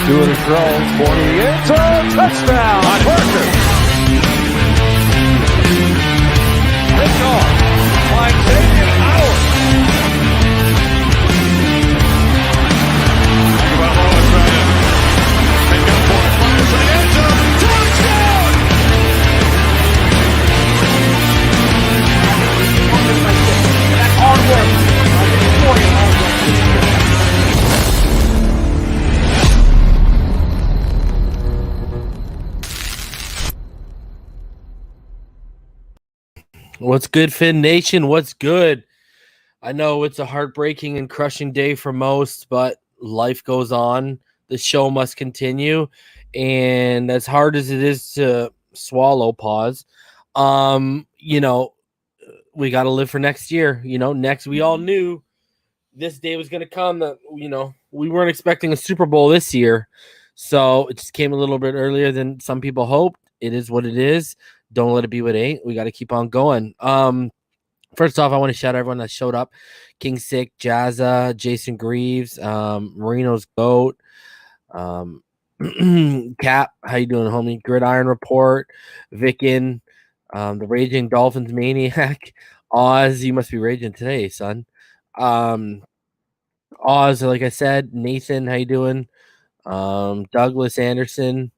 Two of the throws, 4 to the end zone, touchdown, Parker. Picked off by Xavier Howard. Tagovailoa trying to make up for it, fires to the end zone, touchdown! That's hard work. What's good, Finn Nation? What's good? I know it's a heartbreaking and crushing day for most, but life goes on. The show must continue. And as hard as it is to swallow, pause, we got to live for next year. Next, we all knew this day was going to come that, we weren't expecting a Super Bowl this year. So it just came a little bit earlier than some people hoped. It is what it is. Don't let it be what it ain't. We got to keep on going. First off, I want to shout out everyone that showed up. King Sick, Jazza, Jason Greaves, Marino's Goat, Cap, how you doing, homie? Gridiron Report, Vickin, the Raging Dolphins Maniac, Oz, you must be raging today, son. Oz, like I said, Nathan, how you doing? Douglas Anderson.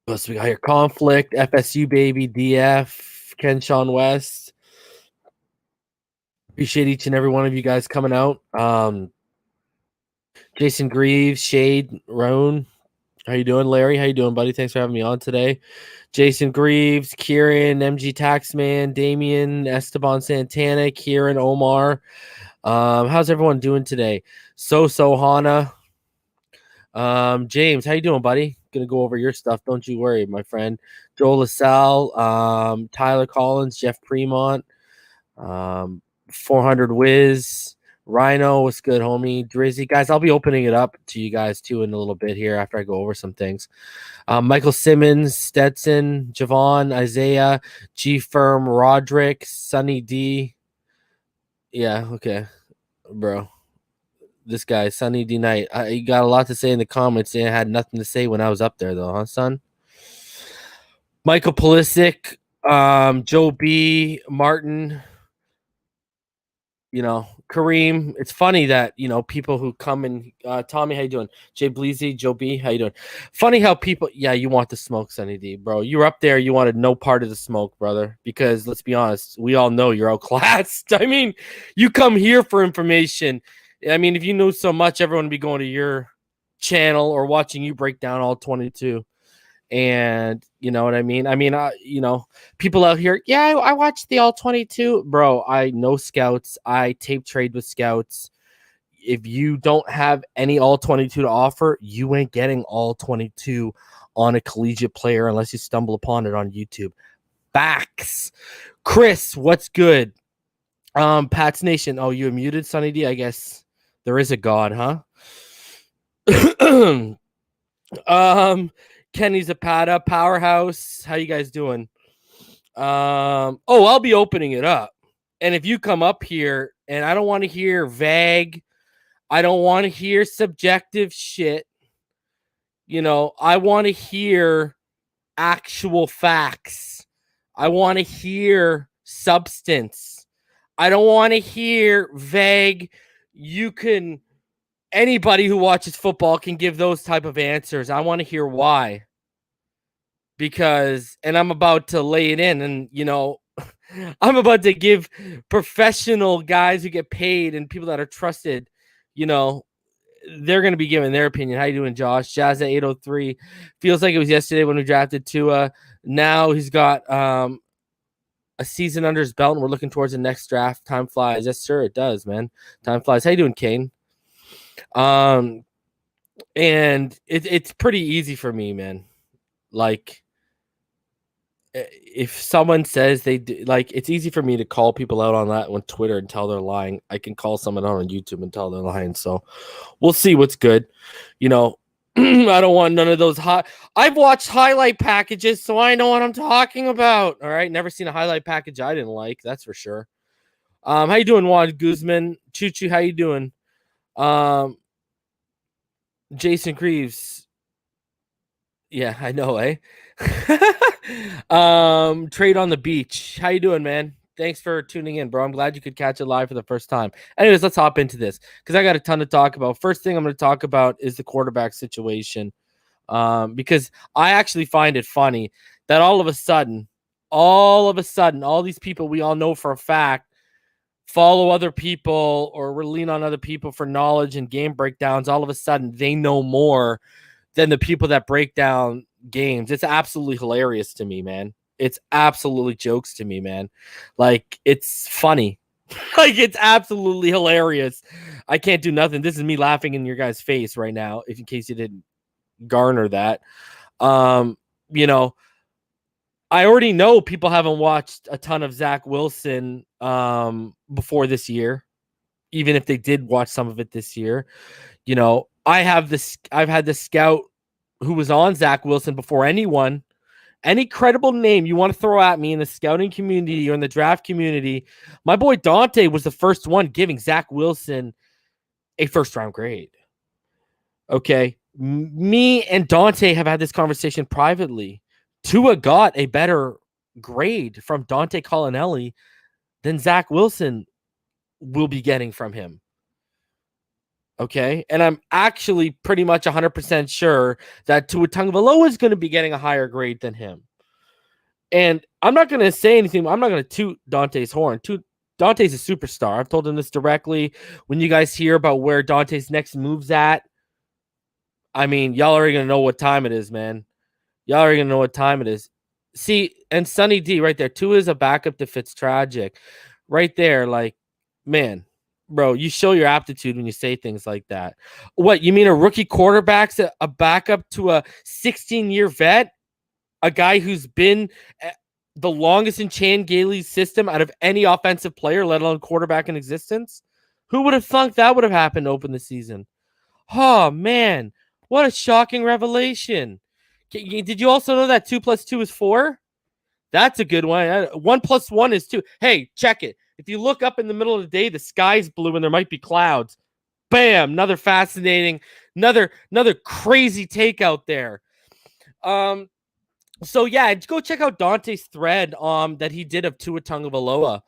So we got here Conflict, FSU Baby, DF, Ken Sean West. Appreciate each and every one of you guys coming out. Jason Greaves, Shade, Roan. How you doing, Larry? How you doing, buddy? Thanks for having me on today. Jason Greaves, Kieran, MG Taxman, Damian, Esteban Santana, Kieran, Omar. How's everyone doing today? So Hana. James, how you doing, buddy? Gonna go over your stuff. Don't you worry, my friend. Joel LaSalle, Tyler Collins, Jeff Premont, 400 Wiz, Rhino, what's good, homie? Drizzy, guys, I'll be opening it up to you guys too in a little bit here after I go over some things. Michael Simmons, Stetson, Javon, Isaiah, G Firm, Roderick, Sunny D. Yeah, okay, bro. This guy, Sunny D Knight. He got a lot to say in the comments, and I had nothing to say when I was up there, though, huh, son? Michael Pulisic, Joe B, Martin, Kareem. It's funny that, people who come and Tommy, how you doing? Jay Bleezy, Joe B, how you doing? Funny how people, you want the smoke, Sunny D, bro. You were up there, you wanted no part of the smoke, brother, because let's be honest, we all know you're outclassed. I mean, you come here for information. I mean, if you knew so much, everyone would be going to your channel or watching you break down all 22. And you know what I mean? I mean, people out here, I watched the all 22. Bro, I know scouts. I tape trade with scouts. If you don't have any all 22 to offer, you ain't getting all 22 on a collegiate player unless you stumble upon it on YouTube. Facts. Chris, what's good? Pats Nation. Oh, you muted, Sunny D? I guess. There is a God, huh? Kenny Zapata, Powerhouse. How you guys doing? I'll be opening it up. And if you come up here, and I don't want to hear vague, I don't want to hear subjective shit. I want to hear actual facts. I want to hear substance. I don't want to hear vague. Anybody who watches football can give those type of answers. I want to hear why. And I'm about to lay it in, and, I'm about to give professional guys who get paid and people that are trusted, they're going to be giving their opinion. How you doing, Josh? Jazz at 803. Feels like it was yesterday when we drafted Tua. Now he's got, a season under his belt, and we're looking towards the next draft. Time flies. Yes, sir, it does, man. Time flies. How you doing, Kane? And it's pretty easy for me, man. Like, if someone says they do, it's easy for me to call people out on that on Twitter and tell they're lying. I can call someone out on YouTube and tell they're lying. So we'll see what's good. I don't want none of those I've watched highlight packages, so I know what I'm talking about. All right. Never seen a highlight package I didn't like. That's for sure. How you doing, Juan Guzman? Choo Choo, how you doing? Jason Greaves. Yeah, I know, eh? Trade on the beach. How you doing, man? Thanks for tuning in, bro. I'm glad you could catch it live for the first time. Anyways, let's hop into this because I got a ton to talk about. First thing I'm going to talk about is the quarterback situation. Because I actually find it funny that all of a sudden, all these people we all know for a fact follow other people or lean on other people for knowledge and game breakdowns. All of a sudden, they know more than the people that break down games. It's absolutely hilarious to me, man. It's absolutely jokes to me, man. Like, it's funny. Like, it's absolutely hilarious. I can't do nothing. This is me laughing in your guys' face right now, if in case you didn't garner that. You know, I already know people haven't watched a ton of Zach Wilson before this year, even if they did watch some of it this year. You know, I've had the scout who was on Zach Wilson before anyone, any credible name you want to throw at me in the scouting community or in the draft community. My boy Dante was the first one giving Zach Wilson a first round grade. Okay. Me and Dante have had this conversation privately. Tua got a better grade from Dante Collinelli than Zach Wilson will be getting from him. Okay. And I'm actually pretty much 100% sure that Tua Tagovailoa is going to be getting a higher grade than him. And I'm not going to say anything. I'm not going to toot Dante's horn. Dante's a superstar. I've told him this directly. When you guys hear about where Dante's next move's at, I mean, y'all are going to know what time it is, man. Y'all are going to know what time it is. See, and Sonny D right there. Tua is a backup to Fitztragic. Right there, like, man, bro, you show your aptitude when you say things like that. What, you mean a rookie quarterback's a backup to a 16-year vet? A guy who's been the longest in Chan Gailey's system out of any offensive player, let alone quarterback in existence? Who would have thunk that would have happened to open the season? Oh, man. What a shocking revelation. Did you also know that 2 + 2 is 4? That's a good one. 1 + 1 is 2. Hey, check it. If you look up in the middle of the day, the sky's blue and there might be clouds. Bam! Another fascinating, another crazy take out there. So yeah, go check out Dante's thread that he did of Tua Tagovailoa.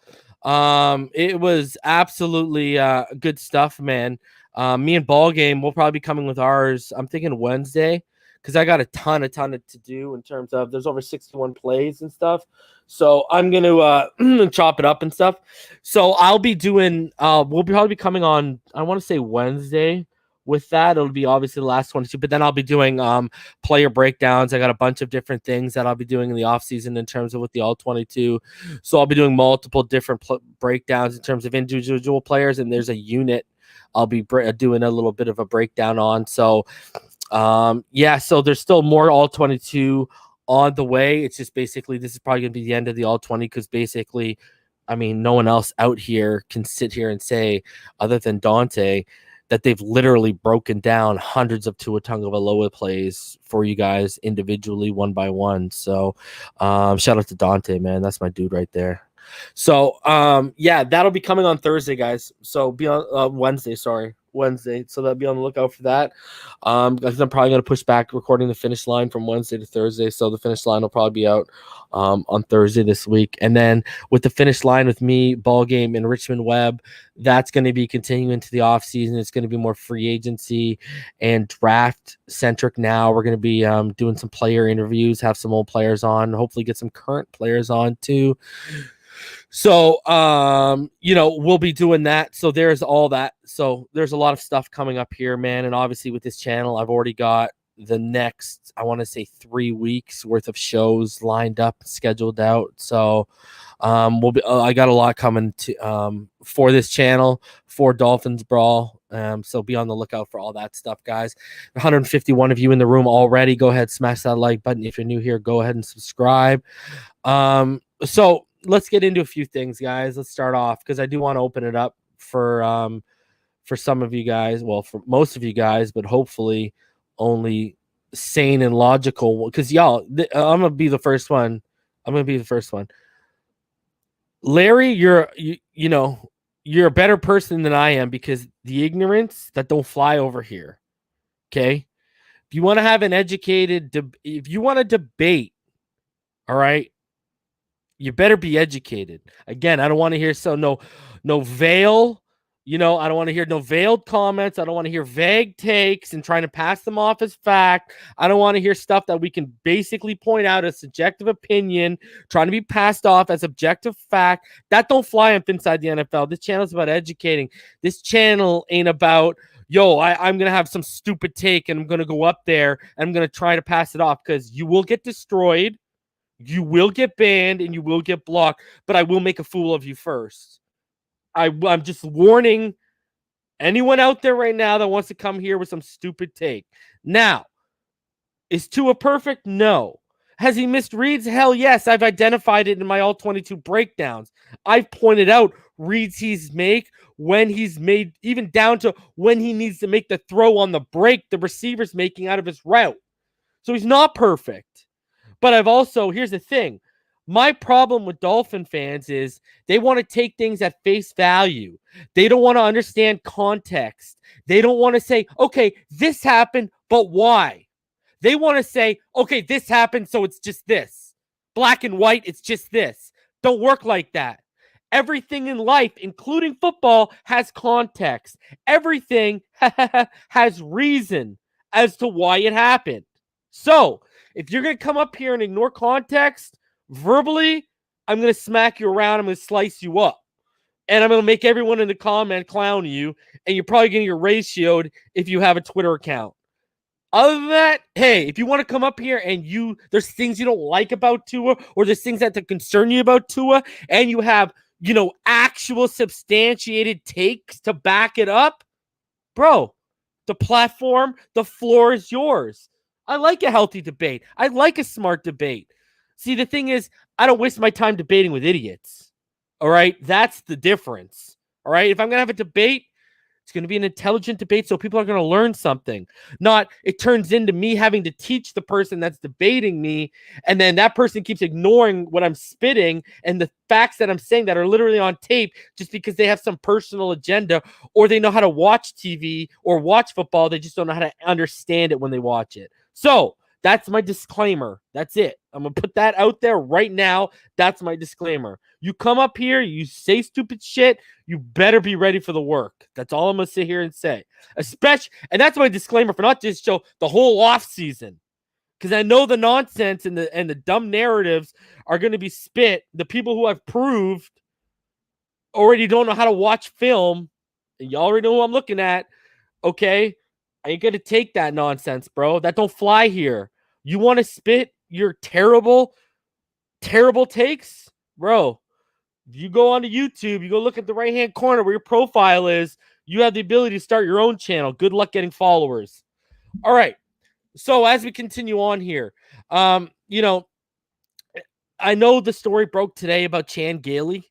It was absolutely good stuff, man. Me and Ball Game will probably be coming with ours. I'm thinking Wednesday because I got a ton to do in terms of there's over 61 plays and stuff. So I'm gonna chop it up and stuff. So I'll be doing. We'll probably be coming on. I want to say Wednesday. With that, it'll be obviously the last 22, but then I'll be doing player breakdowns. I got a bunch of different things that I'll be doing in the offseason in terms of with the all 22. So I'll be doing multiple different breakdowns in terms of individual players, and there's a unit I'll be doing a little bit of a breakdown on. So yeah, so there's still more all 22 on the way. It's just basically this is probably going to be the end of the all 20 because basically, I mean, no one else out here can sit here and say, other than Dante, that they've literally broken down hundreds of Tua Tagovailoa plays for you guys individually, one by one. So shout out to Dante, man. That's my dude right there. So yeah, that'll be coming on Thursday, guys. So be on Wednesday. So that'll be on the lookout for that. I'm probably going to push back recording the finish line from Wednesday to Thursday. So the finish line will probably be out on Thursday this week. And then with the finish line with me, Ball Game, and Richmond Webb, that's going to be continuing to the off season. It's going to be more free agency and draft centric now. We're going to be doing some player interviews, have some old players on, hopefully get some current players on too. So, we'll be doing that. So there's all that. So there's a lot of stuff coming up here, man. And obviously with this channel, I've already got the next, I want to say 3 weeks worth of shows lined up, scheduled out. So, I got a lot coming to, for this channel for Dolphins Brawl. So be on the lookout for all that stuff, guys. 151 of you in the room already. Go ahead, smash that like button. If you're new here, go ahead and subscribe. So let's get into a few things, guys. Let's start off because I do want to open it up for some of you guys. Well, for most of you guys, but hopefully only sane and logical. Because y'all, I'm gonna be the first one. Larry, you're a better person than I am because the ignorance that don't fly over here. Okay. If you want to have an educated, if you want to debate, all right, you better be educated. Again, I don't want to hear no veil. I don't want to hear no veiled comments. I don't want to hear vague takes and trying to pass them off as fact. I don't want to hear stuff that we can basically point out as subjective opinion, trying to be passed off as objective fact. That don't fly up inside the NFL. This channel is about educating. This channel ain't about, I'm going to have some stupid take and I'm going to go up there and I'm going to try to pass it off, because you will get destroyed. You will get banned and you will get blocked, but I will make a fool of you first. I'm just warning anyone out there right now that wants to come here with some stupid take. Now, is Tua perfect? No. Has he missed reads? Hell yes. I've identified it in my all 22 breakdowns. I've pointed out reads when he's made, even down to when he needs to make the throw on the break the receiver's making out of his route. So he's not perfect. But here's the thing. My problem with Dolphin fans is they want to take things at face value. They don't want to understand context. They don't want to say, okay, this happened, but why? They want to say, okay, this happened, so it's just this. Black and white, it's just this. Don't work like that. Everything in life, including football, has context. Everything has reason as to why it happened. So, if you're going to come up here and ignore context verbally, I'm going to smack you around. I'm going to slice you up. And I'm going to make everyone in the comment clown you. And you're probably going to get ratioed if you have a Twitter account. Other than that, hey, if you want to come up here and there's things you don't like about Tua, or there's things that concern you about Tua, and you have, actual substantiated takes to back it up, bro, the platform, the floor is yours. I like a healthy debate. I like a smart debate. See, the thing is, I don't waste my time debating with idiots. All right? That's the difference. All right? If I'm going to have a debate, it's going to be an intelligent debate so people are going to learn something. Not it turns into me having to teach the person that's debating me, and then that person keeps ignoring what I'm spitting and the facts that I'm saying that are literally on tape just because they have some personal agenda, or they know how to watch TV or watch football. They just don't know how to understand it when they watch it. So that's my disclaimer. That's it. I'm going to put that out there right now. That's my disclaimer. You come up here, you say stupid shit, you better be ready for the work. That's all I'm going to sit here and say. And that's my disclaimer for not just show the whole off season. Because I know the nonsense and the dumb narratives are going to be spit. The people who I've proved already don't know how to watch film. And you already know who I'm looking at. Okay? I ain't going to take that nonsense, bro. That don't fly here. You want to spit your terrible, terrible takes? Bro, you go onto YouTube, you go look at the right-hand corner where your profile is, you have the ability to start your own channel. Good luck getting followers. All right. So as we continue on here, I know the story broke today about Chan Gailey.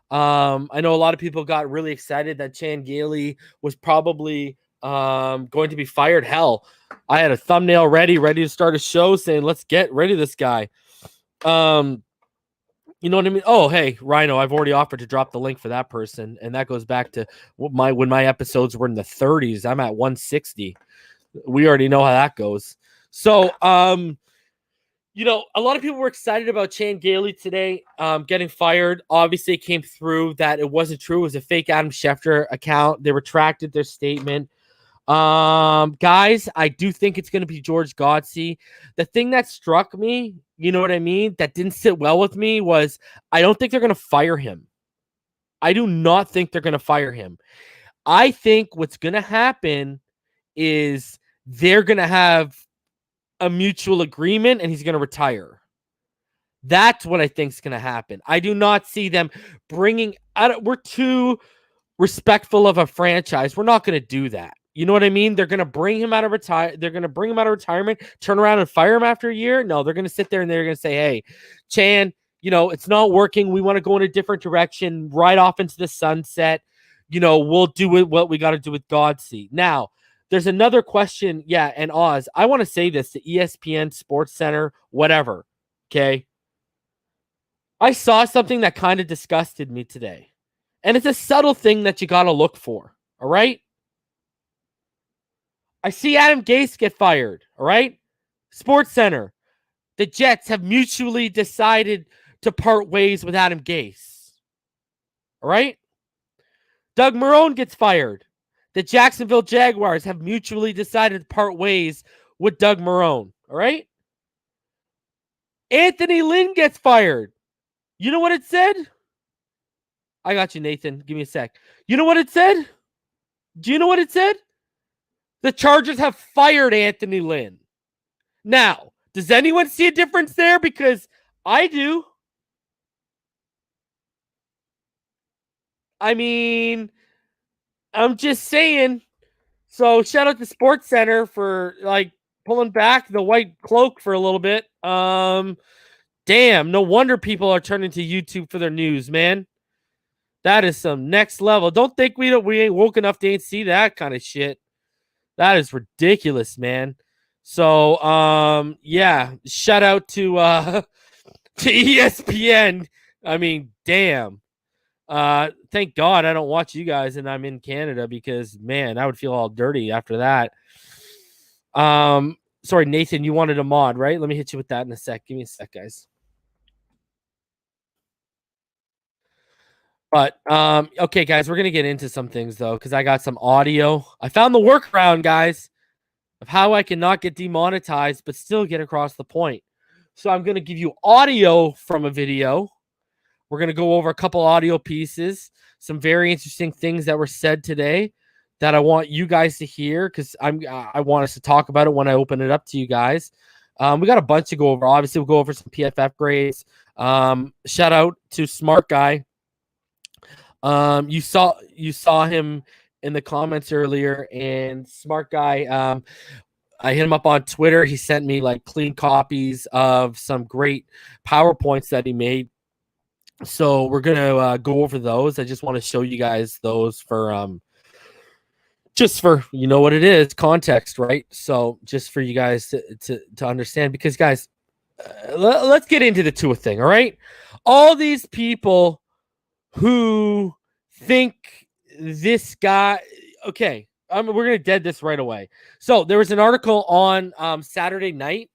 I know a lot of people got really excited that Chan Gailey was probably going to be fired. Hell, I had a thumbnail ready to start a show saying, let's get rid of this guy. You know what I mean? Oh, hey, Rhino, I've already offered to drop the link for that person. And that goes back to when my episodes were in the 30s. I'm at 160. We already know how that goes. So, a lot of people were excited about Chan Gailey today getting fired. Obviously, it came through that it wasn't true. It was a fake Adam Schefter account. They retracted their statement. Guys, I do think it's going to be George Godsey. The thing that struck me, you know what I mean, that didn't sit well with me was I don't think they're going to fire him. I do not think they're going to fire him. I think what's going to happen is they're going to have a mutual agreement and he's going to retire. That's what I think is going to happen. I do not see them we're too respectful of a franchise. We're not going to do that. You know what I mean? They're going to bring him out of retirement, turn around and fire him after a year. No, they're going to sit there and they're going to say, hey, Chan, it's not working. We want to go in a different direction, right off into the sunset. We'll do what we got to do with Godsey. Now, there's another question. Yeah. And Oz, I want to say this to ESPN, Sports Center, whatever. Okay. I saw something that kind of disgusted me today. And it's a subtle thing that you got to look for. All right. I see Adam Gase get fired. All right. Sports Center. The Jets have mutually decided to part ways with Adam Gase. All right. Doug Marrone gets fired. The Jacksonville Jaguars have mutually decided to part ways with Doug Marrone. All right. Anthony Lynn gets fired. You know what it said? I got you, Nathan. Give me a sec. You know what it said? Do you know what it said? The Chargers have fired Anthony Lynn. Now, does anyone see a difference there? Because I do. I mean, I'm just saying. So shout out to Sports Center for like pulling back the white cloak for a little bit. Damn, no wonder people are turning to YouTube for their news, man. That is some next level. Don't think we ain't woke enough to ain't see that kind of shit. That is ridiculous, man. So, yeah, shout out to to ESPN. I mean, damn. Thank God I don't watch you guys and I'm in Canada because man, I would feel all dirty after that. Sorry, Nathan, you wanted a mod, right? Let me hit you with that in a sec. Give me a sec, guys. But okay, guys, we're gonna get into some things though, because I got some audio. I found the workaround, guys, of how I can not get demonetized but still get across the point. So I'm gonna give you audio from a video. We're gonna go over a couple audio pieces, some very interesting things that were said today that I want you guys to hear because I want us to talk about it when I open it up to you guys. We got a bunch to go over. Obviously, we'll go over some PFF grades. Shout out to Smart Guy. You saw him in the comments earlier, and Smart Guy. I hit him up on Twitter. He sent me like clean copies of some great PowerPoints that he made. So we're gonna go over those. I just want to show you guys those for just for you know what it is, context, right? So just for you guys to understand, because guys, let's get into the Tua thing. All right, all these people who think this guy, okay, we're gonna dead this right away. So there was an article on Saturday night,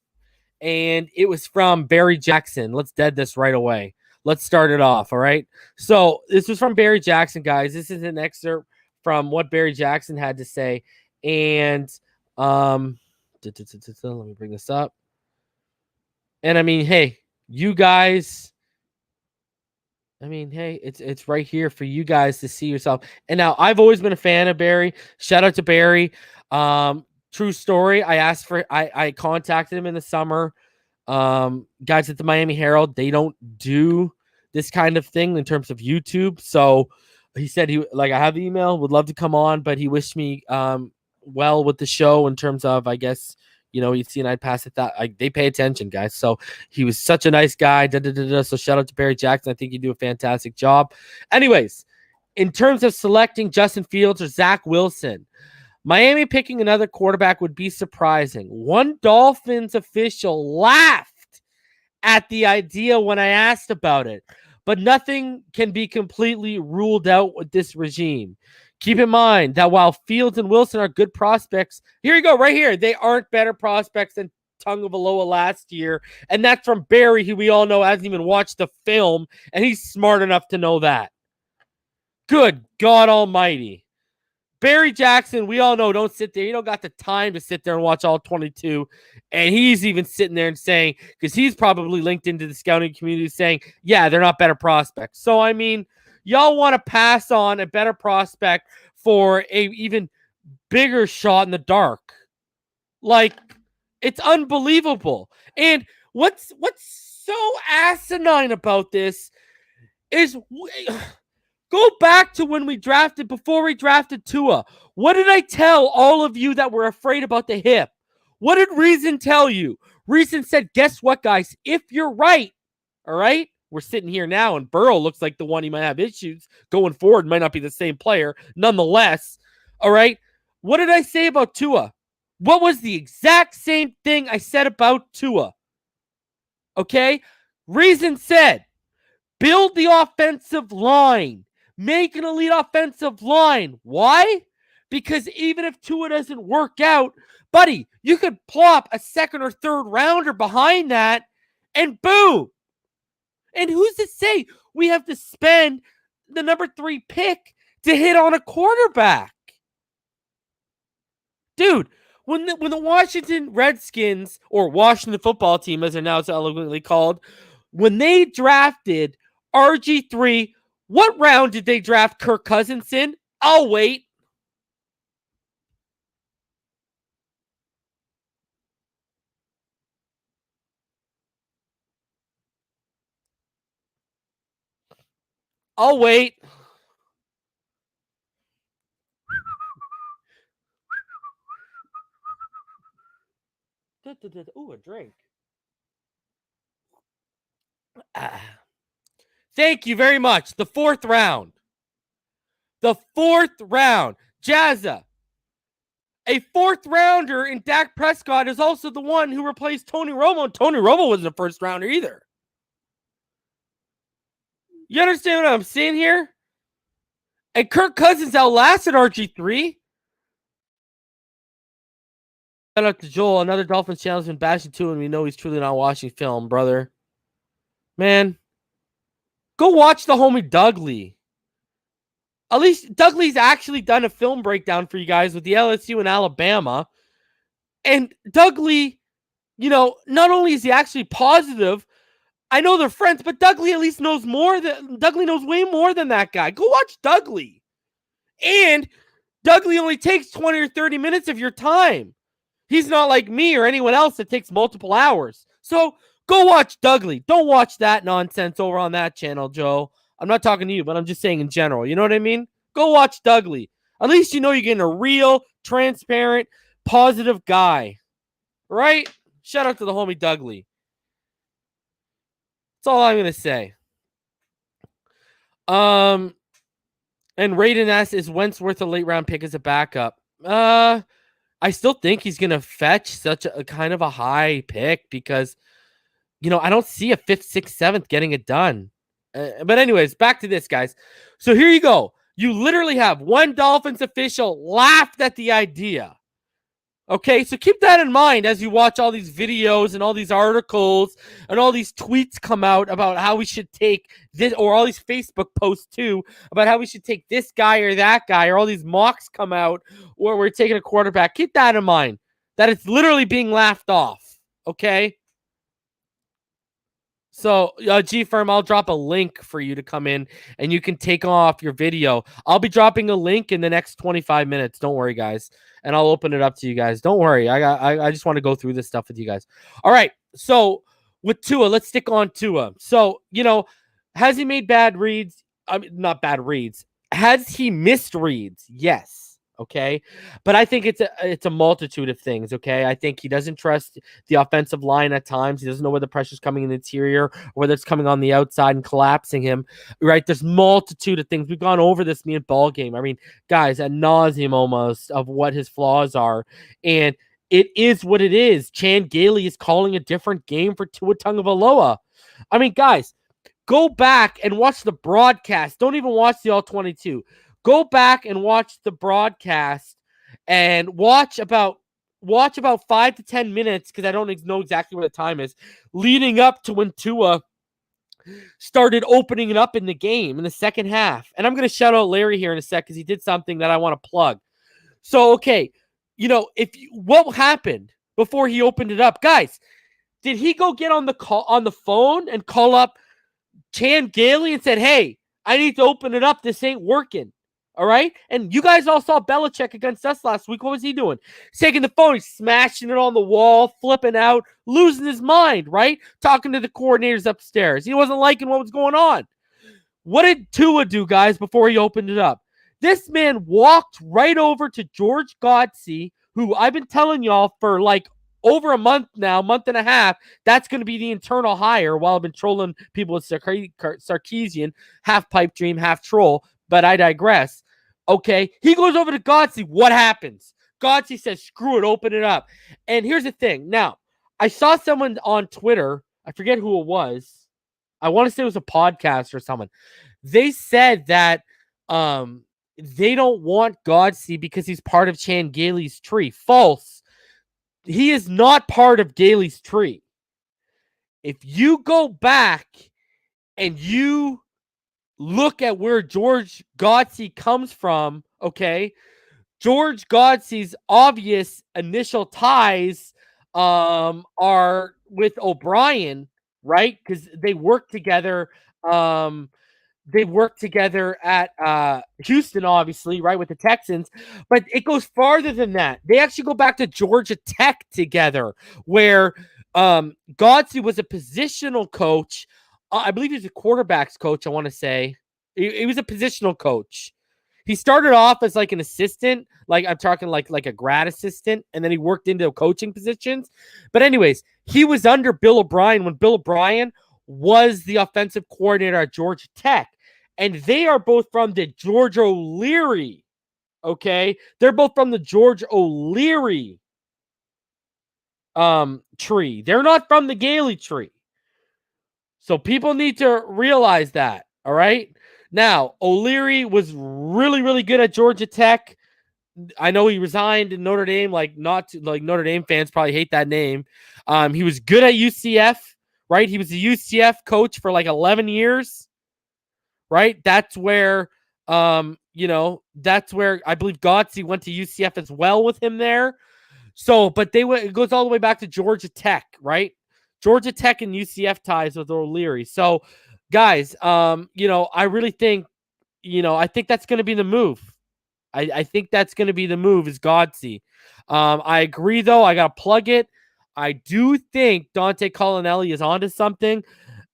and it was from Barry Jackson. Let's dead this right away. Let's start it off. All right. So this was from Barry Jackson, guys. This is an excerpt from what Barry Jackson had to say. And let me bring this up. And I mean, hey, you guys, I mean, hey, it's right here for you guys to see yourself. And now I've always been a fan of Barry. Shout out to Barry. True story. I contacted him in the summer. Guys at the Miami Herald, they don't do this kind of thing in terms of YouTube. So he said I have the email, would love to come on, but he wished me well with the show in terms of, I guess, you know, you'd see and I'd pass it that they pay attention, guys. So he was such a nice guy. So shout out to Barry Jackson. I think you do a fantastic job. Anyways, in terms of selecting Justin Fields or Zach Wilson, Miami picking another quarterback would be surprising. One Dolphins official laughed at the idea when I asked about it, but nothing can be completely ruled out with this regime. Keep in mind that while Fields and Wilson are good prospects, here you go, right here, they aren't better prospects than Tagovailoa last year, and that's from Barry, who we all know hasn't even watched the film, and he's smart enough to know that. Good God Almighty. Barry Jackson, we all know, don't sit there. You don't got the time to sit there and watch all 22. And he's even sitting there and saying, because he's probably linked into the scouting community saying, yeah, they're not better prospects. So, I mean, y'all want to pass on a better prospect for a even bigger shot in the dark. Like, it's unbelievable. And what's so asinine about this is... Go back to when before we drafted Tua. What did I tell all of you that were afraid about the hip? What did Reason tell you? Reason said, guess what, guys? If you're right, all right, we're sitting here now, and Burrow looks like the one he might have issues going forward, might not be the same player. Nonetheless, all right, what did I say about Tua? What was the exact same thing I said about Tua? Okay? Reason said, build the offensive line. Make an elite offensive line. Why? Because even if Tua doesn't work out, buddy, you could plop a second or third rounder behind that and boom. And who's to say we have to spend the number 3 pick to hit on a quarterback? Dude, when the Washington Redskins, or Washington football team, as they're now so eloquently called, when they drafted RG3, what round did they draft Kirk Cousins in? I'll wait. I'll wait. Ooh, a drink. Thank you very much. The 4th round. The 4th round. Jazza. A 4th rounder in Dak Prescott is also the one who replaced Tony Romo. And Tony Romo wasn't a 1st rounder either. You understand what I'm saying here? And Kirk Cousins outlasted RG3. Shout out to Joel. Another Dolphins channel has been bashing too, and we know he's truly not watching film, brother. Man, go watch the homie Doug Lee. At least Doug Lee's actually done a film breakdown for you guys with the LSU and Alabama. And Doug Lee, not only is he actually positive, I know they're friends, but Doug Lee at least knows more. Doug Lee knows way more than that guy. Go watch Doug Lee. And Doug Lee only takes 20 or 30 minutes of your time. He's not like me or anyone else that takes multiple hours. So go watch Doug Lee. Don't watch that nonsense over on that channel, Joe. I'm not talking to you, but I'm just saying in general. You know what I mean? Go watch Doug Lee. At least you're getting a real, transparent, positive guy. Right? Shout out to the homie Doug Lee. That's all I'm going to say. And Raiden asks, is Wentz worth a late round pick as a backup? I still think he's going to fetch such a kind of a high pick because, I don't see a 5th, 6th, 7th getting it done. But anyways, back to this, guys. So here you go. You literally have one Dolphins official laughed at the idea. Okay, so keep that in mind as you watch all these videos and all these articles and all these tweets come out about how we should take this, or all these Facebook posts too, about how we should take this guy or that guy, or all these mocks come out where we're taking a quarterback. Keep that in mind, that it's literally being laughed off, okay? So, G-Firm, I'll drop a link for you to come in, and you can take off your video. I'll be dropping a link in the next 25 minutes. Don't worry, guys. And I'll open it up to you guys. Don't worry. I just want to go through this stuff with you guys. All right. So, with Tua, let's stick on Tua. So, has he made bad reads? I mean, not bad reads. Has he missed reads? Yes. Okay. But I think it's a multitude of things. Okay. I think he doesn't trust the offensive line at times. He doesn't know where the pressure's coming in the interior, or whether it's coming on the outside and collapsing him. Right. There's multitude of things. We've gone over this in ball game. I mean, guys, ad nauseum almost of what his flaws are. And it is what it is. Chan Gailey is calling a different game for Tua Tagovailoa. I mean, guys, go back and watch the broadcast. Don't even watch the All-22. Go back and watch the broadcast and watch about 5 to 10 minutes, because I don't know exactly what the time is, leading up to when Tua started opening it up in the game in the second half. And I'm going to shout out Larry here in a sec because he did something that I want to plug. So, okay, what happened before he opened it up? Guys, did he go get on the phone and call up Chan Gailey and said, hey, I need to open it up. This ain't working. All right. And you guys all saw Belichick against us last week. What was he doing? He's taking the phone, he's smashing it on the wall, flipping out, losing his mind, right? Talking to the coordinators upstairs. He wasn't liking what was going on. What did Tua do, guys, before he opened it up? This man walked right over to George Godsey, who I've been telling y'all for like over a month now, month and a half, that's going to be the internal hire, while I've been trolling people with Sarkisian, half pipe dream, half troll, but I digress. Okay, he goes over to Godsey. What happens? Godsey says, screw it, open it up. And here's the thing. Now, I saw someone on Twitter, I forget who it was. I want to say it was a podcast or someone. They said that they don't want Godsey because he's part of Chan Gailey's tree. False. He is not part of Gailey's tree. If you go back and you look at where George Godsey comes from, okay, George Godsey's obvious initial ties are with O'Brien, right? Because they work together. They work together at Houston, obviously, right, with the Texans. But it goes farther than that. They actually go back to Georgia Tech together, where Godsey was a positional coach. I believe he was a quarterback's coach, I want to say. He was a positional coach. He started off as like an assistant, like I'm talking like a grad assistant, and then he worked into coaching positions. But anyways, he was under Bill O'Brien when Bill O'Brien was the offensive coordinator at Georgia Tech. And they are both from the George O'Leary. Okay? They're both from the George O'Leary tree. They're not from the Gailey tree. So people need to realize that. All right? Now, O'Leary was really, really good at Georgia Tech. I know he resigned in Notre Dame. Notre Dame fans probably hate that name. He was good at UCF, right? He was a UCF coach for like 11 years. Right? That's where, that's where I believe Godsey went to UCF as well with him there. So, but it goes all the way back to Georgia Tech, right? Georgia Tech and UCF ties with O'Leary. So, guys, I really think, I think that's going to be the move. I think that's going to be the move is Godsey. I agree, though. I got to plug it. I do think Dante Collinelli is onto something.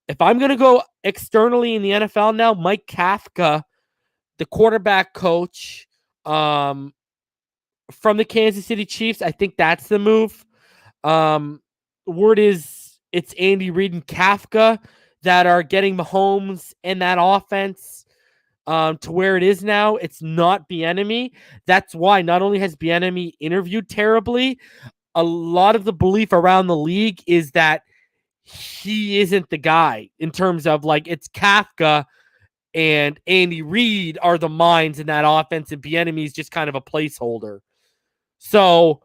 If I'm going to go externally in the NFL now, Mike Kafka, the quarterback coach from the Kansas City Chiefs, I think that's the move. Word is it's Andy Reid and Kafka that are getting Mahomes in that offense to where it is now. It's not Bieniemy. That's why not only has Bieniemy interviewed terribly, a lot of the belief around the league is that he isn't the guy in terms of like it's Kafka and Andy Reid are the minds in that offense, and Bieniemy is just kind of a placeholder. So,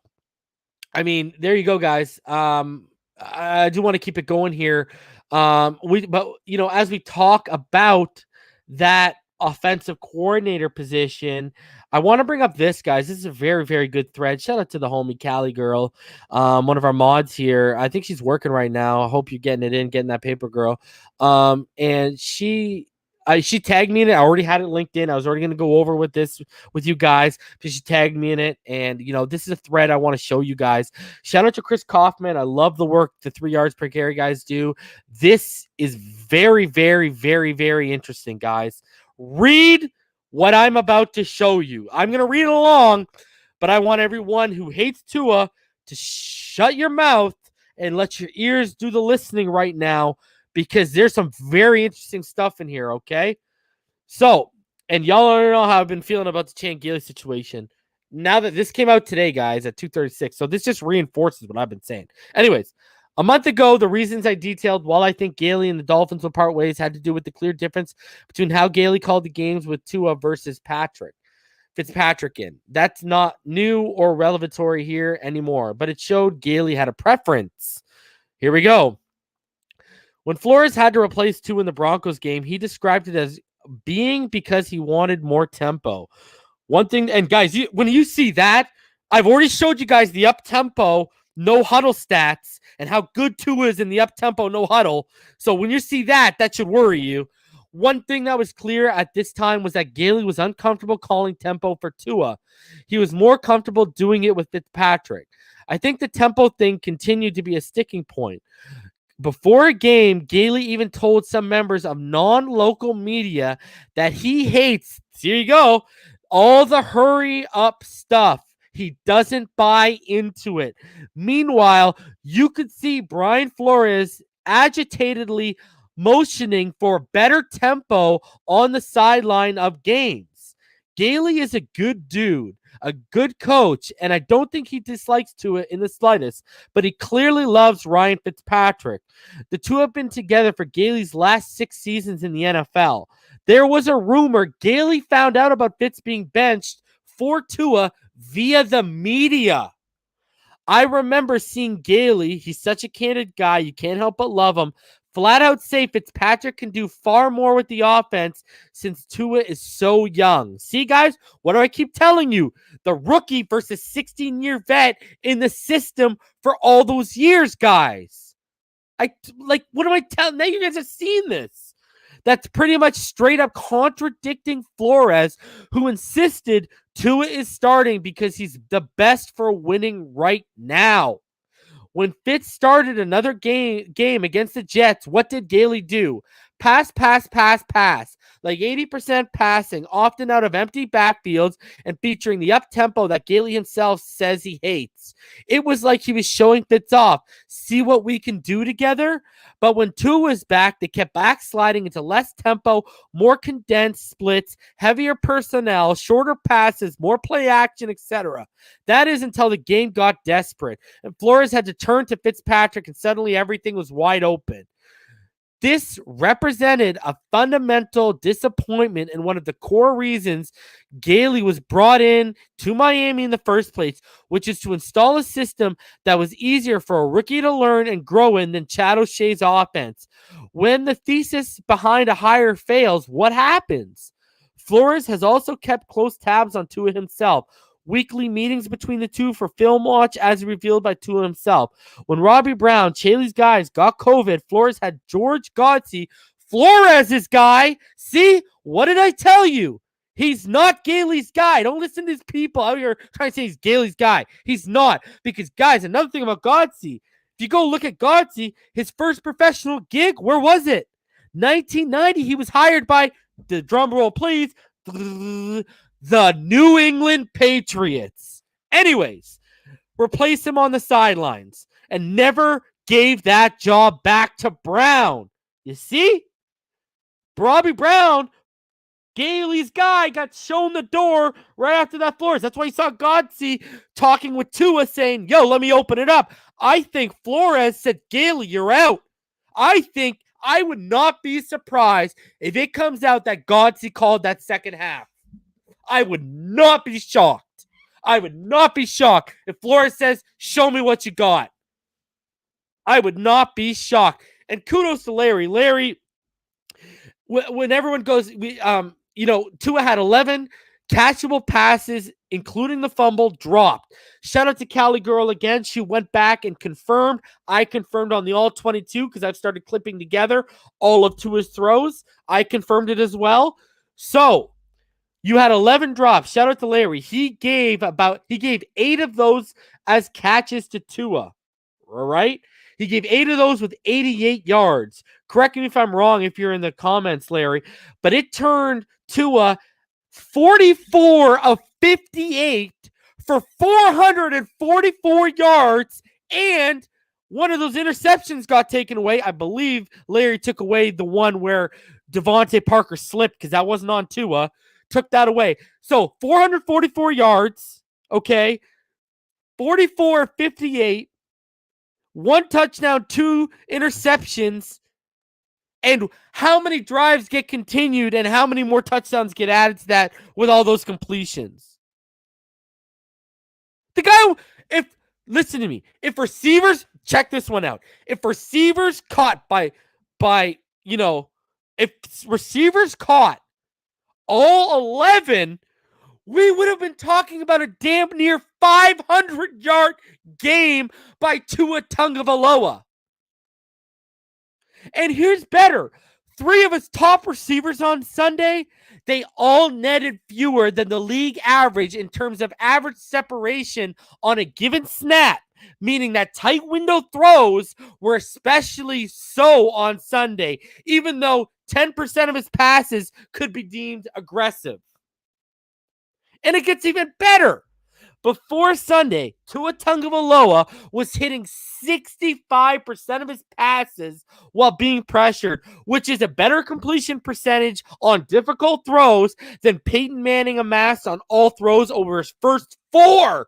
I mean, there you go, guys. I do want to keep it going here. As we talk about that offensive coordinator position, I want to bring up this, guys. This is a very, very good thread. Shout out to the homie Callie girl, one of our mods here. I think she's working right now. I hope you're getting that paper, girl. And she tagged me in it. I already had it linked in. I was already going to go over with this with you guys because she tagged me in it. And, this is a thread I want to show you guys. Shout out to Chris Kaufman. I love the work the 3 yards per carry guys do. This is very, very, very, very interesting, guys. Read what I'm about to show you. I'm going to read along, but I want everyone who hates Tua to shut your mouth and let your ears do the listening right now, because there's some very interesting stuff in here, okay? So, and y'all already know how I've been feeling about the Chan Gailey situation. Now that this came out today, guys, at 2:36, so this just reinforces what I've been saying. Anyways, a month ago, the reasons I detailed while I think Gailey and the Dolphins will part ways had to do with the clear difference between how Gailey called the games with Tua versus Fitzpatrick in. That's not new or revelatory here anymore, but it showed Gailey had a preference. Here we go. When Flores had to replace Tua in the Broncos game, he described it as being because he wanted more tempo. One thing, and guys, when you see that, I've already showed you guys the up-tempo no huddle stats and how good Tua is in the up-tempo no huddle. So when you see that should worry you. One thing that was clear at this time was that Gailey was uncomfortable calling tempo for Tua. He was more comfortable doing it with Fitzpatrick. I think the tempo thing continued to be a sticking point. Before a game, Gailey even told some members of non-local media that he hates, here you go, all the hurry-up stuff. He doesn't buy into it. Meanwhile, you could see Brian Flores agitatedly motioning for better tempo on the sideline of games. Gailey is a good dude, a good coach, and I don't think he dislikes Tua in the slightest, but he clearly loves Ryan Fitzpatrick. The two have been together for Gailey's last 6 seasons in the NFL. There was a rumor Gailey found out about Fitz being benched for Tua via the media. I remember seeing Gailey. He's such a candid guy. You can't help but love him. Flat out say Fitzpatrick can do far more with the offense since Tua is so young. See, guys, what do I keep telling you? The rookie versus 16-year vet in the system for all those years, guys. What am I telling? Now you guys have seen this. That's pretty much straight up contradicting Flores, who insisted Tua is starting because he's the best for winning right now. When Fitz started another game against the Jets, what did Gailey do? Pass. Like 80% passing, often out of empty backfields and featuring the up-tempo that Gailey himself says he hates. It was like he was showing Fitz off. See what we can do together? But when Tua was back, they kept backsliding into less tempo, more condensed splits, heavier personnel, shorter passes, more play action, etc. That is until the game got desperate, and Flores had to turn to Fitzpatrick, and suddenly everything was wide open. This represented a fundamental disappointment and one of the core reasons Gailey was brought in to Miami in the first place, which is to install a system that was easier for a rookie to learn and grow in than Chad O'Shea's offense. When the thesis behind a hire fails, what happens? Flores has also kept close tabs on Tua himself. Weekly meetings between the two for film watch as revealed by Tua himself. When Robbie Brown, Chaley's guys, got COVID, Flores had George Godsey, Flores' guy. See, what did I tell you? He's not Gailey's guy. Don't listen to these people out here trying to say he's Gailey's guy. He's not. Because, guys, another thing about Godsey, if you go look at Godsey, his first professional gig, where was it? 1990, he was hired by, the drum roll please, the New England Patriots. Anyways, replace him on the sidelines and never gave that job back to Brown. You see? Robbie Brown, Gailey's guy, got shown the door right after that Flores. That's why you saw Godsey talking with Tua saying, yo, let me open it up. I think Flores said, Gailey, you're out. I would not be surprised if it comes out that Godsey called that second half. I would not be shocked. I would not be shocked if Flores says, show me what you got. I would not be shocked. And kudos to Larry. Larry, when everyone goes, Tua had 11 catchable passes, including the fumble, dropped. Shout out to Cali Girl again. She went back and confirmed. I confirmed on the all 22 because I've started clipping together all of Tua's throws. I confirmed it as well. So, you had 11 drops. Shout out to Larry. He gave 8 of those as catches to Tua. All right? He gave 8 of those with 88 yards. Correct me if I'm wrong if you're in the comments, Larry. But it turned Tua 44 of 58 for 444 yards, and one of those interceptions got taken away. I believe Larry took away the one where Devontae Parker slipped because that wasn't on Tua. Took that away. So 444 yards, okay? 44 of 58, 1 touchdown, 2 interceptions. And how many drives get continued and how many more touchdowns get added to that with all those completions? The guy, listen to me, if receivers, check this one out. If receivers caught if receivers caught all 11, we would have been talking about a damn near 500-yard game by Tua Tagovailoa. And here's better. 3 of his top receivers on Sunday, they all netted fewer than the league average in terms of average separation on a given snap, meaning that tight window throws were especially so on Sunday, even though 10% of his passes could be deemed aggressive. And it gets even better. Before Sunday, Tua Tagovailoa was hitting 65% of his passes while being pressured, which is a better completion percentage on difficult throws than Peyton Manning amassed on all throws over his first 4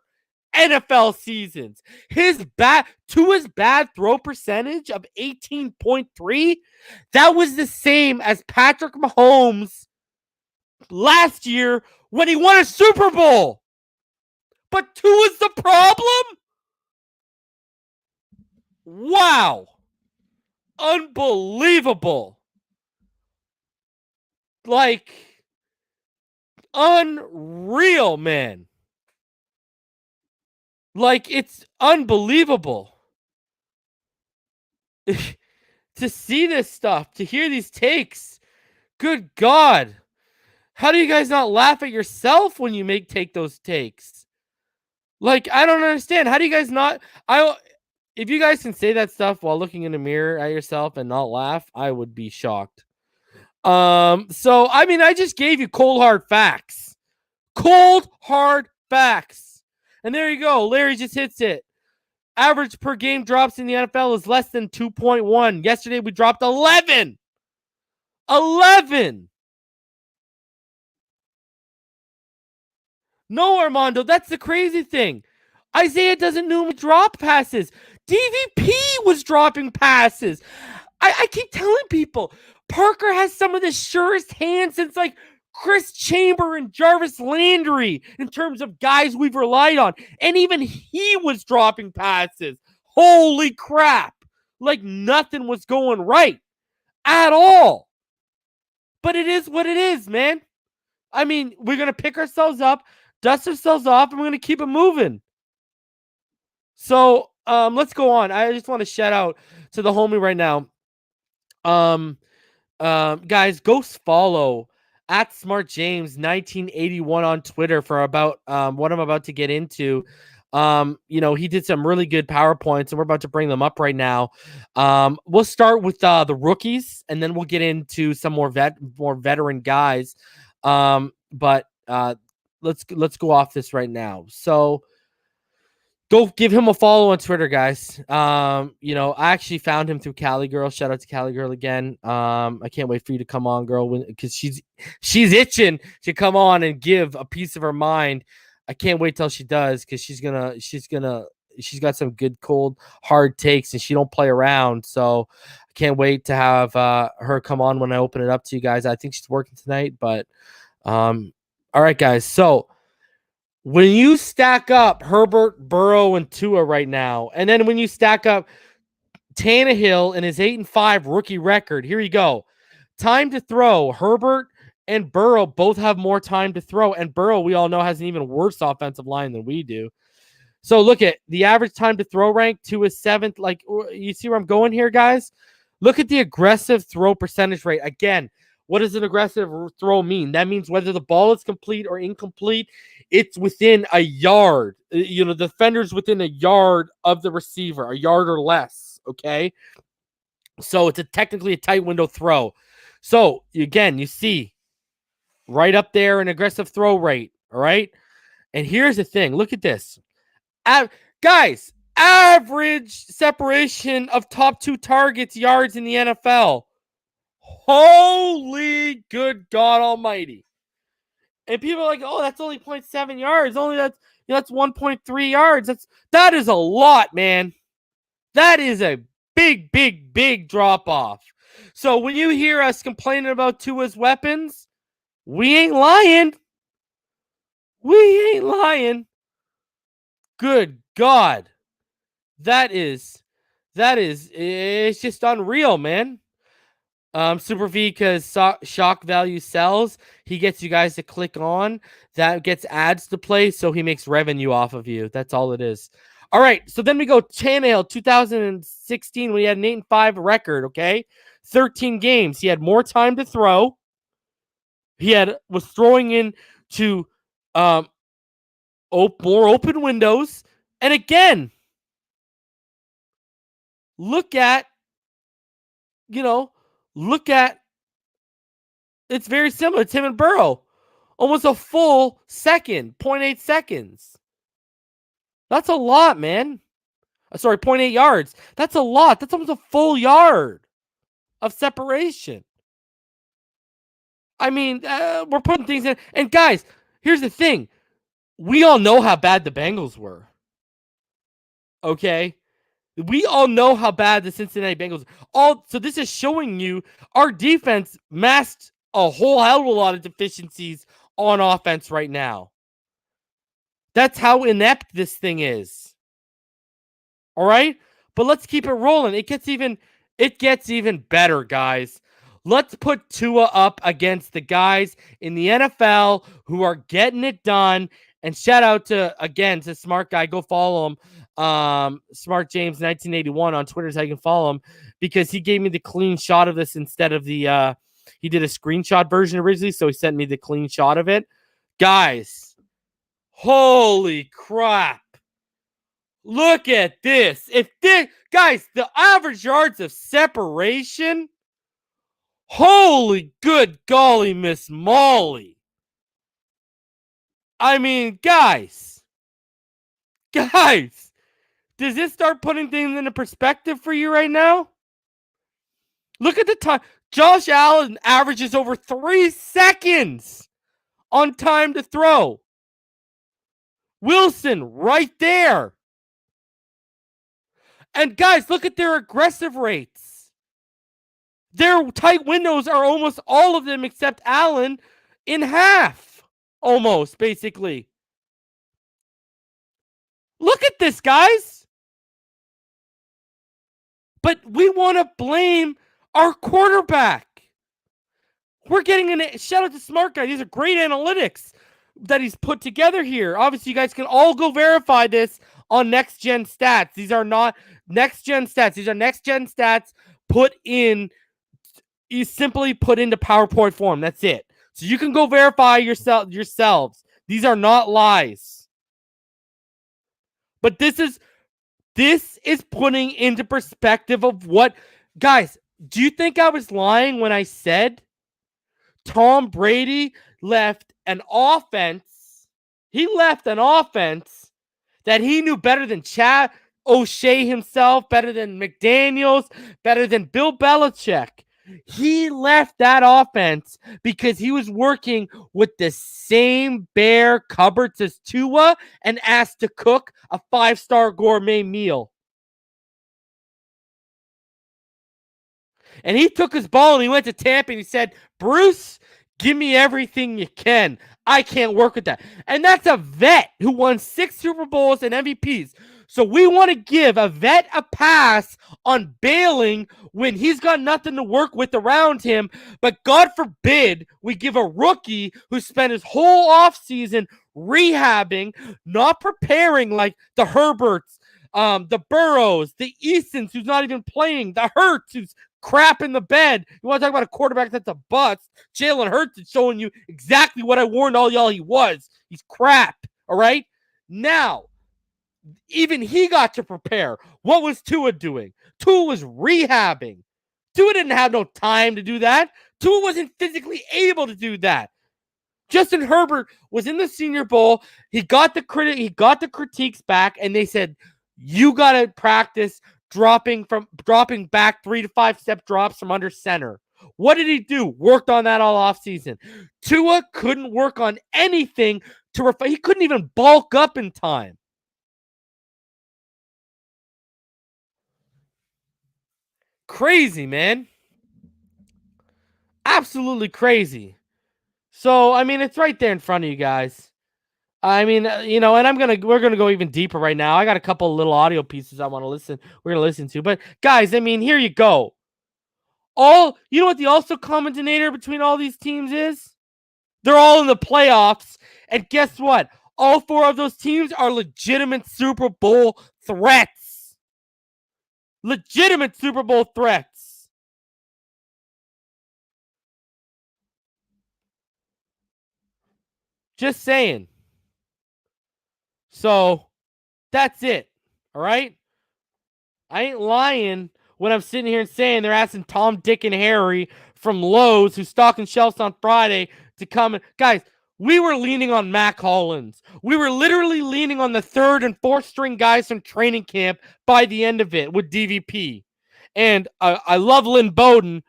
NFL seasons. Tua's bad throw percentage of 18.3, that was the same as Patrick Mahomes' last year when he won a Super Bowl. But Tua is the problem? Wow. Unbelievable. Like, unreal, man. Like, it's unbelievable. To see this stuff, to hear these takes. Good God. How do you guys not laugh at yourself when you take those takes? Like, I don't understand. How do you guys not? If you guys can say that stuff while looking in the mirror at yourself and not laugh, I would be shocked. So I mean, I just gave you cold hard facts. Cold hard facts. And there you go. Larry just hits it. Average per game drops in the NFL is less than 2.1. Yesterday we dropped 11. 11. No, Armando, that's the crazy thing. Isaiah doesn't normally drop passes. DVP was dropping passes. I keep telling people, Parker has some of the surest hands since like Chris Chamber and Jarvis Landry in terms of guys we've relied on. And even he was dropping passes. Holy crap. Like nothing was going right at all. But it is what it is, man. I mean, we're going to pick ourselves up, dust ourselves off, and we're going to keep it moving. So let's go on. I just want to shout out to the homie right now. Guys, go follow at SmartJames1981 on Twitter for about what I'm about to get into. He did some really good PowerPoints, and we're about to bring them up right now. We'll start with the rookies, and then we'll get into some more veteran guys. But let's go off this right now. So go give him a follow on Twitter, guys. I actually found him through Cali Girl. Shout out to Cali Girl again. I can't wait for you to come on, girl, because she's itching to come on and give a piece of her mind. I can't wait till she does, because she's got some good cold hard takes, and she don't play around. So I can't wait to have her come on when I open it up to you guys. I think she's working tonight, but all right, guys. So when you stack up Herbert, Burrow, and Tua right now, and then when you stack up Tannehill and his 8-5 rookie record, here you go. Time to throw. Herbert and Burrow both have more time to throw, and Burrow, we all know, has an even worse offensive line than we do. So look at the average time to throw rank. Tua is 7th. Like, you see where I'm going here, guys? Look at the aggressive throw percentage rate. Again, what does an aggressive throw mean? That means whether the ball is complete or incomplete, it's within a yard. The defender's within a yard of the receiver, a yard or less, okay? So it's technically a tight window throw. So, again, you see right up there an aggressive throw rate, all right? And here's the thing. Look at this. Guys, average separation of top 2 targets, yards in the NFL. Holy good God almighty. And people are like, oh, that's only 0.7 yards. That's 1.3 yards. That is a lot, man. That is a big, big, big drop off. So when you hear us complaining about Tua's weapons, we ain't lying. We ain't lying. Good God. It's just unreal, man. Super V, because shock value sells. He gets you guys to click on. That gets ads to play, so he makes revenue off of you. That's all it is. All right, so then we go Tannehill, 2016, when he had an 8-5 record, okay? 13 games. He had more time to throw. He was throwing into more open windows. And again, look at it's very similar. Tim and Burrow, almost a full second, 0.8 seconds. That's a lot, man. Sorry, 0.8 yards. That's a lot. That's almost a full yard of separation. I mean, we're putting things in. And guys, here's the thing. We all know how bad the Bengals were. Okay? We all know how bad the Cincinnati Bengals are. So this is showing you our defense masked a whole hell of a lot of deficiencies on offense right now. That's how inept this thing is. All right? But let's keep it rolling. It gets even better, guys. Let's put Tua up against the guys in the NFL who are getting it done. And shout out to Smart Guy. Go follow him. Smart James 1981 on Twitter is how you can follow him, because he gave me the clean shot of this instead of the he did a screenshot version originally, so he sent me the clean shot of it. Guys, holy crap. Look at this. Guys, the average yards of separation. Holy good golly, Miss Molly. I mean, guys, does this start putting things into perspective for you right now? Look at the time. Josh Allen averages over 3 seconds on time to throw. Wilson right there. And guys, look at their aggressive rates. Their tight windows are almost all of them except Allen in half. Almost, basically. Look at this, guys. But we want to blame our quarterback. We're getting a shout out to Smart Guy. These are great analytics that he's put together here. Obviously, you guys can all go verify this on Next Gen Stats. These are not Next Gen Stats. These are Next Gen Stats you simply put into PowerPoint form. That's it. So you can go verify yourselves. These are not lies. But this is putting into perspective of what, guys, do you think I was lying when I said Tom Brady left an offense? He left an offense that he knew better than Chad O'Shea himself, better than McDaniels, better than Bill Belichick. He left that offense because he was working with the same bare cupboards as Tua and asked to cook a 5-star gourmet meal. And he took his ball and he went to Tampa and he said, Bruce, give me everything you can. I can't work with that. And that's a vet who won 6 Super Bowls and MVPs. So we want to give a vet a pass on bailing when he's got nothing to work with around him. But God forbid we give a rookie who spent his whole offseason rehabbing, not preparing, like the Herberts, the Burrows, the Eastons, who's not even playing, the Hurts, who's crap in the bed. You want to talk about a quarterback that's a bust? Jalen Hurts is showing you exactly what I warned all y'all he was. He's crap, all right? Now, even he got to prepare. What was Tua doing? Tua was rehabbing. Tua didn't have no time to do that. Tua wasn't physically able to do that. Justin Herbert was in the Senior Bowl. He got the critiques back, and they said, you got to practice dropping back 3 to 5 step drops from under center. What did he do? Worked on that all offseason. Tua couldn't work on anything he couldn't even bulk up in time. Crazy, man. Absolutely crazy. So, I mean, it's right there in front of you guys. I mean, and we're gonna go even deeper right now. I got a couple of little audio pieces I want to we're gonna listen to. But guys, I mean, here you go. You know what the also common denominator between all these teams is? They're all in the playoffs. And guess what? All 4 of those teams are legitimate Super Bowl threats. Legitimate Super Bowl threats. Just saying. So, that's it. All right? I ain't lying when I'm sitting here and saying they're asking Tom, Dick, and Harry from Lowe's, who's stocking shelves on Friday, to come in. Guys, we were leaning on Mac Hollins. We were literally leaning on the 3rd and 4th string guys from training camp by the end of it with DVP. And I love Lynn Bowden,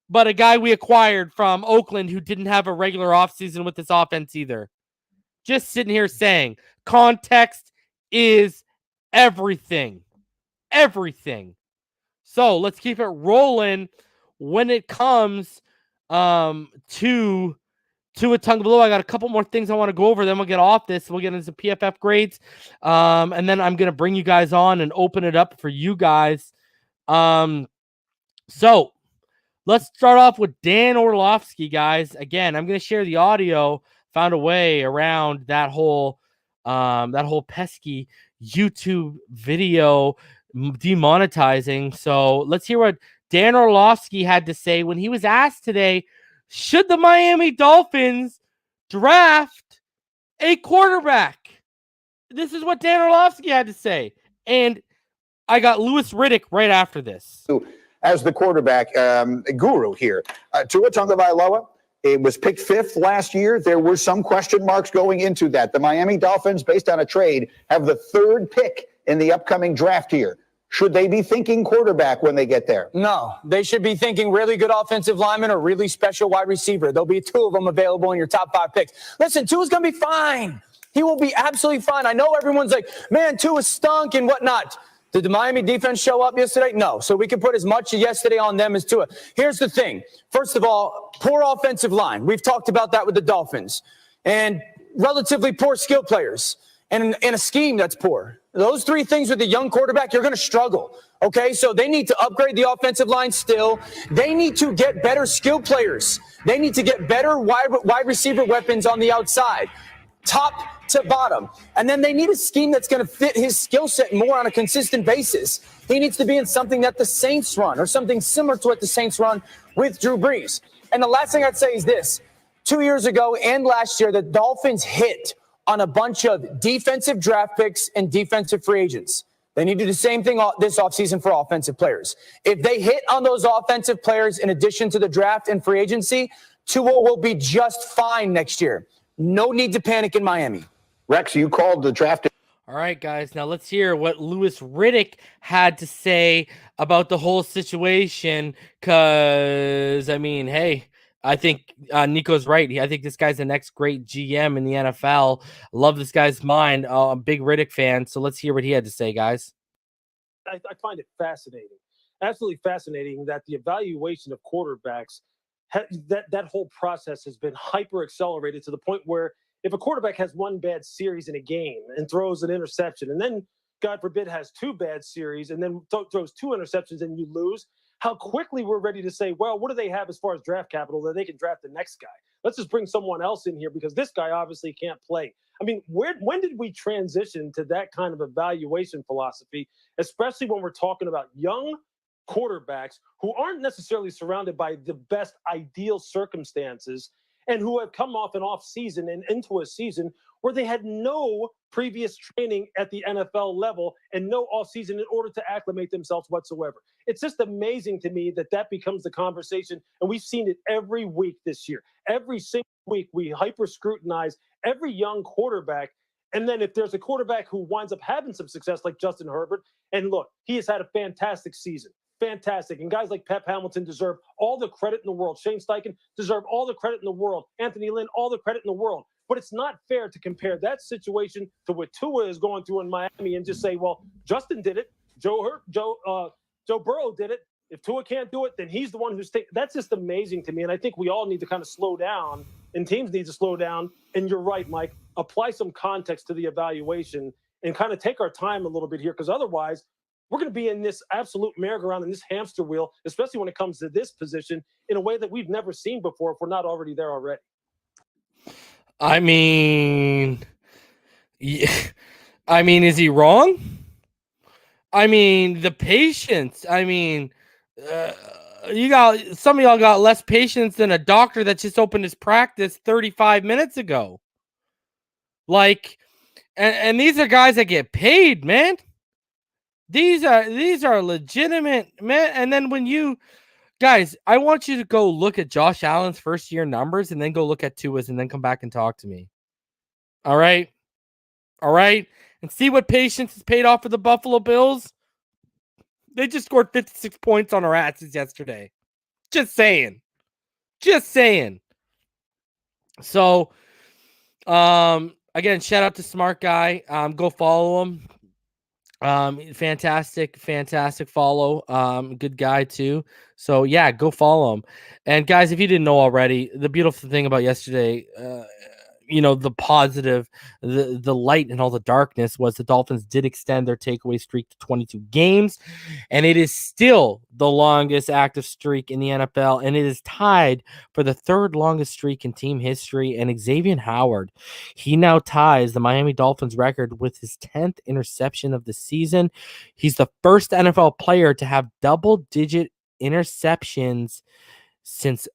but a guy we acquired from Oakland who didn't have a regular offseason with this offense either. Just sitting here saying context is everything. Everything. So let's keep it rolling when it comes to Tua Tagovailoa. I got a couple more things I want to go over. Then we'll get off this. We'll get into PFF grades. And then I'm going to bring you guys on and open it up for you guys. So let's start off with Dan Orlovsky, guys. Again, I'm going to share the audio. Found a way around that whole pesky YouTube video demonetizing. So let's hear what Dan Orlovsky had to say when he was asked today, should the Miami Dolphins draft a quarterback? This is what Dan Orlovsky had to say. And I got Louis Riddick right after this. As the quarterback guru here, Tua Tagovailoa, it was picked 5th last year. There were some question marks going into that. The Miami Dolphins, based on a trade, have the 3rd pick in the upcoming draft here. Should they be thinking quarterback when they get there? No, they should be thinking really good offensive lineman or really special wide receiver. There'll be 2 of them available in your top 5 picks. Listen, Tua's going to be fine. He will be absolutely fine. I know everyone's like, man, Tua stunk and whatnot. Did the Miami defense show up yesterday? No. So we can put as much yesterday on them as Tua. Here's the thing. First of all, poor offensive line. We've talked about that with the Dolphins. And relatively poor skill players. And a scheme that's poor. Those 3 things with a young quarterback, you're going to struggle. Okay, so they need to upgrade the offensive line still. They need to get better skill players. They need to get better wide receiver weapons on the outside, top to bottom. And then they need a scheme that's going to fit his skill set more on a consistent basis. He needs to be in something that the Saints run or something similar to what the Saints run with Drew Brees. And the last thing I'd say is this. 2 years ago and last year, the Dolphins hit on a bunch of defensive draft picks and defensive free agents. They need to do the same thing this offseason for offensive players. If they hit on those offensive players in addition to the draft and free agency, Tua will be just fine next year. No need to panic in Miami. Rex, you called the draft. All right, guys. Now let's hear what Louis Riddick had to say about the whole situation. Because, I mean, hey, I think Nico's right. I think this guy's the next great GM in the NFL. Love this guy's mind. I'm a big Riddick fan. So let's hear what he had to say, guys. I find it fascinating, absolutely fascinating that the evaluation of quarterbacks, that whole process has been hyper accelerated to the point where if a quarterback has one bad series in a game and throws an interception, and then, God forbid, has 2 bad series and then throws 2 interceptions and you lose, how quickly we're ready to say, well, what do they have as far as draft capital that they can draft the next guy? Let's just bring someone else in here because this guy obviously can't play. I mean, when did we transition to that kind of evaluation philosophy, especially when we're talking about young quarterbacks who aren't necessarily surrounded by the best ideal circumstances and who have come off an off season and into a season where they had no previous training at the NFL level and no off season in order to acclimate themselves whatsoever. It's just amazing to me that becomes the conversation. And we've seen it every week this year. Every single week, we hyper scrutinize every young quarterback. And then if there's a quarterback who winds up having some success like Justin Herbert, and look, he has had a fantastic season. Fantastic. And guys like Pep Hamilton deserve all the credit in the world. Shane Steichen deserve all the credit in the world. Anthony Lynn, all the credit in the world. But it's not fair to compare that situation to what Tua is going through in Miami and just say, well, Justin did it. Joe Burrow did it. If Tua can't do it, then he's the one who's that's just amazing to me. And I think we all need to kind of slow down, and teams need to slow down. And you're right, Mike. Apply some context to the evaluation and kind of take our time a little bit here, because otherwise we're going to be in this absolute merry-go-round, in this hamster wheel, especially when it comes to this position, in a way that we've never seen before if we're not already there already. I mean, yeah. I mean, is he wrong? I mean, the patience. I mean, some of y'all got less patience than a doctor that just opened his practice 35 minutes ago. Like, and these are guys that get paid, man. These are legitimate, man. And then when you guys, I want you to go look at Josh Allen's first year numbers and then go look at Tua's and then come back and talk to me. All right. And see what patience is paid off for the Buffalo Bills. They just scored 56 points on our asses yesterday. Just saying. So, again, shout out to Smart Guy. Go follow him. Fantastic follow. Good guy too. So yeah, go follow him. And guys, if you didn't know already, the beautiful thing about yesterday, the positive, the light and all the darkness was the Dolphins did extend their takeaway streak to 22 games, and it is still the longest active streak in the NFL, and it is tied for the third longest streak in team history. And Xavier Howard, he now ties the Miami Dolphins record with his 10th interception of the season. He's the first NFL player to have double-digit interceptions since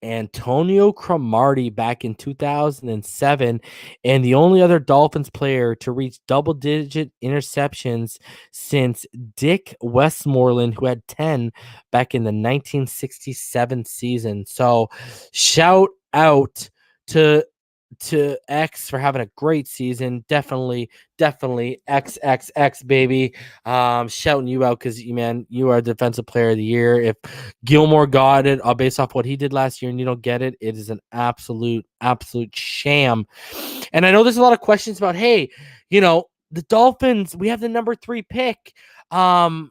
Antonio Cromartie back in 2007, and the only other Dolphins player to reach double-digit interceptions since Dick Westmoreland, who had 10 back in the 1967 season. So shout out to X for having a great season. Definitely XXX baby. Shouting you out because you are defensive player of the year. If Gilmore got it based off what he did last year and you don't get it, it is an absolute sham. And I know there's a lot of questions about, hey, the Dolphins, we have the number 3 pick. Gase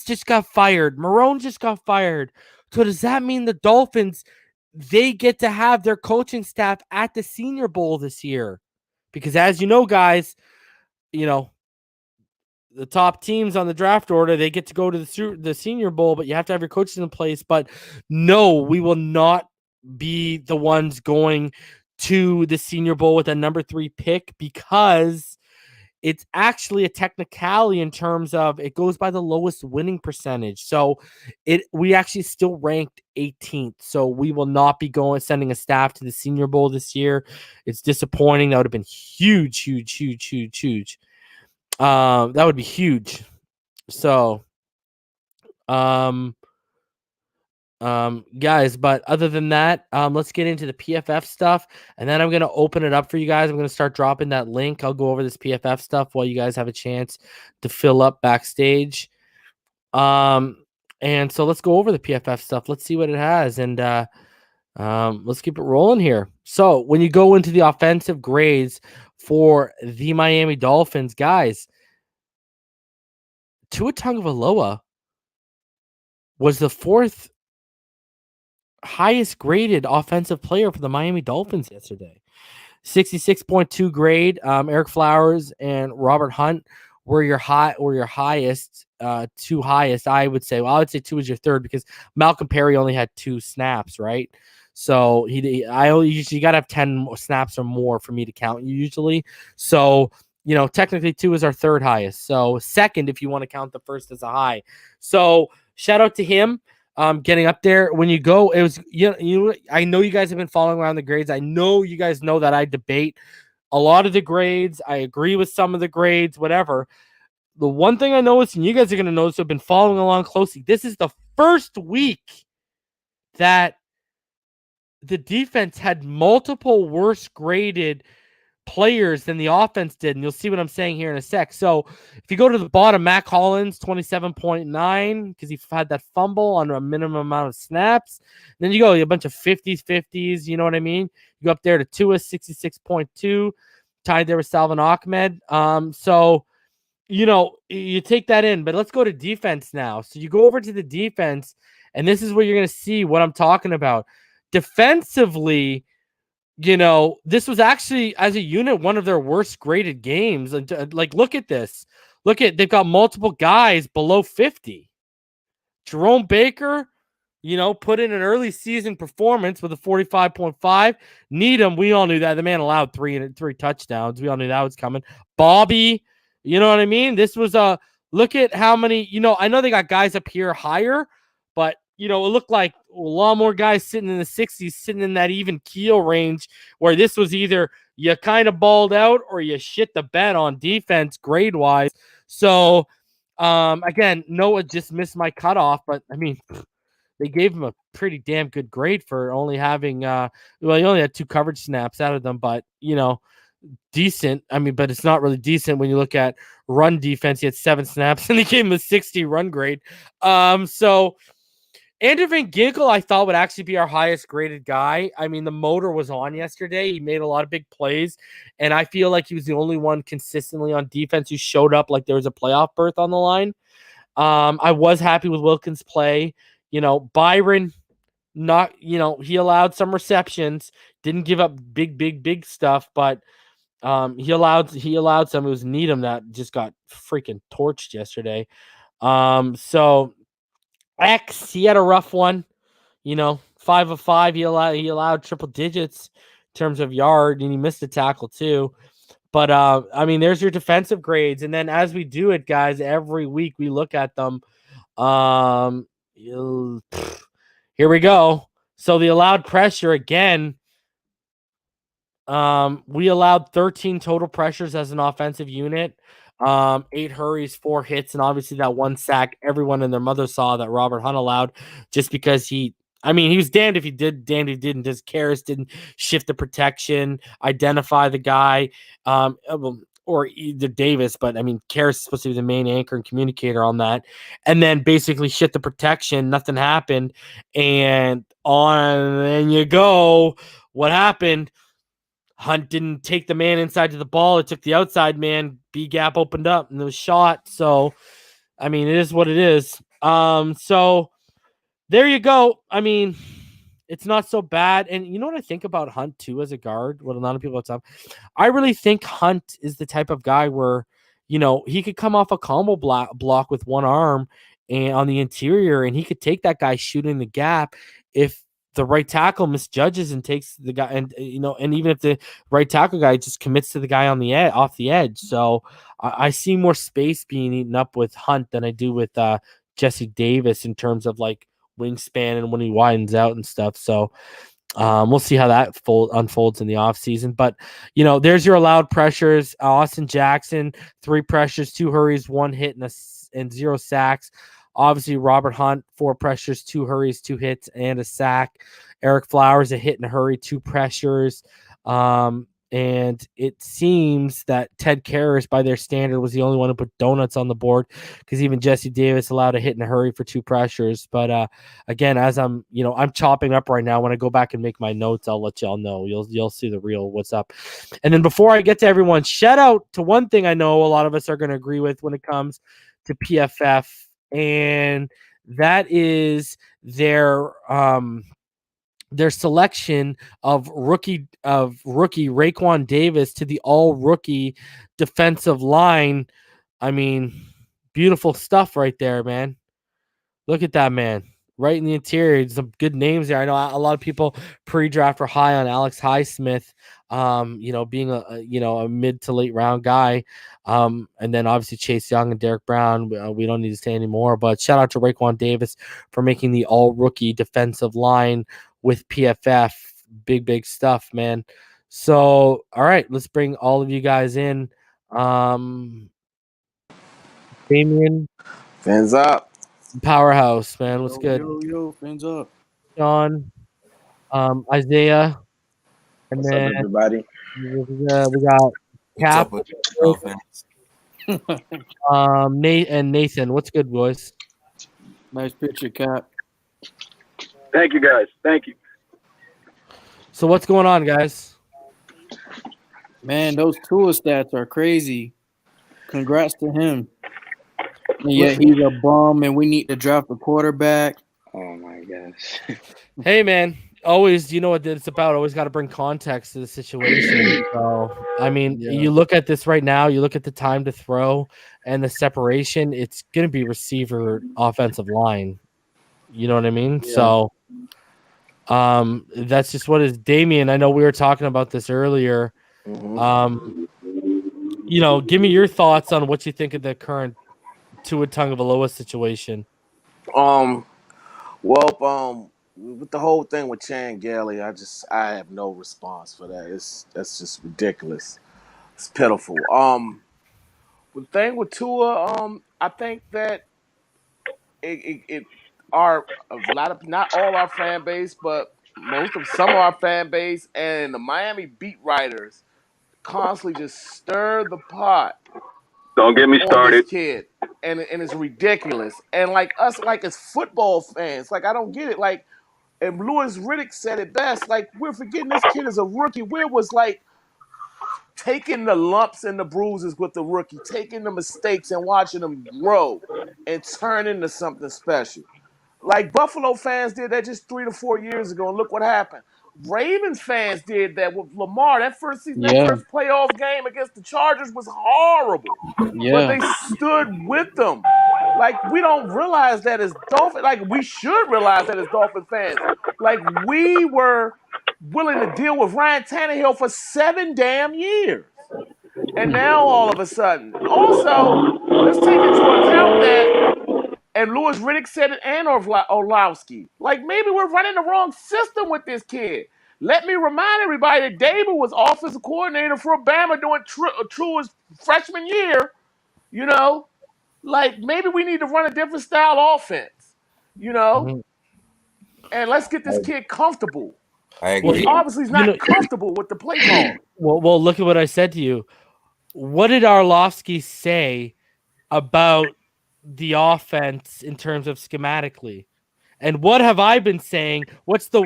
just got fired. Marone just got fired. So does that mean the Dolphins, they get to have their coaching staff at the Senior Bowl this year? Because as you know, guys, the top teams on the draft order, they get to go to the Senior Bowl, but you have to have your coaches in place. But no, we will not be the ones going to the Senior Bowl with a number 3 pick, because it's actually a technicality in terms of it goes by the lowest winning percentage. So we actually still ranked 18th. So we will not be sending a staff to the Senior Bowl this year. It's disappointing. That would have been huge. That would be huge. So, guys, but other than that, let's get into the PFF stuff, and then I'm going to open it up for you guys. I'm going to start dropping that link. I'll go over this PFF stuff while you guys have a chance to fill up backstage. And so let's go over the PFF stuff. Let's see what it has, and let's keep it rolling here. So when you go into the offensive grades for the Miami Dolphins, guys, Tua Tagovailoa was the 4th highest graded offensive player for the Miami Dolphins yesterday. 66.2 grade. Eric Flowers and Robert Hunt were your highest, 2 highest. I would say 2 was your 3rd because Malcolm Perry only had 2 snaps, right? So you got to have 10 snaps or more for me to count you usually. So, technically 2 is our 3rd highest. So 2nd, if you want to count the 1st as a high. So shout out to him. Getting up there. When you go, it was I know you guys have been following around the grades. I know you guys know that I debate a lot of the grades. I agree with some of the grades, whatever. The one thing I noticed, and you guys are going to notice, have been following along closely, this is the first week that the defense had multiple worse graded players than the offense did, and you'll see what I'm saying here in a sec. So if you go to the bottom, Mac Hollins 27.9 because he had that fumble on a minimum amount of snaps. And then you go a bunch of 50s, you know what I mean? You go up there to Tua 66.2, tied there with Salvin Ahmed. So you take that in, but let's go to defense now. So you go over to the defense, and this is where you're going to see what I'm talking about. Defensively, this was actually, as a unit, one of their worst graded games. Like, look at this. They've got multiple guys below 50. Jerome Baker, put in an early season performance with a 45.5. Needham, we all knew that. The man allowed 3 touchdowns. We all knew that was coming. Bobby, you know what I mean? This was look at how many, I know they got guys up here higher, but it looked like a lot more guys sitting in the 60s, sitting in that even keel range, where this was either you kind of balled out or you shit the bed on defense grade wise. So, again, Noah just missed my cutoff, but I mean, they gave him a pretty damn good grade for only having, he only had 2 coverage snaps out of them, but, decent. I mean, but it's not really decent when you look at run defense. He had 7 snaps and he gave him a 60 run grade. So, Andrew Van Ginkel, I thought would actually be our highest graded guy. I mean, the motor was on yesterday. He made a lot of big plays, and I feel like he was the only one consistently on defense who showed up like there was a playoff berth on the line. I was happy with Wilkins' play. Byron, he allowed some receptions, didn't give up big stuff, but he allowed some. It was Needham that just got freaking torched yesterday. So X, he had a rough one. 5 of 5. He allowed triple digits in terms of yard, and he missed a tackle too. But I mean, there's your defensive grades, and then as we do it, guys, every week we look at them. Here we go. So the allowed pressure again. We allowed 13 total pressures as an offensive unit. 8 hurries, 4 hits, and obviously that 1 sack. Everyone and their mother saw that Robert Hunt allowed, just because he was damned if he did, damned if he didn't. Just Karras didn't shift the protection, identify the guy, or either Davis, but I mean, Karras is supposed to be the main anchor and communicator on that, and then basically shift the protection. Nothing happened, and you go. What happened? Hunt didn't take the man inside to the ball. It took the outside man. B gap opened up and it was shot. So, I mean, it is what it is. So there you go. I mean, it's not so bad. And you know what I think about Hunt too as a guard? What a lot of people have said. I really think Hunt is the type of guy where, he could come off a combo block with one arm and on the interior, and he could take that guy shooting the gap if the right tackle misjudges and takes the guy, and even if the right tackle guy just commits to the guy on the off the edge. So I see more space being eaten up with Hunt than I do with Jesse Davis in terms of like wingspan and when he widens out and stuff. So we'll see how that unfolds in the offseason. But there's your allowed pressures. Austin Jackson, 3 pressures, 2 hurries, 1 hit, and 0 sacks. Obviously, Robert Hunt, 4 pressures, 2 hurries, 2 hits, and a sack. Eric Flowers, a hit and a hurry, 2 pressures. And it seems that Ted Karras, by their standard, was the only one who put donuts on the board, because even Jesse Davis allowed a hit and a hurry for 2 pressures. But again, as I'm chopping up right now, when I go back and make my notes, I'll let y'all know. You'll see the real what's up. And then before I get to everyone, shout out to one thing I know a lot of us are going to agree with when it comes to PFF. And that is their selection of rookie Raekwon Davis to the all rookie defensive line. I mean, beautiful stuff right there, man. Look at that, man. Right in the interior, some good names there. I know a lot of people pre-draft were high on Alex Highsmith, being a mid to late round guy. And then obviously Chase Young and Derek Brown. We don't need to say anymore, but shout out to Raekwon Davis for making the all rookie defensive line with PFF. Big stuff, man. So, all right, let's bring all of you guys in. Damien. Fans up. Powerhouse, man. What's good? Yo, fans up. Sean, Isaiah, and What's then up, everybody? we got Cap, Nate, and Nathan. What's good, boys? Nice picture, Cap. Thank you, guys. Thank you. So what's going on, guys? Man, those Tua stats are crazy. Congrats to him. And yet he's a bum, and we need to draft a quarterback. Oh, my gosh. Hey, man. Always, you know what it's about. Always got to bring context to the situation. So, I mean, you look at this right now, you look at the time to throw and the separation, it's going to be receiver offensive line. You know what I mean? Yeah. So, that's just what is. Damien, I know we were talking about this earlier. Mm-hmm. Give me your thoughts on what you think of the current Tua Tagovailoa situation. With the whole thing with Chan Gailey, I have no response for that. That's just ridiculous. It's pitiful. The thing with Tua, I think that not all our fan base, but some of our fan base and the Miami beat writers constantly just stir the pot. Don't get me started. This kid. and it's ridiculous. And like us, like as football fans, like I don't get it. Like, and Louis Riddick said it best. Like, we're forgetting this kid is a rookie. Where was like taking the lumps and the bruises with the rookie, taking the mistakes and watching them grow and turn into something special. Like Buffalo fans did that just 3 to 4 years ago, and look what happened. Ravens fans did that with Lamar. That first season, that Yeah. first playoff game against the Chargers was horrible. But Yeah. they stood with them. Like, we don't realize that as Dolphins. Like, we should realize that as Dolphin fans. Like, we were willing to deal with Ryan Tannehill for 7 damn years. And now all of a sudden. Also, let's take into account that, and Louis Riddick said it, and Orlowski. Like, maybe we're running the wrong system with this kid. Let me remind everybody that Dable was offensive coordinator for Bama during True's freshman year. You know, like maybe we need to run a different style offense. You know, and let's get this kid comfortable. I He agree. obviously is not comfortable with the play call. Well, look at what I said to you. What did Arlovsky say about the offense in terms of schematically? And what have I been saying? What's the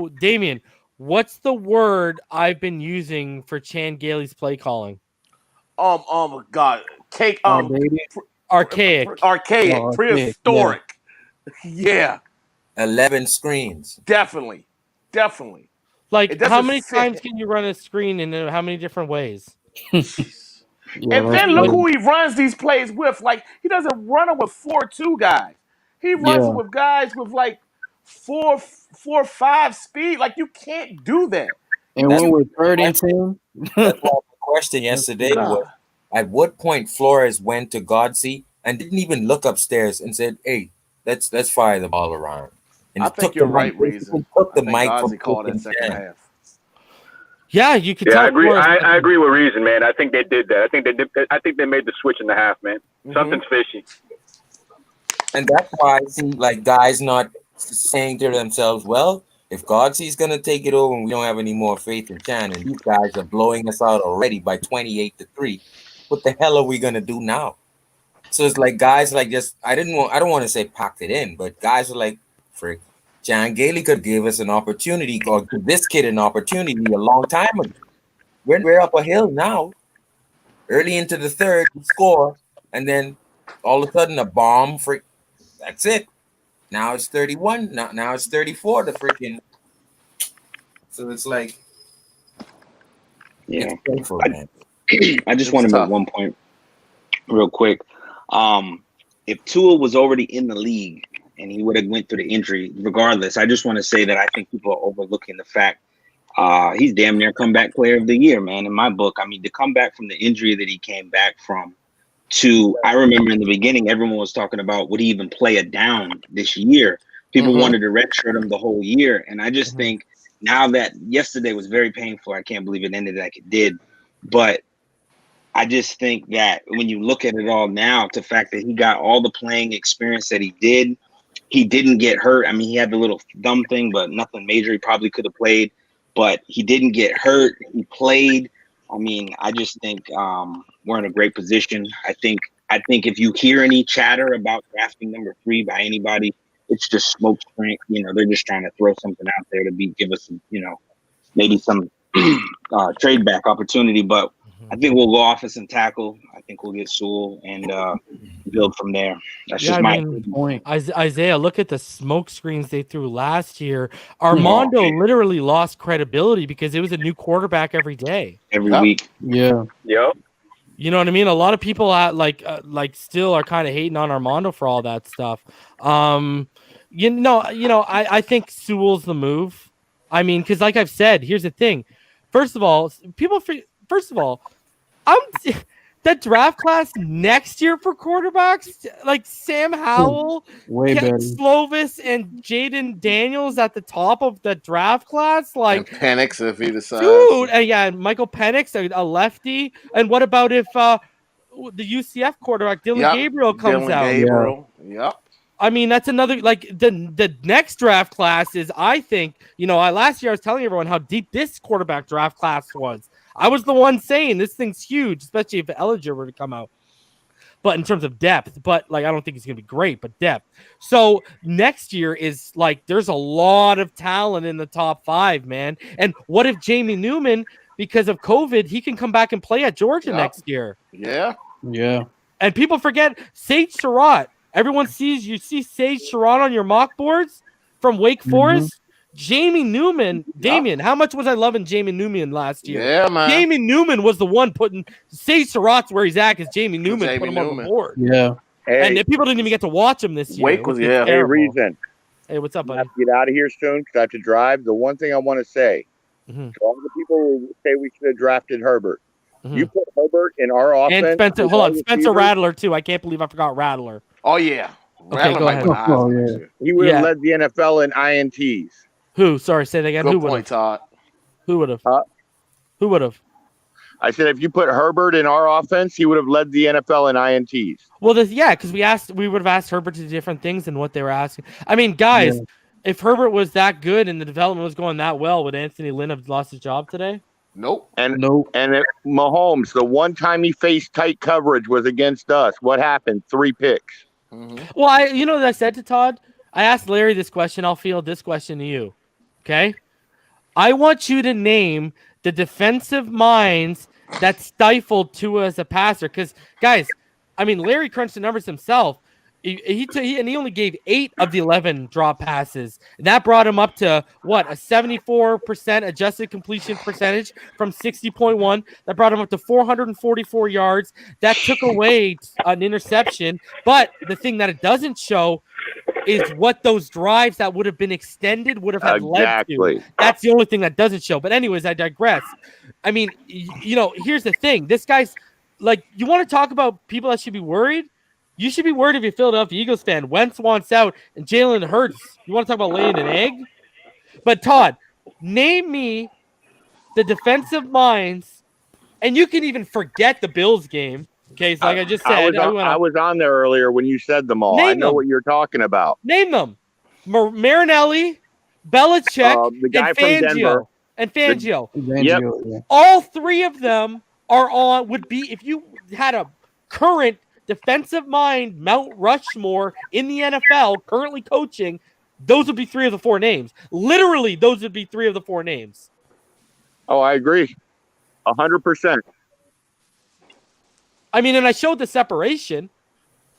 word I've been using for Chan Gailey's play calling? God, Archaic, prehistoric. Yeah, 11 screens. definitely. Like, how many times can you run a screen in how many different ways? And then look who he runs these plays with. Like, he doesn't run them with 4-2 guys. He runs them with guys with like 4-5 speed. Like, you can't do that. And when we're 3rd and 10, That's why the question yesterday was, at what point Flores went to Godsey and didn't even look upstairs and said, "Hey, let's fire the ball around." And I think you're right, Reason. Took the I think mic Ozzie from called that Cook second and half. Yeah, you could. Yeah, tell I agree. Flores- I agree with Reason, man. I think they did that. I think they made the switch in the half, man. Something's fishy. And that's why I see like guys not saying to themselves, "Well, if Godsey's gonna take it over and we don't have any more faith in Chan, and these guys are blowing us out already by 28-3, what the hell are we gonna do now?" So it's like guys like just I don't want to say packed it in, but guys are like, frick, Chan Gailey could give us an opportunity, or give this kid an opportunity a long time ago. We're up a hill now. Early into the third, we score, and then all of a sudden a bomb, frick. That's it. Now it's 31. Now it's 34. The freaking. So it's like, yeah. It's painful, man. I just want to make one point real quick. If Tua was already in the league and he would have went through the injury, regardless, I just want to say that I think people are overlooking the fact he's damn near comeback player of the year, man. In my book, I mean, to come back from the injury that he came back from to, I remember in the beginning, everyone was talking about would he even play a down this year? People wanted to redshirt him the whole year. And I just think now that yesterday was very painful, I can't believe it ended like it did. But I just think that when you look at it all now, the fact that he got all the playing experience that he didn't get hurt. I mean, he had the little thumb thing, but nothing major. He probably could have played, but he didn't get hurt. He played. I mean, I just think we're in a great position. I think if you hear any chatter about drafting number 3 by anybody, it's just smoke screen. You know, they're just trying to throw something out there to give us, maybe some trade back opportunity. But I think we'll go offense and tackle. I think we'll get Sewell and build from there. That's just my point. Isaiah, look at the smoke screens they threw last year. Armando literally lost credibility because it was a new quarterback every day. Every week. Yeah. Yep. You know what I mean? A lot of people still are kind of hating on Armando for all that stuff. I think Sewell's the move. I mean, because like I've said, here's the thing. First of all, that draft class next year for quarterbacks, like Sam Howell, Slovis, and Jaden Daniels at the top of the draft class. Like Penix, if he decides. Dude, and Michael Penix, a lefty. And what about if the UCF quarterback, Dylan Gabriel, comes out? Yep. I mean, that's another, like, the next draft class is, I think, last year I was telling everyone how deep this quarterback draft class was. I was the one saying this thing's huge, especially if Ellinger were to come out. but in terms of depth, but like I don't think he's going to be great, but depth. So next year is like there's a lot of talent in the top 5, man. And what if Jamie Newman, because of COVID, he can come back and play at Georgia next year? Yeah. Yeah. And people forget Sage Surratt. Everyone sees Sage Surratt on your mock boards from Wake Forest. Jamie Newman, Damien, how much was I loving Jamie Newman last year? Yeah, man. Jamie Newman was the one putting Sage Surratt's where he's at because Jamie Newman put him on the board. Yeah. And people didn't even get to watch him this year. Wake was, Hey, Reason. Hey, what's up, I buddy? have to get out of here soon because I have to drive. The one thing I want to say to all the people who say we should have drafted Herbert, you put Herbert in our offense. And Spencer, hold on, Spencer Rattler too. I can't believe I forgot Rattler. Oh yeah. Okay, go ahead. He would have led the NFL in INTs. Who? Sorry, say that again. Good Who would point, Todd. Who would have? Who would have? I said if you put Herbert in our offense, he would have led the NFL in INTs. Well, because we would have asked Herbert to do different things than what they were asking. I mean, guys, if Herbert was that good and the development was going that well, would Anthony Lynn have lost his job today? Nope. And Mahomes, the one time he faced tight coverage was against us. What happened? 3 picks. Well, I said to Todd, I asked Larry this question. I'll field this question to you. Okay. I want you to name the defensive minds that stifled Tua as a passer. Because, guys, I mean, Larry crunched the numbers himself. He only gave 8 of the 11 drop passes. That brought him up to what, a 74% adjusted completion percentage from 60.1. That brought him up to 444 yards. That took away an interception. But the thing that it doesn't show is what those drives that would have been extended would have had led to. That's the only thing that doesn't show. But anyways, I digress. I mean, here's the thing. This guy's like, you want to talk about people that should be worried? You should be worried if you're a Philadelphia Eagles fan. Wentz wants out, and Jalen Hurts. You want to talk about laying an egg? But, Todd, name me the defensive minds, and you can even forget the Bills game. Okay, so like I just said. I was on there earlier when you said them all. I know what you're talking about. Name them. Marinelli, Belichick, the guy and from Fangio. Denver. And Fangio. Yep. All 3 of them would be, if you had a current defensive mind Mount Rushmore in the NFL currently coaching, those would be 3 of the 4 names. Literally, those would be 3 of the 4 names. Oh, I agree. 100%. I mean, and I showed the separation.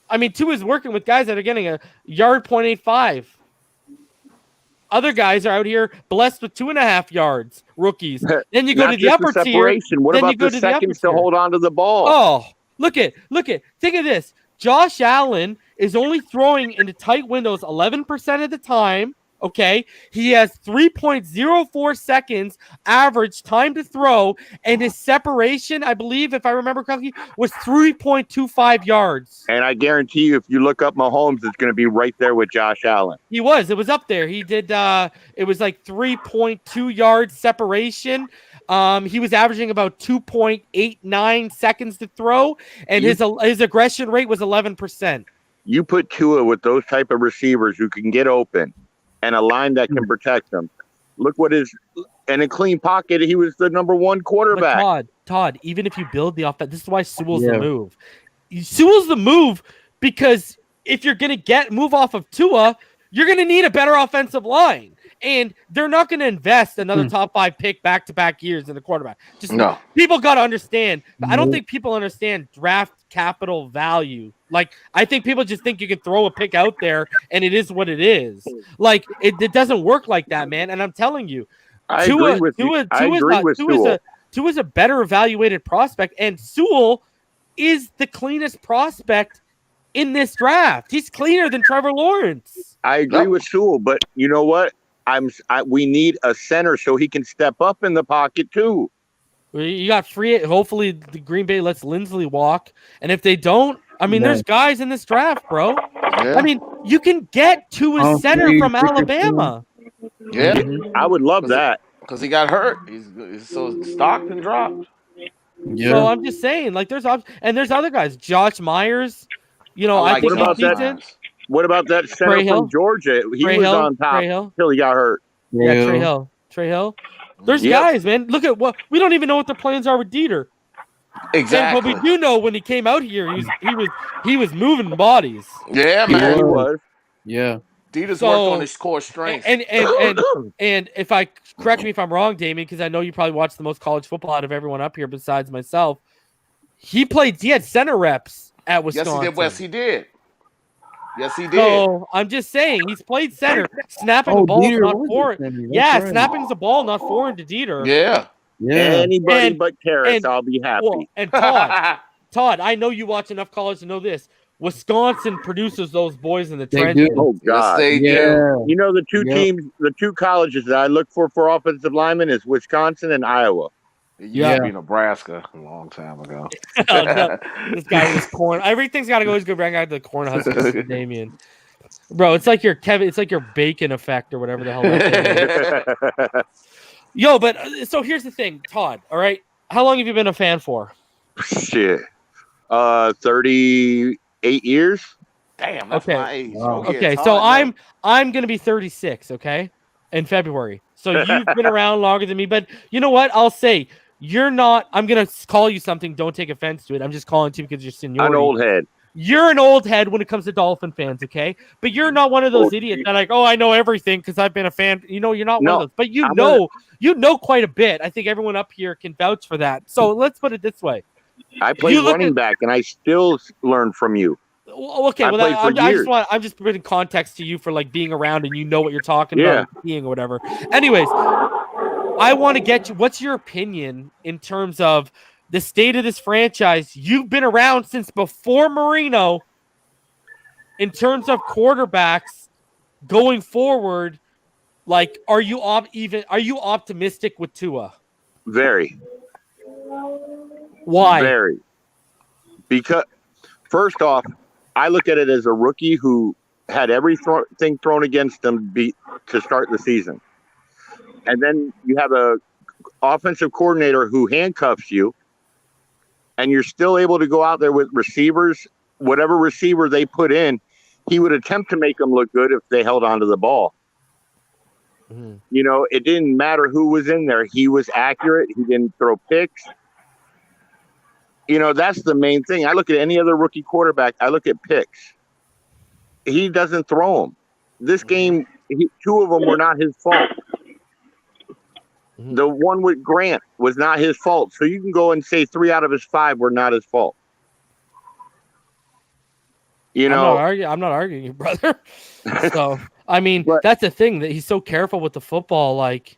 I mean, Tua is working with guys that are getting a yard .85. Other guys are out here blessed with 2.5 yards, rookies. Then you go to the upper tier. What about the seconds to hold on to the ball? Oh, look at. Think of this. Josh Allen is only throwing into tight windows 11% of the time. Okay, he has 3.04 seconds average time to throw, and his separation, I believe, if I remember correctly, was 3.25 yards. And I guarantee you, if you look up Mahomes, it's going to be right there with Josh Allen. It was up there. He did. It was like 3.2 yards separation. He was averaging about 2.89 seconds to throw, and his aggression rate was 11%. You put Tua with those type of receivers who can get open and a line that can protect them. Look what and a clean pocket, he was the number 1 quarterback. But Todd, even if you build the offense, this is why Sewell's the move. Sewell's the move because if you're going to move off of Tua, you're going to need a better offensive line. And they're not going to invest another top 5 pick back-to-back years in the quarterback. People got to understand. I don't think people understand draft capital value. Like, I think people just think you can throw a pick out there and it is what it is. Like, it doesn't work like that, man. And I'm telling you, Tua's a better evaluated prospect, and Sewell is the cleanest prospect in this draft. He's cleaner than Trevor Lawrence. I agree with Sewell, but you know what? We need a center so he can step up in the pocket too. You got free. Hopefully, the Green Bay lets Lindsley walk, and if they don't, I mean, there's guys in this draft, bro. Yeah. I mean, you can get to a center from Alabama. Yeah, I would love that because he got hurt. He's so stocked and dropped. Yeah. So I'm just saying, like, there's other guys. Josh Myers. I think he's decent. What about that center from Georgia? He was on top until he got hurt. Yeah, Trey Hill. There's guys, man. Look at we don't even know what their plans are with Dieter. Exactly. But we do know when he came out here, he was moving bodies. Yeah, man. He was. Yeah. Dita's So- worked on his core strengths. And if I correct me if I'm wrong, Damien, because I know you probably watch the most college football out of everyone up here besides myself. He had center reps at Wisconsin. Yes, he did. Yes, he did. So I'm just saying he's played center, snapping the ball Dieter not was foreign. the center, that's Yeah, right. snapping the ball not foreign to Dieter. Yeah. Yeah. Anybody And- but Karras, and- I'll be happy. Well, and Todd, I know you watch enough college to know this. Wisconsin produces those boys in the They trenches. do. Oh God! Yes, they do. Yeah. You know the two Yep. teams, the two colleges that I look for offensive linemen is Wisconsin and Iowa. It used Yeah. to be Nebraska a long time ago. Oh, no. This guy was corn. Everything's got to always go bring out the corn huskers, Damien. Bro, it's like your Kevin. It's like your bacon effect or whatever the hell that is. Yo, but so here's the thing, Todd. All right, how long have you been a fan for? Shit, 38 years. Damn, that's Okay. my age. Wow. Oh, yeah, Okay, Todd, so no. I'm gonna be 36. Okay, in February. So you've been around longer than me, but you know what? I'll say you're not. I'm gonna call you something. Don't take offense to it. I'm just calling to you because you're seniority. An old head. You're an old head when it comes to Dolphin fans, okay? But you're not one of those idiots that are like, oh, I know everything because I've been a fan. You know, you're not one of those. But you know quite a bit. I think everyone up here can vouch for that. So let's put it this way. I played running back, and I still learn from you. Okay, I played for years. I'm just putting context to you for like being around and you know what you're talking about, seeing or whatever. Anyways, I want to get you. What's your opinion in terms of the state of this franchise? You've been around since before Marino. In terms of quarterbacks going forward, like, are you optimistic with Tua? Very. Why? Very. Because first off, I look at it as a rookie who had everything thrown against him to start the season, and then you have a offensive coordinator who handcuffs you, and you're still able to go out there with receivers. Whatever receiver they put in, he would attempt to make them look good if they held onto the ball. Mhm. You know, it didn't matter who was in there. He was accurate. He didn't throw picks. You know, that's the main thing. I look at any other rookie quarterback, I look at picks. He doesn't throw them. This game, two of them were not his fault. The one with Grant was not his fault. So you can go and say 3 out of his 5 were not his fault. You know, I'm not arguing you, brother. So, I mean, that's the thing that he's so careful with the football, like,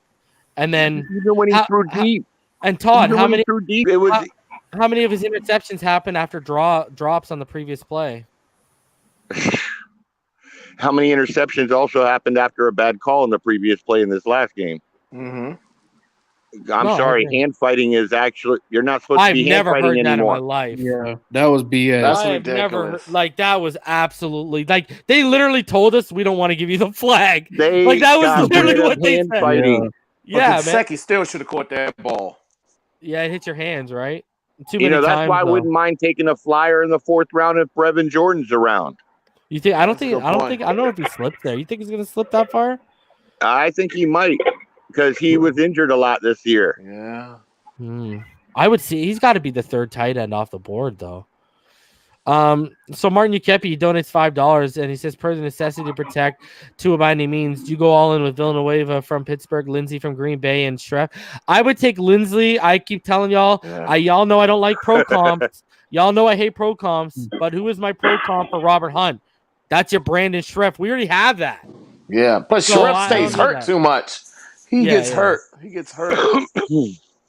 and then even when he threw deep. And Todd, how many threw deep? It was how many of his interceptions happened after drops on the previous play? how many interceptions also happened after a bad call in the previous play in this last game? Mm-hmm. I'm sorry, hand fighting is actually you're not supposed to be hand never fighting heard that anymore. in my life. Yeah, that was BS. That's I have never ridiculous. like that was absolutely like they literally told us we don't want to give you the flag. They Like that got was literally rid of what they hand said. fighting. Yeah, man. Gesicki still should have caught that ball. Yeah, it hit your hands, right? Too You many know, that's times. why I though. wouldn't mind taking a flyer in the 4th round if Brevin Jordan's around. You think? I don't That's a think. good I don't know if he slipped there. You think he's gonna slip that far? I think he might because he was injured a lot this year. Yeah. I would see he's got to be the 3rd tight end off the board though. So Martin Ukepi donates $5 and he says, per the necessity to protect Tua by any means, do you go all in with Villanueva from Pittsburgh, Lindsey from Green Bay, and Schreff? I would take Lindsey. I keep telling y'all, y'all know I don't like pro comps. Y'all know I hate pro comps, but who is my pro comp for Robert Hunt? That's your Brandon Schreff. We already have that. Yeah, but So Schreff I stays don't need hurt that. too much. He Yeah, gets yeah. hurt. He gets hurt.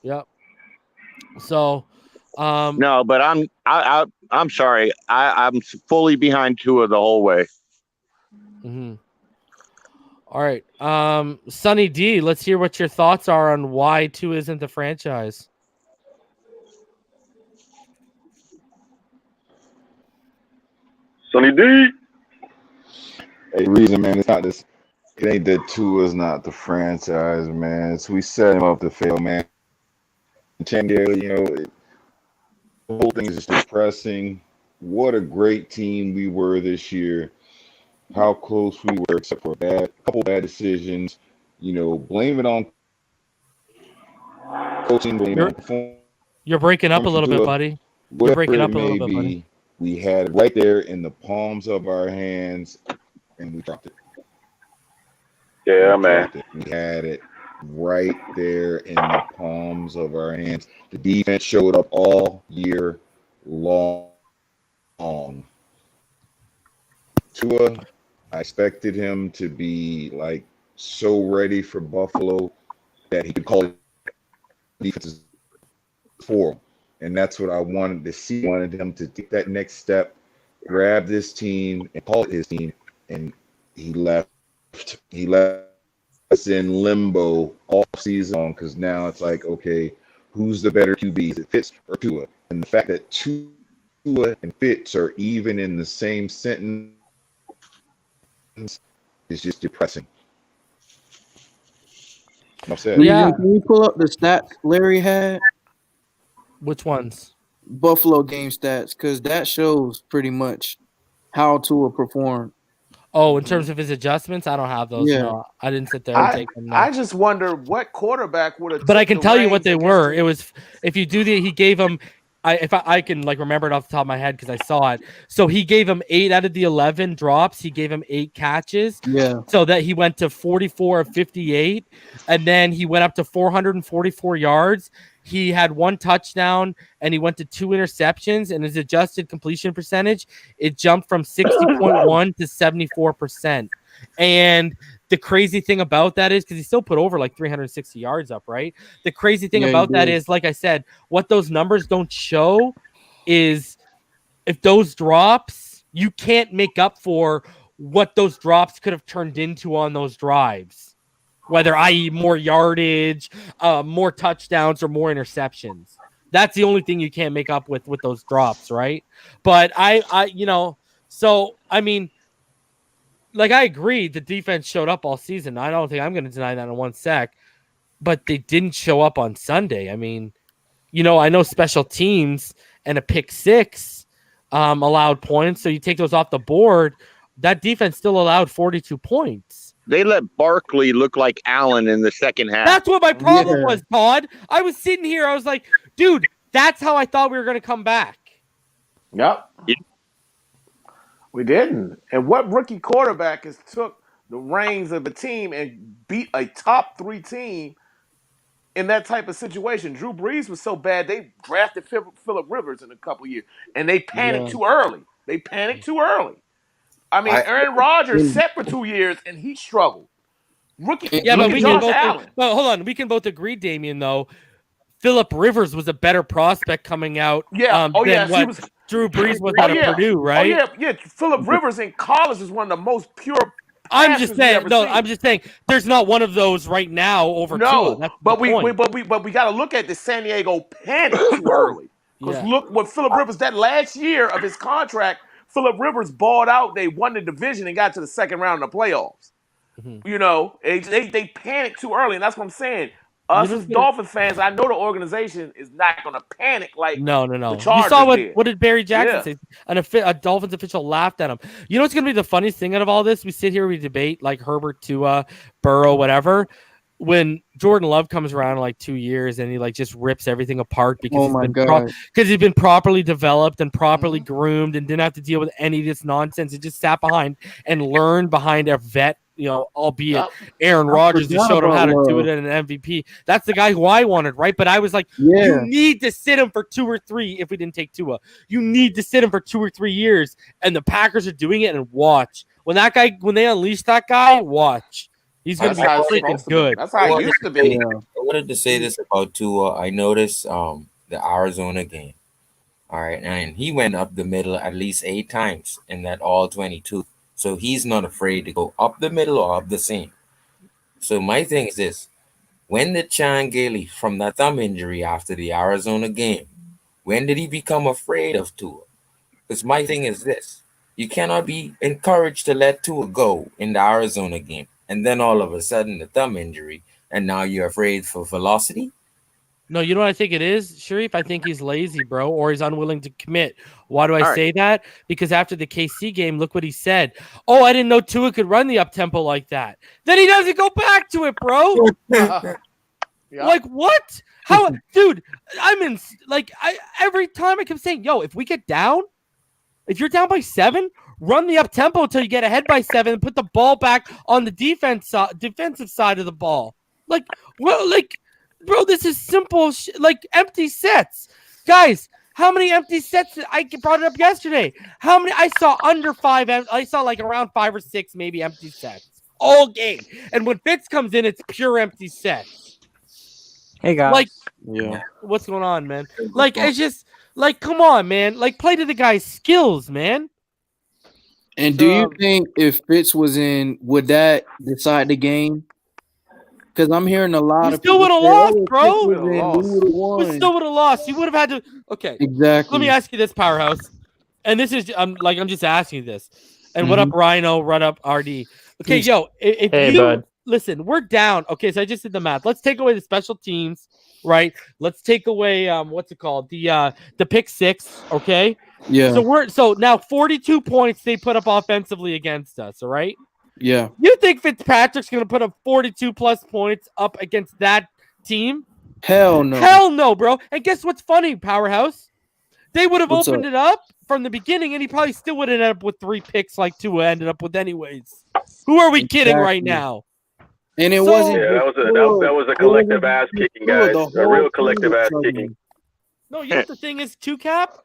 Yep. So, No, but I'm sorry. I'm fully behind Tua the whole way. mhm. All right. Sonny D, let's hear what your thoughts are on why Tua isn't the franchise. Sonny D. Hey, reason, man, it's not this. It ain't that Tua's not the franchise, man. It's we set him up to fail, man. Chandler, you know, the whole thing is just depressing. What a great team we were this year. How close we were, except for a couple bad decisions. You know, blame it on coaching, blame it on performance. You're breaking up a little bit, Tua, buddy. You're whatever breaking it up a may little bit, buddy. be, we had it right there in the palms of our hands, and we dropped it. Yeah, man. We had it right there in the palms of our hands. The defense showed up all year long. Tua, I expected him to be like so ready for Buffalo that he could call it defenses for him. And that's what I wanted to see. I wanted him to take that next step, grab this team and call it his team. And he left us in limbo all season long, because now it's like, okay, who's the better QB? Is it Fitz or Tua? And the fact that Tua and Fitz are even in the same sentence is just depressing. Yeah. Can you pull up the stats Larry had? Which ones? Buffalo game stats, because that shows pretty much how Tua performed. Oh, in terms of his adjustments, I don't have those. Yeah. No, I didn't sit there and take them. No. I just wonder what quarterback would have. But I can tell you what they were. It was, if you do he gave him. I can like remember it off the top of my head because I saw it. So he gave him 8 out of the 11 drops. He gave him 8 catches. Yeah. So that he went to 44 of 58, and then he went up to 444 yards. He had 1 touchdown and he went to 2 interceptions, and his adjusted completion percentage, it jumped from 60.1 to 74%. And the crazy thing about that is, because he still put over like 360 yards up, right? The crazy thing about that is, like I said, what those numbers don't show is if those drops, you can't make up for what those drops could have turned into on those drives, whether i.e. more yardage, more touchdowns, or more interceptions. That's the only thing you can't make up with those drops, right? But so I mean, like, I agree the defense showed up all season. I don't think I'm going to deny that in one sec, but they didn't show up on Sunday. I mean, I know special teams and a pick 6 allowed points, so you take those off the board. That defense still allowed 42 points. They let Barkley look like Allen in the second half. That's what my problem was, Todd. I was sitting here. I was like, dude, that's how I thought we were going to come back. Yep. We didn't. And what rookie quarterback has took the reins of the team and beat a top 3 team in that type of situation? Drew Brees was so bad, they drafted Phillip Rivers in a couple years, and they panicked too early. I mean, Aaron Rodgers sat for 2 years, and he struggled. But we can hold on. We can both agree, Damian, though. Phillip Rivers was a better prospect coming out than what Drew Brees was out of Purdue, right? Phillip Rivers in college is one of the most pure. I'm just saying, there's not one of those right now over Tua. That's but we got to look at the San Diego panic too early. Because look what Phillip Rivers, that last year of his contract, Phillip Rivers balled out. They won the division and got to the second round of the playoffs. Mm-hmm. They panicked too early, and that's what I'm saying. Us as Dolphin fans, I know the organization is not going to panic like no. The Chargers you saw did. What did Barry Jackson say? A Dolphins official laughed at him. You know what's going to be the funniest thing out of all this? We sit here, we debate like Herbert, Tua, Burrow, whatever. When Jordan Love comes around in like 2 years and he like just rips everything apart because he's been properly developed and properly groomed and didn't have to deal with any of this nonsense. He just sat behind and learned behind a vet. Albeit Aaron Rodgers just showed him how to do it at an MVP. That's the guy who I wanted, right? But I was like, you need to sit him for 2 or 3 if we didn't take Tua. You need to sit him for 2 or 3 years. And the Packers are doing it, and watch. When they unleash that guy, watch. He's going to be freaking good. That's how he used to be. I wanted to say this about Tua. I noticed the Arizona game. All right. And he went up the middle at least 8 times in that all 22. So he's not afraid to go up the middle or up the seam. So my thing is this. When did Chan Gailey, from that thumb injury after the Arizona game, when did he become afraid of Tua? Because my thing is this. You cannot be encouraged to let Tua go in the Arizona game. And then all of a sudden the thumb injury. And now you're afraid for velocity? No, you know what I think it is, Sharif? I think he's lazy, bro, or he's unwilling to commit. Why do I say that? Because after the KC game, look what he said. Oh, I didn't know Tua could run the up-tempo like that. Then he doesn't go back to it, bro. Yeah. Like what? How, dude? I'm in. Like every time I kept saying, "Yo, if we get down, if you're down by 7, run the up tempo until you get ahead by 7, and put the ball back on the defensive side of the ball." Like, well, like, bro, this is simple. Like empty sets, guys. How many empty sets? I brought it up yesterday. How many? I saw under 5. I saw like around 5 or 6 maybe empty sets all game. And when Fitz comes in, it's pure empty sets. Hey guys. Like, Yeah. what's going on, man? Like, it's just like, come on, man. Like, play to the guy's skills, man. And do you think if Fitz was in, would that decide the game? Because I'm hearing a lot of still people would have say, lost, "Oh, if bro. Fitz was in, we would have We won." still would have lost. You would have had to. Okay, Exactly. Let me ask you this, Powerhouse. And this is, I'm just asking you this. And what up, Rhino? What up, RD? Okay, yo, if Hey, you bud. listen, we're down. Okay, so I just did the math. Let's take away the special teams, right? Let's take away what's it called? The pick 6. Okay. Yeah. So now 42 points they put up offensively against us. All right. Yeah. You think Fitzpatrick's going to put up 42 plus points up against that team? Hell no. Hell no, bro. And guess what's funny, Powerhouse? They would have What's opened up? it up from the beginning, and he probably still would have ended up with 3 picks like Tua ended up with anyways. Who are we kidding right Exactly. now? And it So- wasn't. Yeah, that was a it collective wasn't ass just kicking, Tua, guys. the A whole real team collective was ass struggling. kicking. No, you know what the thing is too, Cap?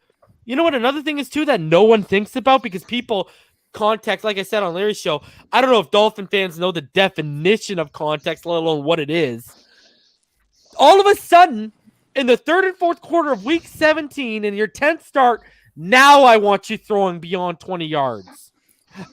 You know what another thing is too that no one thinks about because people context, like I said on Larry's show, I don't know if Dolphin fans know the definition of context, let alone what it is. All of a sudden, in the 3rd and 4th quarter of week 17 in your 10th start, now I want you throwing beyond 20 yards.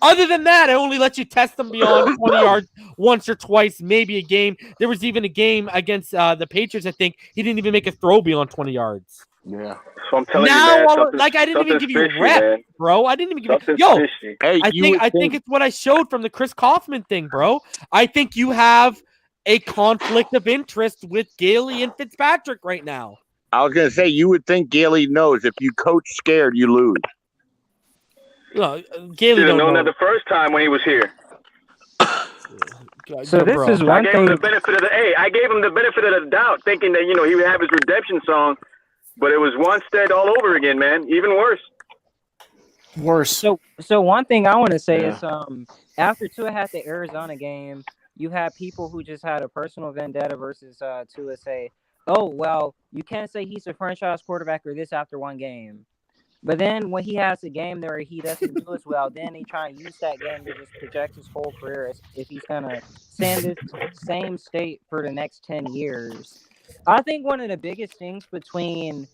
Other than that, I only let you test them beyond 20 yards once or twice, maybe a game. There was even a game against the Patriots, I think. He didn't even make a throw beyond 20 yards. Yeah. So I'm telling Now, you, man. I didn't even give you fishy, reps, man. bro. I didn't even give you. Something's Yo, fishy. Hey, I think it's what I showed from the Chris Kaufman thing, bro. I think you have a conflict of interest with Gailey and Fitzpatrick right now. I was going to say, you would think Gailey knows if you coach scared, you lose. No, Gailey Should have don't known know. that the first time when he was here. So this bro. is I one gave him thing. the benefit of the doubt, thinking that he would have his redemption song, but it was Wanstead all over again, man. Even worse. Worse. So one thing I want to say Yeah. is after Tua had the Arizona game, you had people who just had a personal vendetta versus Tua say, "Oh well, you can't say he's a franchise quarterback or this after one game." But then when he has a game there he doesn't do as well, then they try and use that game to just project his whole career as if he's gonna stay in this same state for the next 10 years. I think one of the biggest things between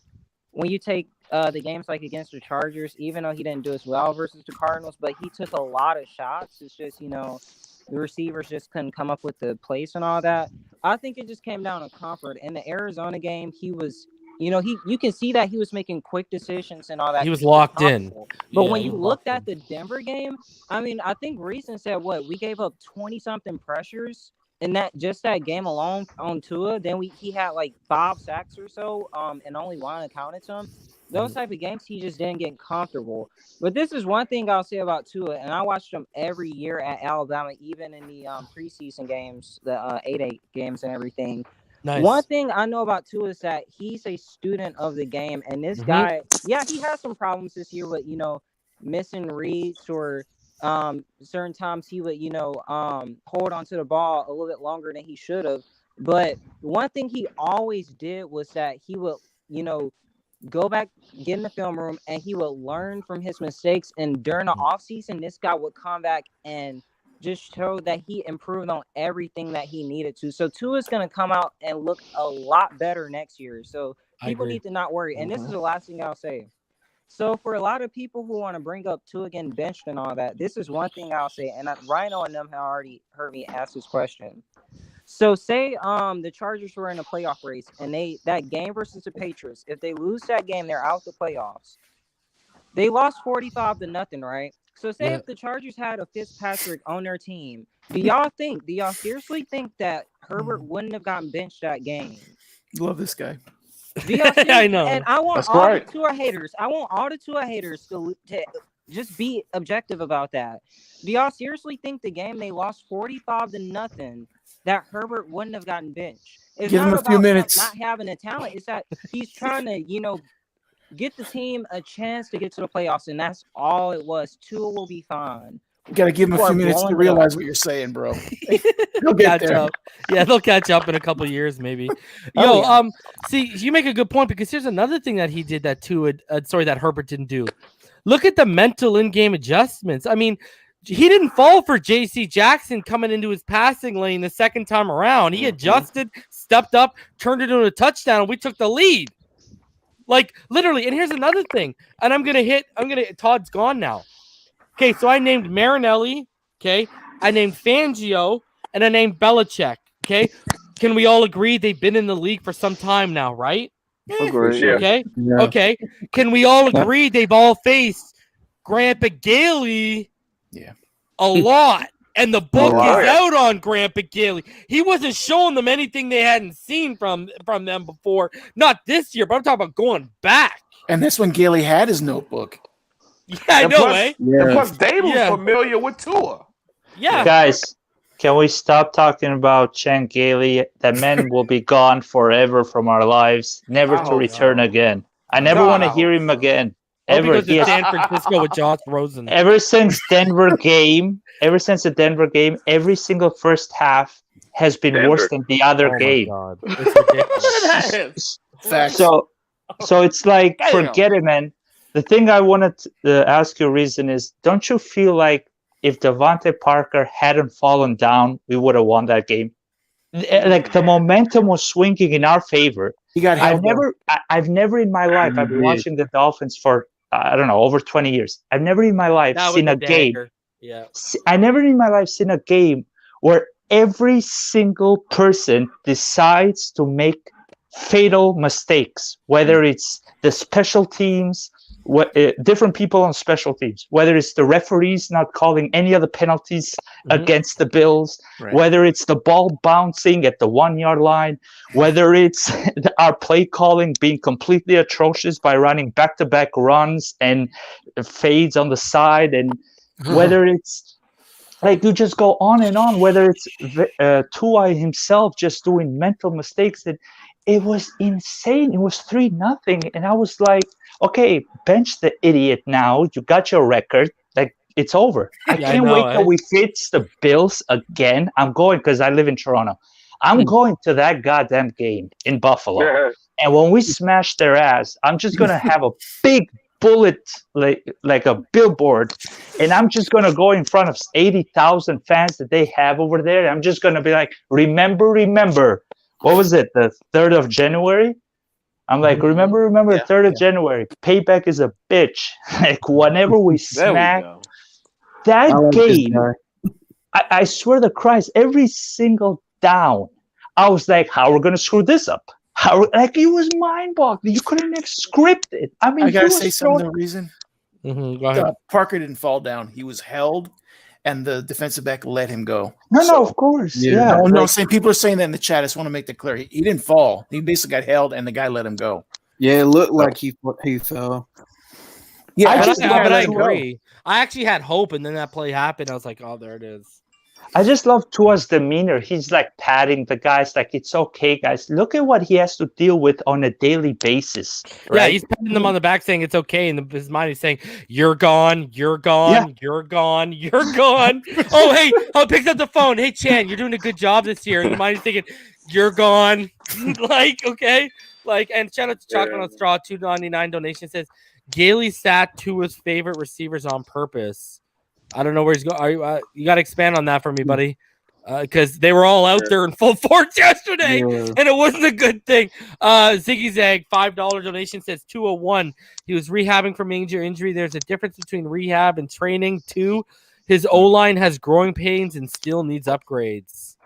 when you take the games like against the Chargers, even though he didn't do as well versus the Cardinals, but he took a lot of shots. It's just, the receivers just couldn't come up with the place and all that. I think it just came down to comfort. In the Arizona game, he was, you can see that he was making quick decisions and all that. He was locked in. But Yeah, when he you was looked locked at the Denver game, I mean, I think Reason said we gave up 20-something pressures in that game alone on Tua. Then he had like 5 sacks or so, and only 1 accounted to him. Those type of games, he just didn't get comfortable. But this is one thing I'll say about Tua, and I watched him every year at Alabama, even in the preseason games, the 8-8 games and everything. Nice. One thing I know about Tua is that he's a student of the game, and this guy, yeah, he has some problems this year with, missing reads or certain times he would, hold onto the ball a little bit longer than he should have. But one thing he always did was that he would, go back, get in the film room, and he would learn from his mistakes. And during the offseason, this guy would come back and just show that he improved on everything that he needed to. So Tua's going to come out and look a lot better next year. So people need to not worry. And this is the last thing I'll say. So for a lot of people who want to bring up Tua getting benched and all that, this is one thing I'll say. And Rhino and them have already heard me ask this question. So say the Chargers were in a playoff race and that game versus the Patriots, if they lose that game, they're out the playoffs. They lost 45-0, right? So say if the Chargers had a Fitzpatrick on their team, do y'all seriously think that Herbert wouldn't have gotten benched that game? Love this guy. I know. And I want That's all right. the Tua haters. I want all the Tua haters to just be objective about that. Do y'all seriously think the game they lost 45-0 that Herbert wouldn't have gotten benched? It's Give him not a few about minutes. not having the talent. It's that he's trying to, get the team a chance to get to the playoffs, and that's all it was. Tua will be fine. You got to give him People a are few minutes to blowing it realize up. what you're saying, bro. They'll get catch there. up. Yeah, they'll catch up in a couple years, maybe. Oh, Yo, yeah. see, you make a good point because here's another thing that he did that that Herbert didn't do. Look at the mental in-game adjustments. I mean, he didn't fall for J.C. Jackson coming into his passing lane the second time around. He adjusted, stepped up, turned it into a touchdown, and we took the lead. Like, literally. And here's another thing. And Todd's gone now. Okay, so I named Marinelli. Okay, I named Fangio, and I named Belichick. Okay, can we all agree they've been in the league for some time now, right? Agreed. Yeah. Okay, Yeah. okay. Can we all agree they've all faced Grandpa Gailey? Yeah. A lot, and the book is Oh, yeah. out on Grandpa Gailey. He wasn't showing them anything they hadn't seen from them before. Not this year, but I'm talking about going back. And that's when Gailey had his notebook. Yeah, I And know, plus- eh? And plus, Dave was Yeah. familiar with Tua. Yeah. Guys, can we stop talking about Chan Gailey? That man will be gone forever from our lives, never I to hope return so. again. I never God, want to I hear hope him so. again. Hope he Ever. goes to San Francisco with Josh Rosen. Ever since the Denver game, every single first half has been worse than the other game. Oh my God. It's ridiculous. Facts. So it's like, Damn. forget it, man. The thing I wanted to ask you, Reason, is don't you feel like if Devontae Parker hadn't fallen down, we would have won that game? Like the momentum was swinging in our favor. He got I've held. never in my life, I've been watching the Dolphins for, I don't know, over 20 years. I've never in my life That was seen the a game. dagger. Yeah. I never in my life seen a game where every single person decides to make fatal mistakes, whether it's the special teams, different people on special teams, whether it's the referees not calling any of the penalties against the Bills, Right. whether it's the ball bouncing at the 1 yard line, whether it's our play calling being completely atrocious by running back-to-back runs and fades on the side, and whether it's like you just go on and on, whether it's Tua himself just doing mental mistakes. And it was insane. It was 3-0. And I was like, okay, bench the idiot now. You got your record. Like, it's over. I can't wait till we face the Bills again. I'm going because I live in Toronto. I'm going to that goddamn game in Buffalo. Yeah. And when we smash their ass, I'm just going to have a big bullet, like a billboard, and I'm just going to go in front of 80,000 fans that they have over there. I'm just going to be like, remember, what was it, the 3rd of January? I'm like, remember, the 3rd of January. Payback is a bitch. Like, whenever we smack that game, I swear to Christ, every single down, I was like, how are we going to screw this up? Like, it was mind-boggling. You couldn't have scripted it. I mean, I gotta say something. The reason Go ahead. Parker didn't fall down. He was held, and the defensive back let him go. No, of course, yeah. No, saying people are saying that in the chat. I just want to make that clear. He didn't fall. He basically got held, and the guy let him go. Yeah, it looked like he fell. Yeah, but I agree. I actually had hope, and then that play happened. I was like, oh, there it is. I just love Tua's demeanor. He's like patting the guys, like, it's okay, guys. Look at what he has to deal with on a daily basis. Right? Yeah, he's patting them on the back saying it's okay. And in his mind, he's saying, you're gone, you're gone, you're gone, you're gone. Oh, hey, picks up the phone. Hey, Chan, you're doing a good job this year. And the mind is thinking, you're gone. Like, okay. Like, and shout out to Chocolate on Straw, $2.99 donation says, Gailey sat Tua's favorite receivers on purpose. I don't know where he's going. You got to expand on that for me, buddy, because they were all out there in full force yesterday, and it wasn't a good thing. Ziggy Zag, $5 donation says 201. He was rehabbing from major injury. There's a difference between rehab and training. 2, his O-line has growing pains and still needs upgrades.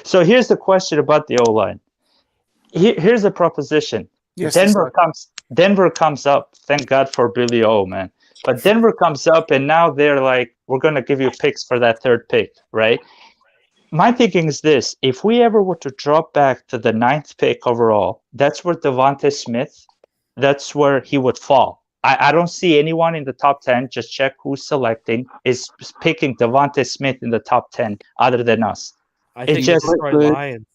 So here's the question about the O-line. Here's the proposition. Yes, Denver comes up. Thank God for Billy O, man. But Denver comes up, and now they're like, we're going to give you picks for that 3rd pick, right? My thinking is this. If we ever were to drop back to the 9th pick overall, that's where Devontae Smith, that's where he would fall. I don't see anyone in the top 10, just check who's selecting, is picking Devontae Smith in the top 10 other than us. I think it's Detroit Lions.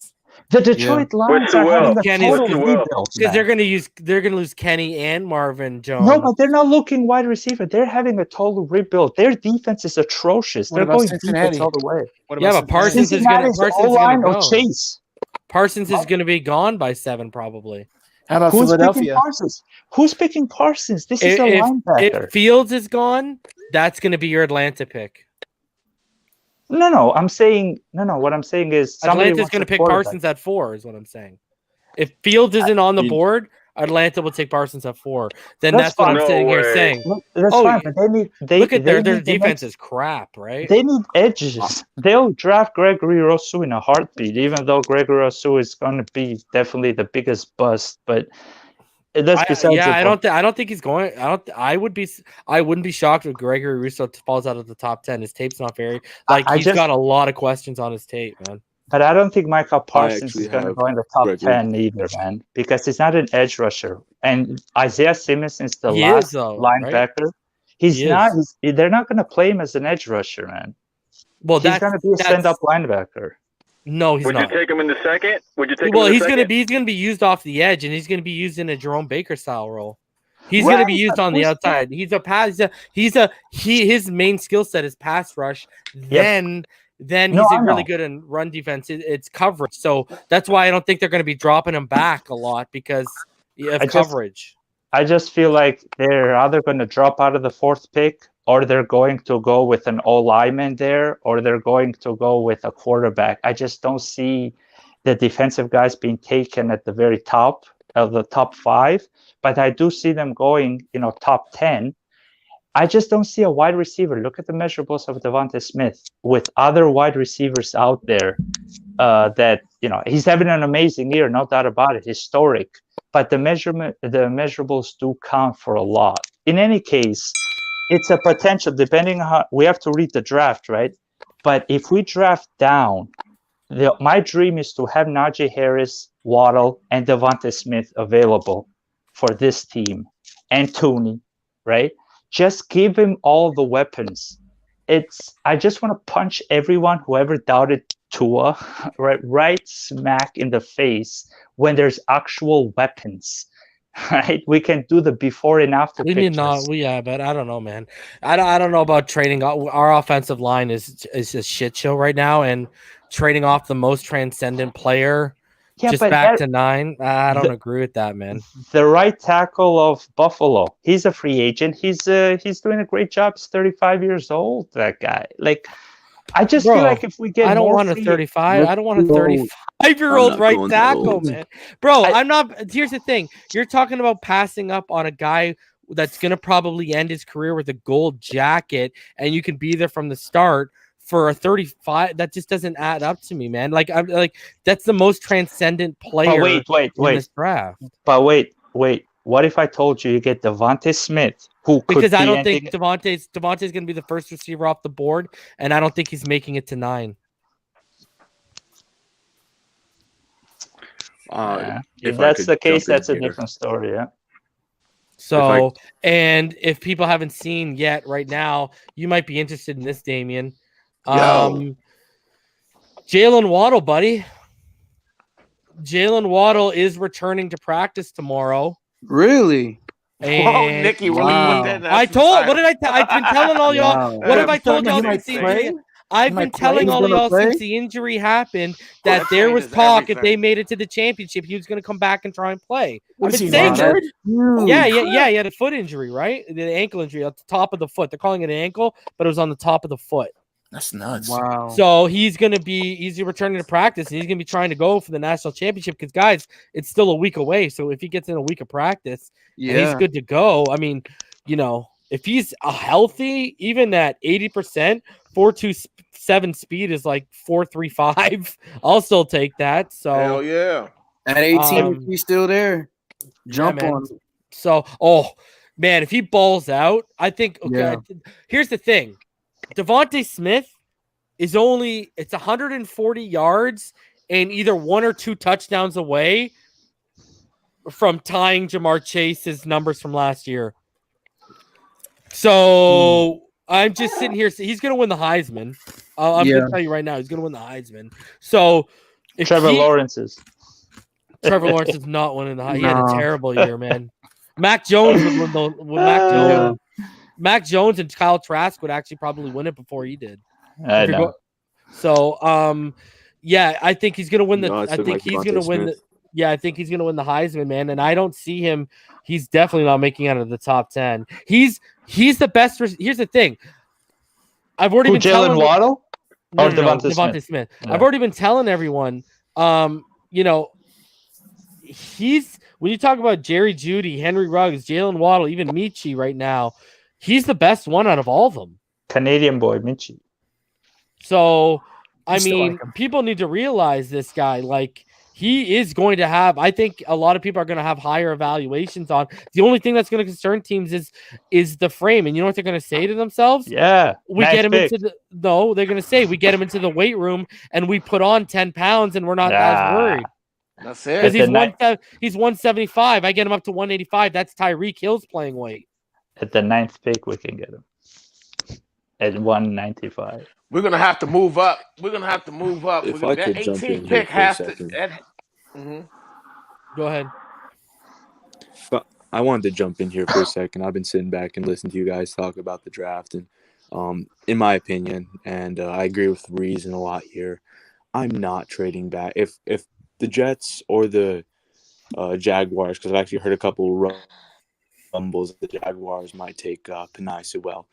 The Detroit Lions are having a total rebuild. Because they're gonna lose Kenny and Marvin Jones. No, but they're not looking wide receiver. They're having a total rebuild. Their defense is atrocious. They're going defense all the way. Yeah, but Parsons is gonna O-line go. or Chase. Parsons is gonna be gone by 7 probably. How about Who's Philadelphia? picking Parsons? Who's picking Parsons? This is a linebacker. If Fields is gone, that's gonna be your Atlanta pick. No. I'm saying What I'm saying is Atlanta's going to pick Parsons at 4 is what I'm saying. If Fields isn't on the board, Atlanta will take Parsons at 4. Then that's what I'm sitting here saying. That's fine, but look at their defense is crap, right? They need edges. They'll draft Gregory Rousseau in a heartbeat, even though Gregory Rousseau is going to be definitely the biggest bust. But that's besides. I don't think he's going. I wouldn't be shocked if Gregory Rousseau falls out of the top 10. His tape's not very he's got a lot of questions on his tape, man. But I don't think Micah Parsons is going to go in the top 10 either, man, because he's not an edge rusher. And Isaiah Simmons is the last linebacker. Right? He's not. They're not going to play him as an edge rusher, man. Well, he's going to be a stand-up linebacker. No, he's not. Would you take him in the second? Would you take him Well, in the he's second? going to be used off the edge, and he's going to be used in a Jerome Baker style role. He's going to be used on the outside. He's a pass. His main skill set is pass rush. Then he's really good in run defense. It's coverage. So that's why I don't think they're going to be dropping him back a lot because of coverage. I just feel like they're either going to drop out of the 4th pick, or they're going to go with an O-lineman there, or they're going to go with a quarterback. I just don't see the defensive guys being taken at the very top of the top 5, but I do see them going, top 10. I just don't see a wide receiver. Look at the measurables of Devontae Smith with other wide receivers out there that, he's having an amazing year, no doubt about it, historic. But the measurables do count for a lot. In any case, it's a potential, depending on how we have to read the draft, right? But if we draft down, my dream is to have Najee Harris, Waddle, and Devontae Smith available for this team, and Tooney, right? Just give him all the weapons. I just want to punch everyone who ever doubted Tua, right smack in the face when there's actual weapons. Right, we can do the before and after. But I don't know, man. I don't know about trading. Our offensive line is a shit show right now, and trading off the most transcendent player back to 9. I don't agree with that, man. The right tackle of Buffalo, he's a free agent. He's doing a great job. He's 35 years old. That guy, I just feel like if we get, I don't want a 35. I don't want a 35-year-old right tackle, man. Bro, I'm not. Here's the thing: you're talking about passing up on a guy that's gonna probably end his career with a gold jacket, and you can be there from the start for a 35. That just doesn't add up to me, man. That's the most transcendent player. Wait. In this draft. But wait. What if I told you get Devontae Smith? Because I don't think Devontae's going to be the first receiver off the board, and I don't think he's making it to 9. If that's the case, that's a different story. Yeah. So, and if people haven't seen yet right now, you might be interested in this, Damien. Jalen Waddle, buddy. Jalen Waddle is returning to practice tomorrow. Really? And Nikki, what did I I've been telling all y'all. What have I told y'all since the injury? I've been telling all y'all since the injury happened that there was talk if they made it to the championship, he was going to come back and try and play. I've been saying that. Yeah. He had a foot injury, right? The ankle injury at the top of the foot. They're calling it an ankle, but it was on the top of the foot. That's nuts. Wow. So he's returning to practice, and he's going to be trying to go for the national championship because, guys, it's still a week away. So if he gets in a week of practice, and he's good to go. I mean, if he's healthy, even at 80%, 4.27 speed is like 4.35. I'll still take that. So hell yeah. At 18, he's still there. Jump on. So, man, if he balls out, I think. Okay, here's the thing. Devontae Smith is it's 140 yards and either 1 or 2 touchdowns away from tying Jamar Chase's numbers from last year. So I'm just sitting here. He's going to win the Heisman. I'm going to tell you right now, he's going to win the Heisman. So Trevor Lawrence's. Trevor Lawrence is not winning the high. He had a No. terrible year, man. Mac Jones would win the Mac Jones and Kyle Trask would actually probably win it before he did. I know. Yeah, I think he's gonna win the. No, I think like he's gonna Devontae win the. Smith. Yeah, I think he's gonna win the Heisman, man. And I don't see him. He's definitely not making out of the top 10. He's the best. Here's the thing. I've already been Jalen telling Waddle or no, Devontae Smith. Yeah. I've already been telling everyone. You know, he's when you talk about Jerry Jeudy, Henry Ruggs, Jalen Waddle, even Michi right now, he's the best one out of all of them. Canadian boy, Michi. So, I I still mean, like him. people need to realize this guy, like, he is going to have, I think a lot of people are going to have higher evaluations on. The only thing that's going to concern teams is the frame. And you know what they're going to say to themselves? Yeah. We get him into the, no, they're going to say, we get him into the weight room and we put on 10 pounds and we're not as worried. That's Because it. he's 175. I get him up to 185. That's Tyreek Hill's playing weight. At the 9th pick, we can get him. At 195. We're gonna have to move up. We're gonna have to move up. If We're I gonna, could that jump in 18th here pick for a has to. second. Go ahead. But I wanted to jump in here for a second. I've been sitting back and listening to you guys talk about the draft, and in my opinion, and I agree with Reason a lot here. I'm not trading back. If the Jets or the Jaguars, because I've actually heard a couple rumbles the Jaguars might take Penei Sewell.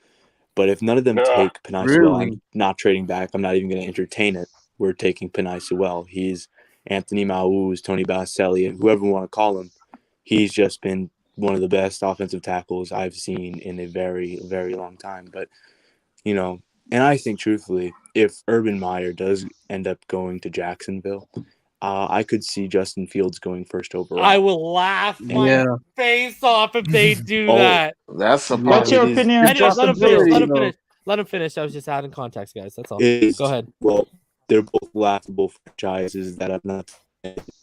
But if none of them take Penei Sewell, I'm not trading back. I'm not even going to entertain it. We're taking Penei Sewell. He's Anthony Mau's, Tony Baselli, whoever you want to call him. He's just been one of the best offensive tackles I've seen in a very, very long time. But, you know, and I think truthfully, if Urban Meyer does end up going to Jacksonville, I could see Justin Fields going first overall. I will laugh my face off if they do that. That's a What's your opinion? Anyways, let him finish. Let him finish. I was just adding context, guys. That's all. Go ahead. Well, they're both laughable franchises that have not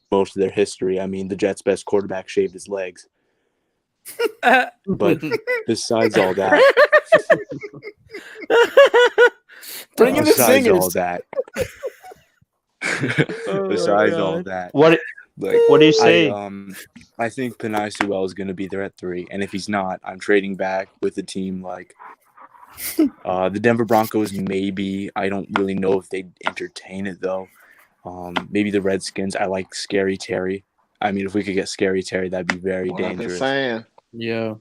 most of their history. I mean, the Jets' best quarterback shaved his legs. But besides all that, bring in the besides singers. all that, besides all that, what do you say? I think Penei Sewell is going to be there at 3, and if he's not, I'm trading back with a team like the Denver Broncos. Maybe I don't really know if they'd entertain it though. Maybe the Redskins. I like Scary Terry. I mean, if we could get Scary Terry, that'd be very dangerous. Yeah.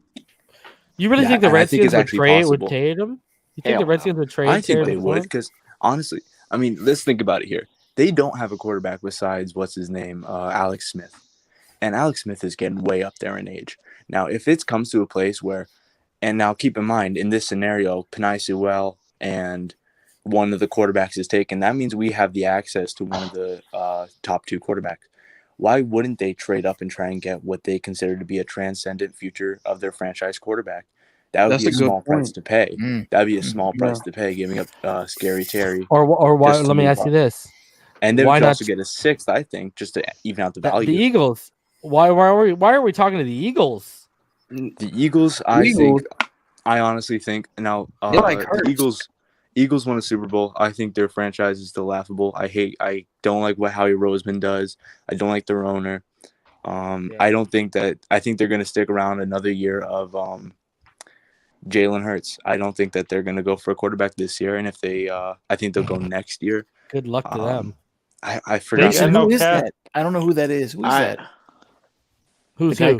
You really think the Redskins would trade him? You think the Redskins would trade? I think Terry they before? would, because honestly, I mean, let's think about it here. They don't have a quarterback besides what's his name, Alex Smith, and Alex Smith is getting way up there in age. Now, if it comes to a place where, and now keep in mind in this scenario, Penei Sewell and one of the quarterbacks is taken, that means we have the access to one of the top 2 quarterbacks. Why wouldn't they trade up and try and get what they consider to be a transcendent future of their franchise quarterback? That would be a small price to pay. That'd be a small price to pay, giving up Scary Terry. Or why? Let me ask you this: and they why would not also get a 6th, I think, just to even out the value. The Eagles. Why are we talking to the Eagles? The Eagles, I honestly think now the Eagles won a Super Bowl. I think their franchise is still laughable. I don't like what Howie Roseman does. I don't like their owner. I think they're going to stick around another year of Jalen Hurts. I don't think that they're going to go for a quarterback this year. And if they, I think they'll go next year. Good luck to them. I forgot. Mason, who is that? I don't know who that is. Who is that? Who's the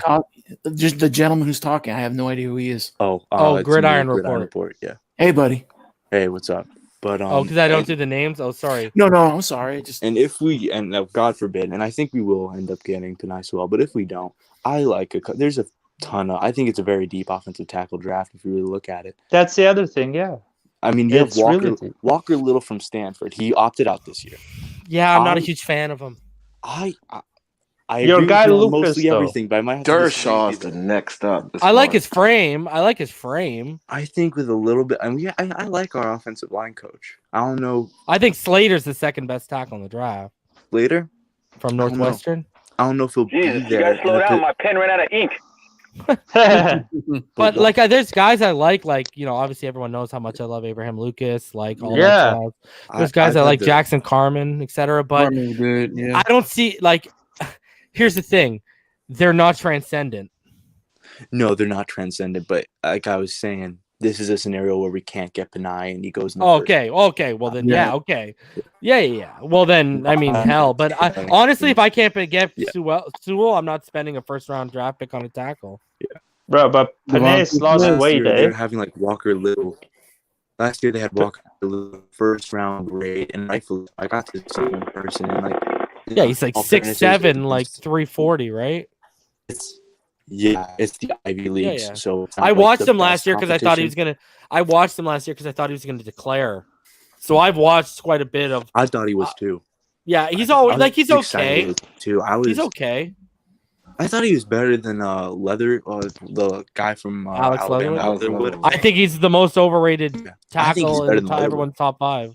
who? Just the gentleman who's talking. I have no idea who he is. Gridiron Report. Yeah. Hey, buddy. Hey, what's up? But because I don't do the names. Oh, sorry. No, I'm sorry. And if we God forbid, and I think we will end up getting Penei Sewell, but if we don't, there's a ton of. I think it's a very deep offensive tackle draft if you really look at it. That's the other thing, yeah. I mean, you have Walker Little from Stanford. He opted out this year. Yeah, I'm not a huge fan of him. Your agree guy with Lucas, mostly everything, but I might have to Dershaw's the next up. I like his frame. I think with a little bit. I mean, I like our offensive line coach. I don't know. I think Slater's the second best tackle in the draft. Slater from Northwestern. I don't know if he'll be there. You guys slow down. My pen ran out of ink. But like, there's guys I like, obviously everyone knows how much I love Abraham Lucas, like all that stuff. There's guys I like, Jackson Carmen, etc. But Carmen's good, yeah. I don't see here's the thing, they're not transcendent. No, they're not transcendent. But like I was saying, this is a scenario where we can't get Panay, and he goes. Okay. Well then, okay. Yeah. Well then, I mean, hell. But honestly, if I can't get Sewell, I'm not spending a first-round draft pick on a tackle. Yeah, bro. But Panay's lost weight. They're having like Walker Little. Last year they had Walker Little first-round grade, and rightfully, I got to see him in person, and like. Yeah, he's like 6'7", like 340, right? It's the Ivy League. Yeah. So I watched him last year because I thought he was gonna. I watched him last year because I thought he was gonna declare. So I've watched quite a bit of. I thought he was too. Yeah, he's always he's okay. Too. He's okay. I thought he was better than Leather, the guy from Alex Leatherwood. I think he's the most overrated tackle in everyone's top 5.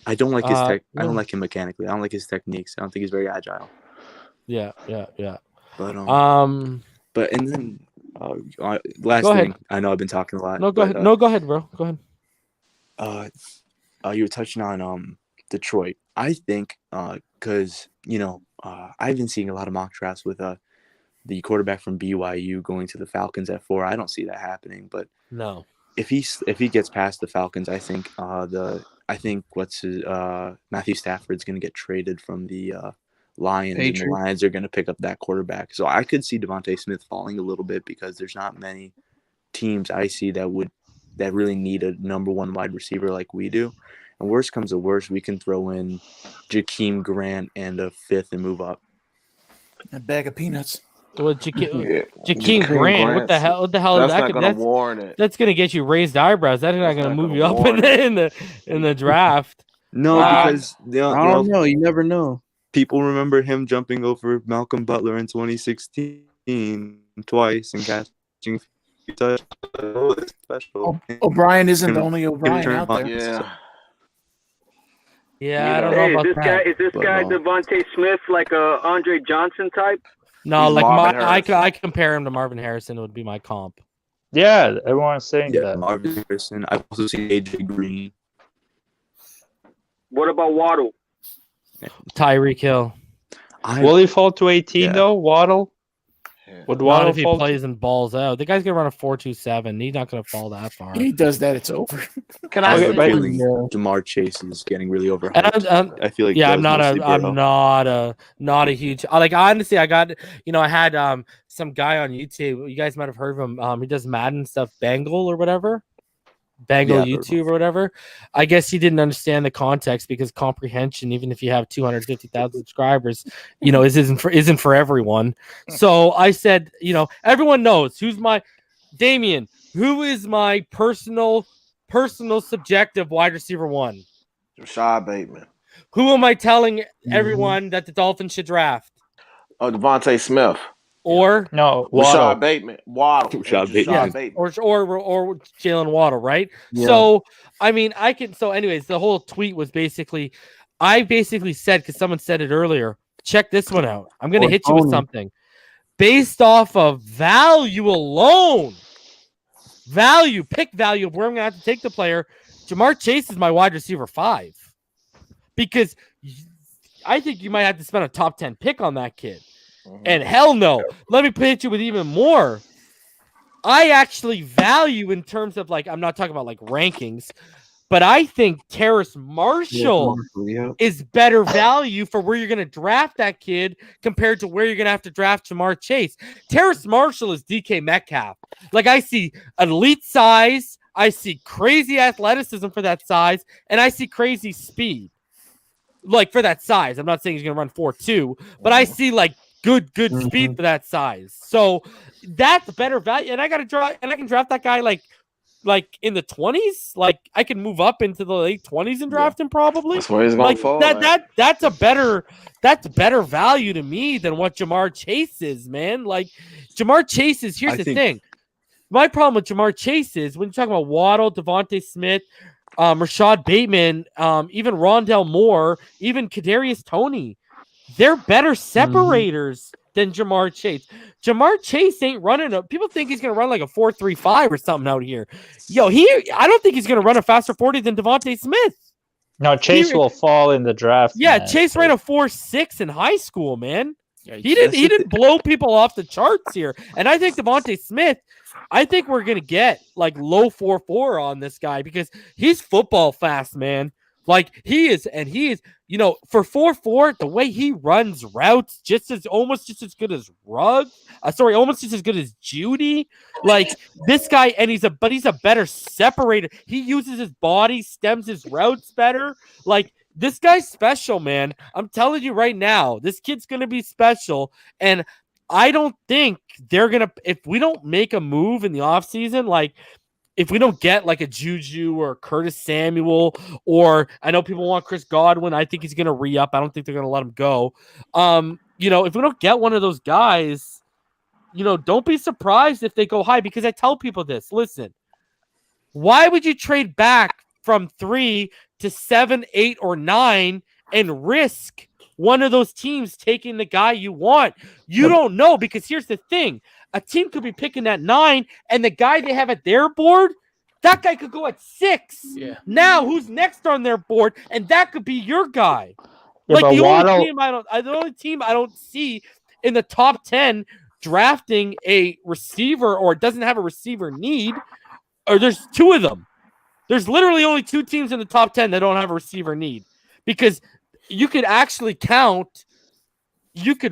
I don't like his tech. I don't like him mechanically. I don't like his techniques. I don't think he's very agile. Yeah. But and then last thing, I know I've been talking a lot. No, go ahead. No, go ahead, bro. Go ahead. You were touching on Detroit. I think because I've been seeing a lot of mock drafts with the quarterback from BYU going to the Falcons at 4. I don't see that happening, but no. If he gets past the Falcons, I think Matthew Stafford's going to get traded from the Lions, and the Lions are going to pick up that quarterback. So I could see Devontae Smith falling a little bit because there's not many teams I see that really need a number 1 wide receiver like we do. And worst comes to worst, we can throw in Jakeem Grant and a 5th and move up. A bag of peanuts. Well, Jakeem Grant, what the hell? What the hell is that? That's gonna get you raised eyebrows. That's not gonna move you up in the draft. No, because I don't know. You never know. People remember him jumping over Malcolm Butler in 2016 twice and catching. Special. O'Brien isn't the only O'Brien out there. Yeah, I don't know about that. Is this guy Devontae Smith like a Andre Johnson type? No, I compare him to Marvin Harrison. Would be my comp. Yeah, everyone's saying that. Marvin Harrison. I've also seen AJ Green. What about Waddle? Tyreek Hill. Will he fall to 18 though? Waddle? Would Waddle not if he plays and balls out. The guy's gonna run a 4.27. He's not gonna fall that far. He does that, it's over. Can I have a feeling Jamar Chase is getting really overhyped? I feel like I'm not a huge honestly. I got I had some guy on YouTube. You guys might have heard of him. He does Madden stuff, Bangle or whatever. YouTube or whatever. I guess he didn't understand the context because comprehension, even if you have 250,000 subscribers, isn't for everyone. So I said, everyone knows who's my Damian. Who is my personal subjective wide receiver 1? Rashad Bateman. Who am I telling everyone that the Dolphins should draft? Oh, Devontae Smith. Or Rashad Bateman. Waddle. Rashad Bateman. Yeah. Or Jalen Waddle, right? Yeah. So anyways, the whole tweet was I basically said, because someone said it earlier, check this one out. I'm gonna hit you with something. Based off of value alone, pick value of where I'm gonna have to take the player, Jamar Chase is my wide receiver 5. Because I think you might have to spend a top 10 pick on that kid. And hell no. Let me hit you with even more. I actually value in terms of I'm not talking about rankings, but I think Terrace Marshall is better value for where you're going to draft that kid compared to where you're going to have to draft Jamar Chase. Terrace Marshall is DK Metcalf. I see elite size, I see crazy athleticism for that size, and I see crazy speed. For that size. I'm not saying he's going to run 4.2, but I see good speed for that size. So that's better value. And I got to draft, and I can draft that guy in the 20s. I can move up into the late 20s and draft him probably. That's where he's going to fall. That's better value to me than what Jamar Chase is, man. Jamar Chase is, here's the thing. My problem with Jamar Chase is when you're talking about Waddle, Devontae Smith, Rashad Bateman, even Rondell Moore, even Kadarius Toney, they're better separators than Jamar Chase. Jamar Chase ain't running people think he's going to run like a 4.35 or something out here. Yo, I don't think he's going to run a faster 40 than Devontae Smith. No, Chase will fall in the draft. Yeah, man. Chase ran a 4.6 in high school, man. Yeah, He didn't blow people off the charts here. And I think Devontae Smith, I think we're going to get like low 4.4 on this guy because he's football fast, man. Like he is, you know, for 4.4, the way he runs routes, almost just as good as almost just as good as Judy. Like this guy, and he's a better separator. He uses his body, stems his routes better. Like this guy's special, man. I'm telling you right now, this kid's gonna be special. And I don't think they're gonna, if we don't make a move in the offseason, like if we don't get like a Juju or Curtis Samuel, or I know people want Chris Godwin. I think he's going to re-up. I don't think they're going to let him go. You know, if we don't get one of those guys, you know, don't be surprised if they go high, because I tell people this. Listen, why would you trade back from 3 to 7, 8, or 9 and risk one of those teams taking the guy you want? You don't know, because here's the thing. A team could be picking at 9, and the guy they have at their board, that guy could go at 6. Yeah. Now, who's next on their board? And that could be your guy. Yeah, like the only team I don't see in the top 10 drafting a receiver or doesn't have a receiver need, or there's 2 of them. There's literally only 2 teams in the top 10 that don't have a receiver need, because you could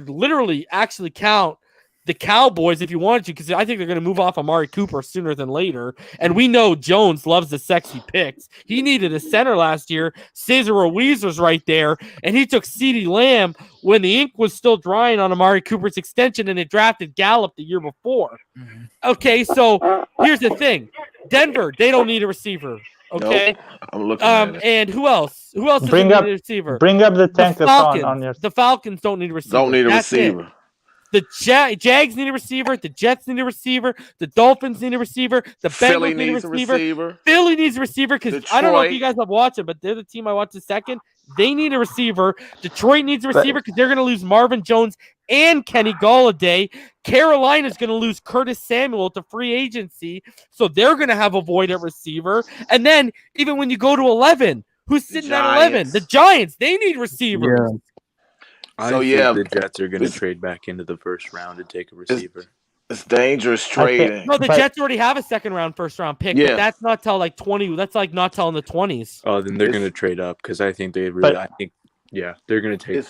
literally actually count the Cowboys if you wanted to, because I think they're going to move off Amari Cooper sooner than later. And we know Jones loves the sexy picks. He needed a center last year. Cesar Ruiz was right there, and he took CeeDee Lamb when the ink was still drying on Amari Cooper's extension, and they drafted Gallup the year before. Mm-hmm. Okay, so here's the thing. Denver, they don't need a receiver. Okay. Nope. I'm looking at it. And who else? Who else Bring doesn't up need a receiver? Bring up the tankathon on your. The Falcons don't need a receiver. Don't need a That's receiver. it. The Jags need a receiver. The Jets need a receiver. The Dolphins need a receiver. The Philly Bengals need needs a a receiver. receiver. Philly needs a receiver, because I don't know if Detroit. you guys have watched it, but they're the team I watched the second. They need a receiver. Detroit needs a receiver because they're going to lose Marvin Jones and Kenny Golladay. Carolina's going to lose Curtis Samuel to free agency, so they're going to have a void at receiver. And then even when you go to 11, who's sitting at 11? The Giants. They need receivers. Yeah. I So, think yeah, the Jets are going to trade back into the first round and take a receiver. It's dangerous trading. No, the Jets already have a second-round, first-round pick, Yeah. but that's not till like 20. That's like not till in the 20s. Oh, then they're going to trade up, because I think they really. They're going to take.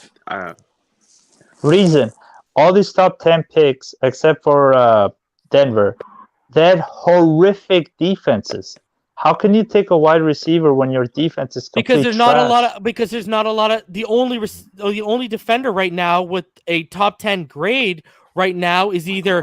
Reason all these top 10 picks, except for Denver, they had horrific defenses. How can you take a wide receiver when your defense is complete Because there's not trash? a lot of the only defender right now with a top 10 grade right now is either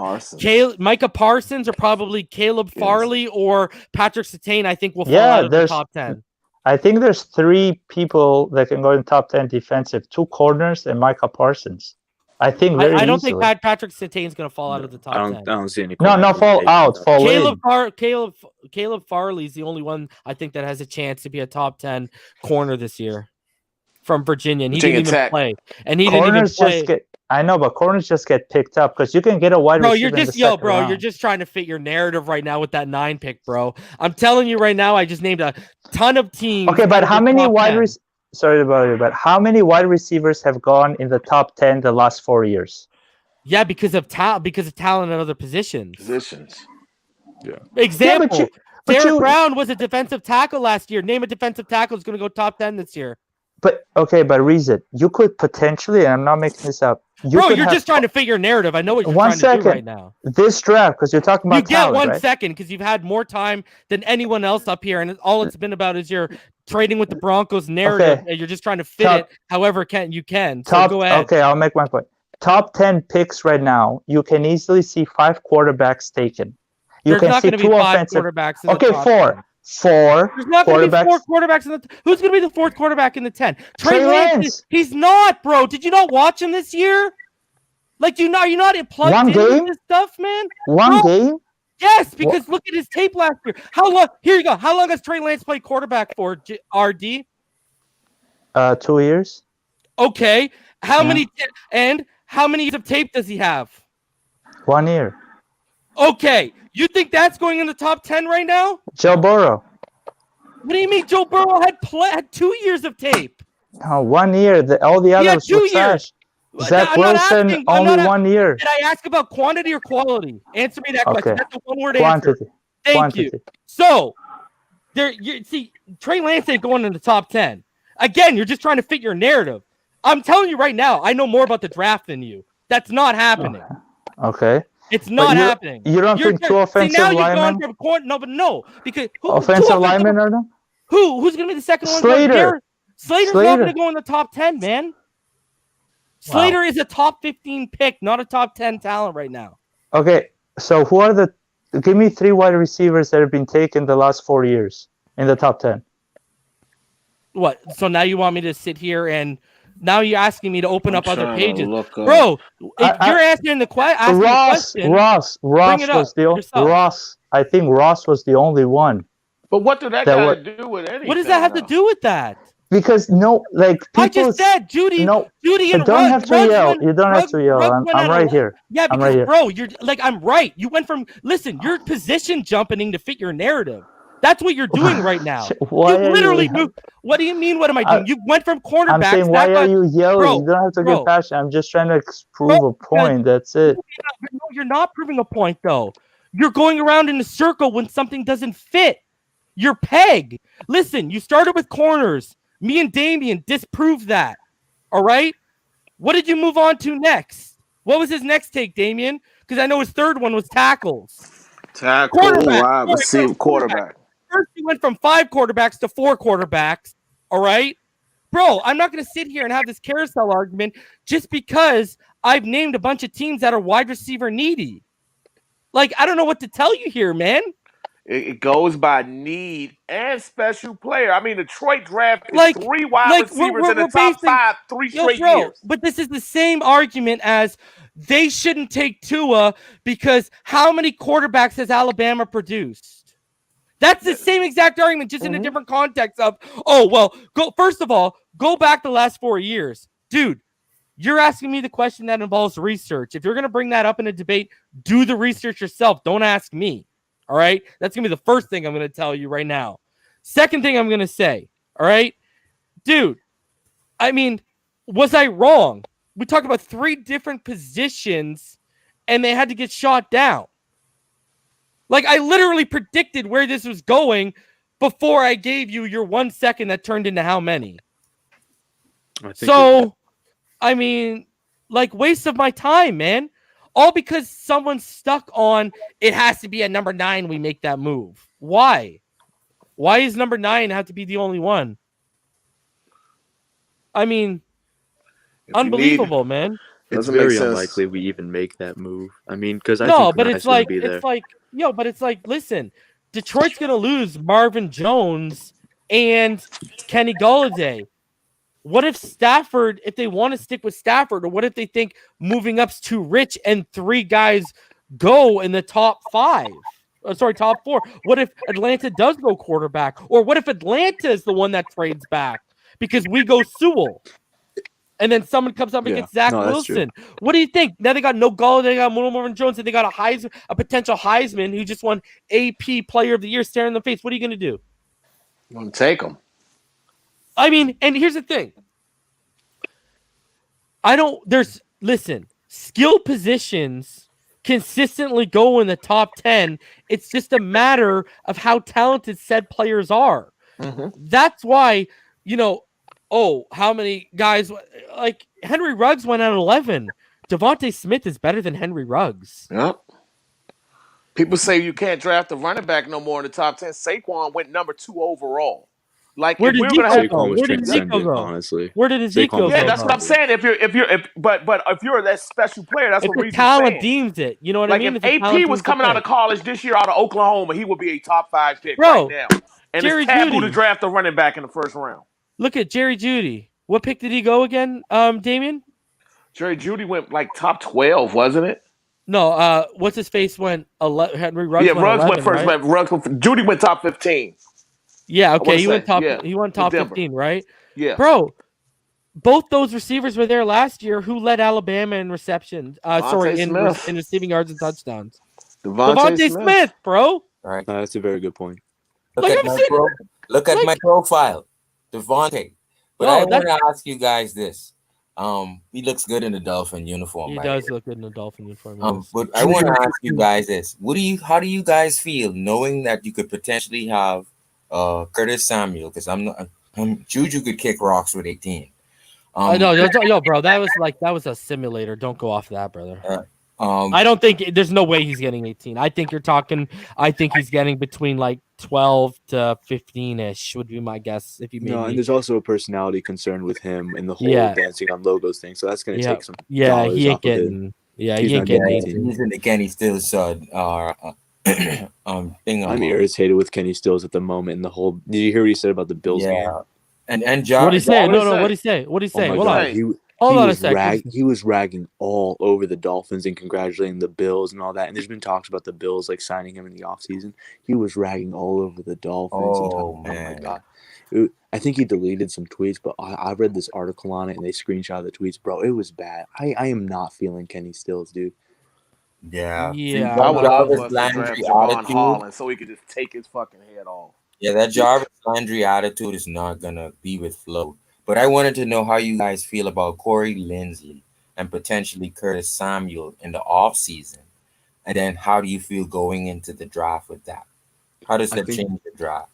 Micah Parsons or probably Caleb Farley or Patrick Surtain. I think will fall out of the top 10. I think there's 3 people that can go in top 10 defensive: 2 corners and Micah Parsons. I think very I don't easily. think Patrick Surtain is going to fall out of the top 10. I don't see any. No, not fall out. Fall in. Caleb Farley is the only one I think that has a chance to be a top 10 corner this year from Virginia. And he didn't even play. And he didn't even play. I know, but corners just get picked up because you can get a wide receiver. You're just trying to fit your narrative right now with that 9 pick, bro. I'm telling you right now, I just named a ton of teams. Okay, but how many Sorry about it, but how many wide receivers have gone in the top 10 the last 4 years? Yeah, because of talent at other positions. Yeah. Example: Derrick Brown was a defensive tackle last year. Name a defensive tackle who's going to go top 10 this year. But reason you could potentially, and I'm not making this up. You're just trying to fit your narrative. I know what you're trying to do right now. This draft, because you're talking about you get talent, 1 right? second because you've had more time than anyone else up here, and all it's been about is your trading with the Broncos narrative, and you're just trying to fit it however you can. So go ahead. Okay, I'll make my point. Top 10 picks right now, you can easily see 5 quarterbacks taken. There's not going to be 5 quarterbacks in the top 10. 4. There's not going to be 4 quarterbacks in the. Who's going to be the 4th quarterback in the 10? Trey Lance. He's not, bro. Did you not watch him this year? Like, you're not plugged into this stuff, man. One game. Yes, because look at his tape last year. How long? Here you go. How long has Trey Lance played quarterback for? RD. 2 years. Okay. How How many years of tape does he have? 1 year. Okay, you think that's going in the top 10 right now? Joe Burrow. What do you mean Joe Burrow had 2 years of tape? No, 1 year. All the He had others 2 were years. trash. Zach I'm not Wilson, asking- only 1 year. Did I ask about quantity or quality? Answer me that Okay. question. That's a one-word answer. Quantity. Thank you. Quantity. So, see, Trey Lance ain't going in the top 10. Again, you're just trying to fit your narrative. I'm telling you right now, I know more about the draft than you. That's not happening. Okay. It's not But happening. You don't think two offensive linemen? No, because Offensive linemen are them? Who's going to be the second one? Slater. Slater's not going to go in the top 10, man. Slater Wow. is a top 15 pick, not a top 10 talent right now. Okay, so who are give me 3 wide receivers that have been taken the last 4 years in the top 10. What? So now you want me to sit here and now you're asking me to open up other pages. look up- Bro, if you're asking the question, Ross was Ross. I think Ross was the only one. But what do that got to do with anything? What does that have to do with that? Because people I just said Judy. No, Judy you and don't have to yell. went- You don't have to yell. Ruggs I'm went out right of- here. Yeah, I'm because right here. bro, you're like I'm right. You went from you're position jumping to fit your narrative. That's what you're doing right now. Why You are literally you- moved. What do you mean? What am I doing? You went from cornerbacks. I'm saying, why are you yelling? You don't have to get passionate. I'm just trying to prove a point. That's it. No, you're not proving a point though. You're going around in a circle when something doesn't fit your peg. Listen, you started with corners. Me and Damien disproved that. All right. What did you move on to next? What was his next take, Damien? Because I know his third one was tackles. Tackle, wide receiver, quarterback. First, he went from 5 quarterbacks to 4 quarterbacks. All right. Bro, I'm not going to sit here and have this carousel argument just because I've named a bunch of teams that are wide receiver needy. Like, I don't know what to tell you here, man. It goes by need and special player. I mean, Detroit drafted 3 wide receivers in the top 5 3 straight years. But this is the same argument as they shouldn't take Tua because how many quarterbacks has Alabama produced? That's the same exact argument, just in a different context of, first of all, go back the last 4 years. Dude, you're asking me the question that involves research. If you're going to bring that up in a debate, do the research yourself. Don't ask me. All right? That's going to be the first thing I'm going to tell you right now. Second thing I'm going to say, all right? Dude, I mean, was I wrong? We talked about 3 different positions, and they had to get shot down. Like, I literally predicted where this was going before I gave you your 1 second that turned into how many? I mean, like, waste of my time, man. All because someone's stuck on it has to be at number 9 we make that move. Why? Why is number 9 have to be the only one? I mean, unbelievable, man. It's very unlikely we even make that move. I mean, because I No, think but Nice it's wouldn't like be there. listen, Detroit's gonna lose Marvin Jones and Kenny Golladay. What if Stafford, if they want to stick with Stafford, or what if they think moving up's too rich and 3 guys go in the top 5? Top 4. What if Atlanta does go quarterback? Or what if Atlanta is the one that trades back because we go Sewell? And then someone comes up and gets Zach Wilson. What do you think? Now they got no Golladay, they got Marvin Jones, and they got a potential Heisman who just won AP Player of the Year staring in the face. What are you going to do? I'm going to take him. I mean, and here's the thing. Skill positions consistently go in the top 10. It's just a matter of how talented said players are. That's why, how many guys, like Henry Ruggs went at 11. Devontae Smith is better than Henry Ruggs. Yep. People say you can't draft a running back no more in the top 10. Saquon went number 2 overall. Like, where did Saquon go? Honestly, where did Ezekiel go? Yeah, that's what I'm saying. If you're that special player, that's what Reed's talent saying. deems it. You know what I mean? If AP was coming out of college this year out of Oklahoma, he would be a top 5 pick right now. And Jerry it's taboo Jeudy. to draft a running back in the first round. Look at Jerry Jeudy. What pick did he go again, Damien? Jerry Jeudy went like top 12, wasn't it? No, what's his face went Henry Ruggs. Yeah, Ruggs 11, went first. right? Jeudy went top 15. Yeah, okay. He went top Denver. 15, right? Yeah. Bro, both those receivers were there last year. Who led Alabama in receptions? In receiving yards and touchdowns. Devontae Smith, bro. All right. That's a very good point. Look at my profile, Devontae. But I want to ask you guys this. He looks good in the Dolphin uniform. He does look good in the Dolphin uniform. But I want to ask you guys this: how do you guys feel knowing that you could potentially have Curtis Samuel? Because Juju could kick rocks with 18. I know, yo, bro. That was a simulator. Don't go off that, brother. I don't think there's no way he's getting 18. I think he's getting between like 12 to 15-ish would be my guess. If you and there's also a personality concern with him and the whole dancing on logos thing. So that's gonna take some. He ain't getting. Yeah, he ain't getting 18. He's in the Kenny Stills thing. I'm irritated with Kenny Stills at the moment. And the whole. Did you hear what he said about the Bills game? And John. What did he say? No. What did he say? What did he say? Oh Hold on. Hold on a second. He was ragging all over the Dolphins and congratulating the Bills and all that. And there's been talks about the Bills like signing him in the offseason. He was ragging all over the Dolphins. Oh my God. I think he deleted some tweets, but I read this article on it and they screenshot the tweets. Bro, it was bad. I am not feeling Kenny Stills, dude. Yeah. I would love us to draft Javon Holland so he could just take his fucking head off. Yeah, that Jarvis Landry attitude is not going to be with Flo. But I wanted to know how you guys feel about Corey Linsley and potentially Curtis Samuel in the offseason. And then how do you feel going into the draft with that? How does that change the draft?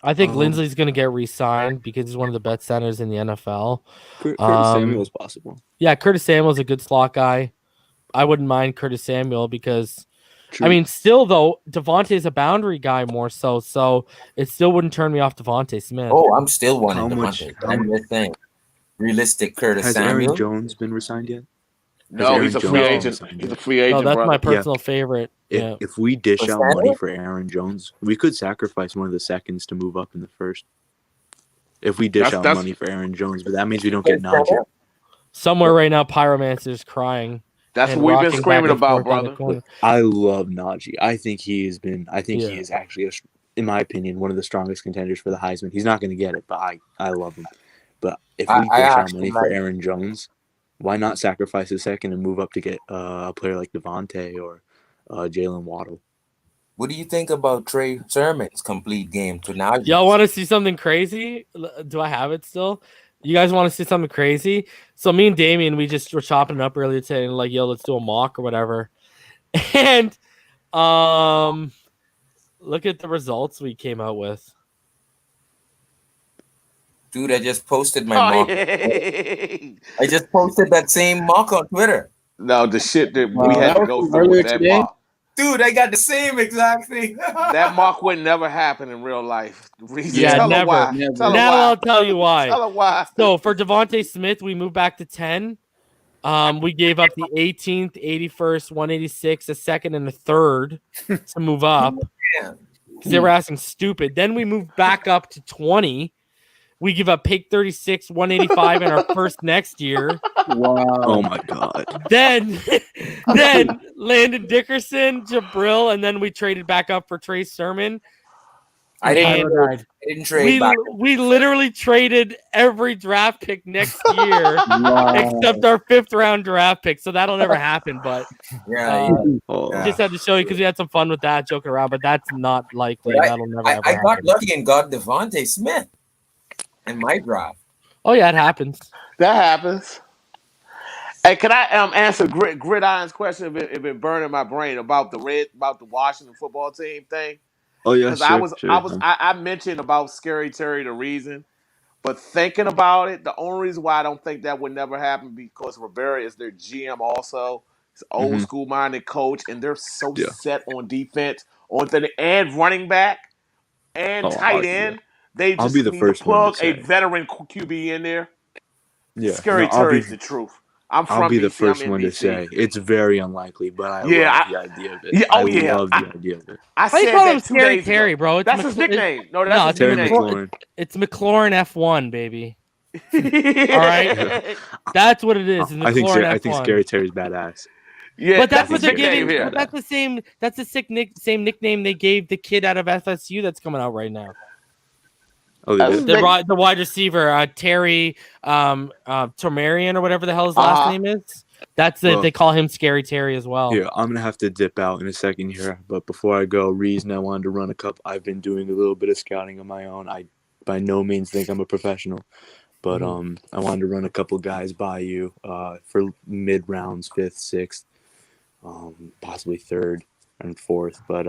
I think Linsley's going to get re-signed because he's one of the best centers in the NFL. Curtis Samuel is possible. Yeah, Curtis Samuel's a good slot guy. I wouldn't mind Curtis Samuel because, still though, Devontae's a boundary guy more so it still wouldn't turn me off Devontae Smith. Oh, I'm still wanting Devontae. I'm just saying, realistic Curtis Samuel. Has Aaron Jones been re-signed yet? No, he's a free agent. He's a free agent. Oh, that's my personal favorite. If we dish out money for Aaron Jones, we could sacrifice one of the seconds to move up in the first. If we dish out money for Aaron Jones, but that means we don't get Najee. Somewhere right now, Pyromancer's crying. That's what we've been screaming about, brother. I love Najee. I think he is actually, in my opinion, one of the strongest contenders for the Heisman. He's not going to get it, but I love him. But if we dish out money for Aaron Jones, why not sacrifice a second and move up to get a player like Devontae or Jalen Waddle? What do you think about Trey Sermon's complete game to Najee? Y'all want to see something crazy? Do I have it still? You guys want to see something crazy? So me and Damien, we just were chopping it up earlier today and like, yo, let's do a mock or whatever. And look at the results we came out with. Dude, I just posted my mock. I just posted that same mock on Twitter. No, the shit that we had to go through with that mock. Dude, I got the same exact thing. That mock would never happen in real life. Yeah, never. I'll tell you why. Tell her why. So for Devontae Smith, we moved back to 10. We gave up the 18th, 81st, 186, a second, and a third to move up because they were asking stupid. Then we moved back up to 20. We give up pick 36, 185 in our first next year. Wow. Oh my God. Then Landon Dickerson, Jabril, and then we traded back up for Trey Sermon. I didn't trade back. We literally traded every draft pick next year except our 5th round draft pick. So that'll never happen. But just had to show you because we had some fun with that, joking around. But that's not likely. That'll never ever happen. I got lucky and got Devontae Smith in my draft. Oh yeah, it happens. That happens. Hey, can I answer Gridiron's question? It been burning my brain about the Washington football team thing. Oh yeah, I mentioned about Scary Terry the reason, but thinking about it, the only reason why I don't think that would never happen because Rivera is their GM also. He's an old school minded coach, and they're so set on defense, and running back and tight end. Yeah. They just need to plug a veteran QB in there. Yeah, Scary Terry's the truth. I'll be the first one to say it's very unlikely, but I love the idea of it. I love the idea of it. I said call him Scary Terry, bro. That's his nickname. No, that's his nickname. It's McLaurin F1, baby. All right, that's what it is. I think Scary Terry's badass. Yeah, but that's what they're giving. That's the same. That's the same nickname they gave the kid out of FSU that's coming out right now. The wide receiver, Terry Tomarian or whatever the hell his last name is. That's it. Well, They call him Scary Terry as well. Here, I'm gonna have to dip out in a second here, but before I go, reason I wanted to run a couple. I've been doing a little bit of scouting on my own. I by no means think I'm a professional, but I wanted to run a couple guys by you for mid rounds, 5th, 6th, possibly 3rd and 4th. But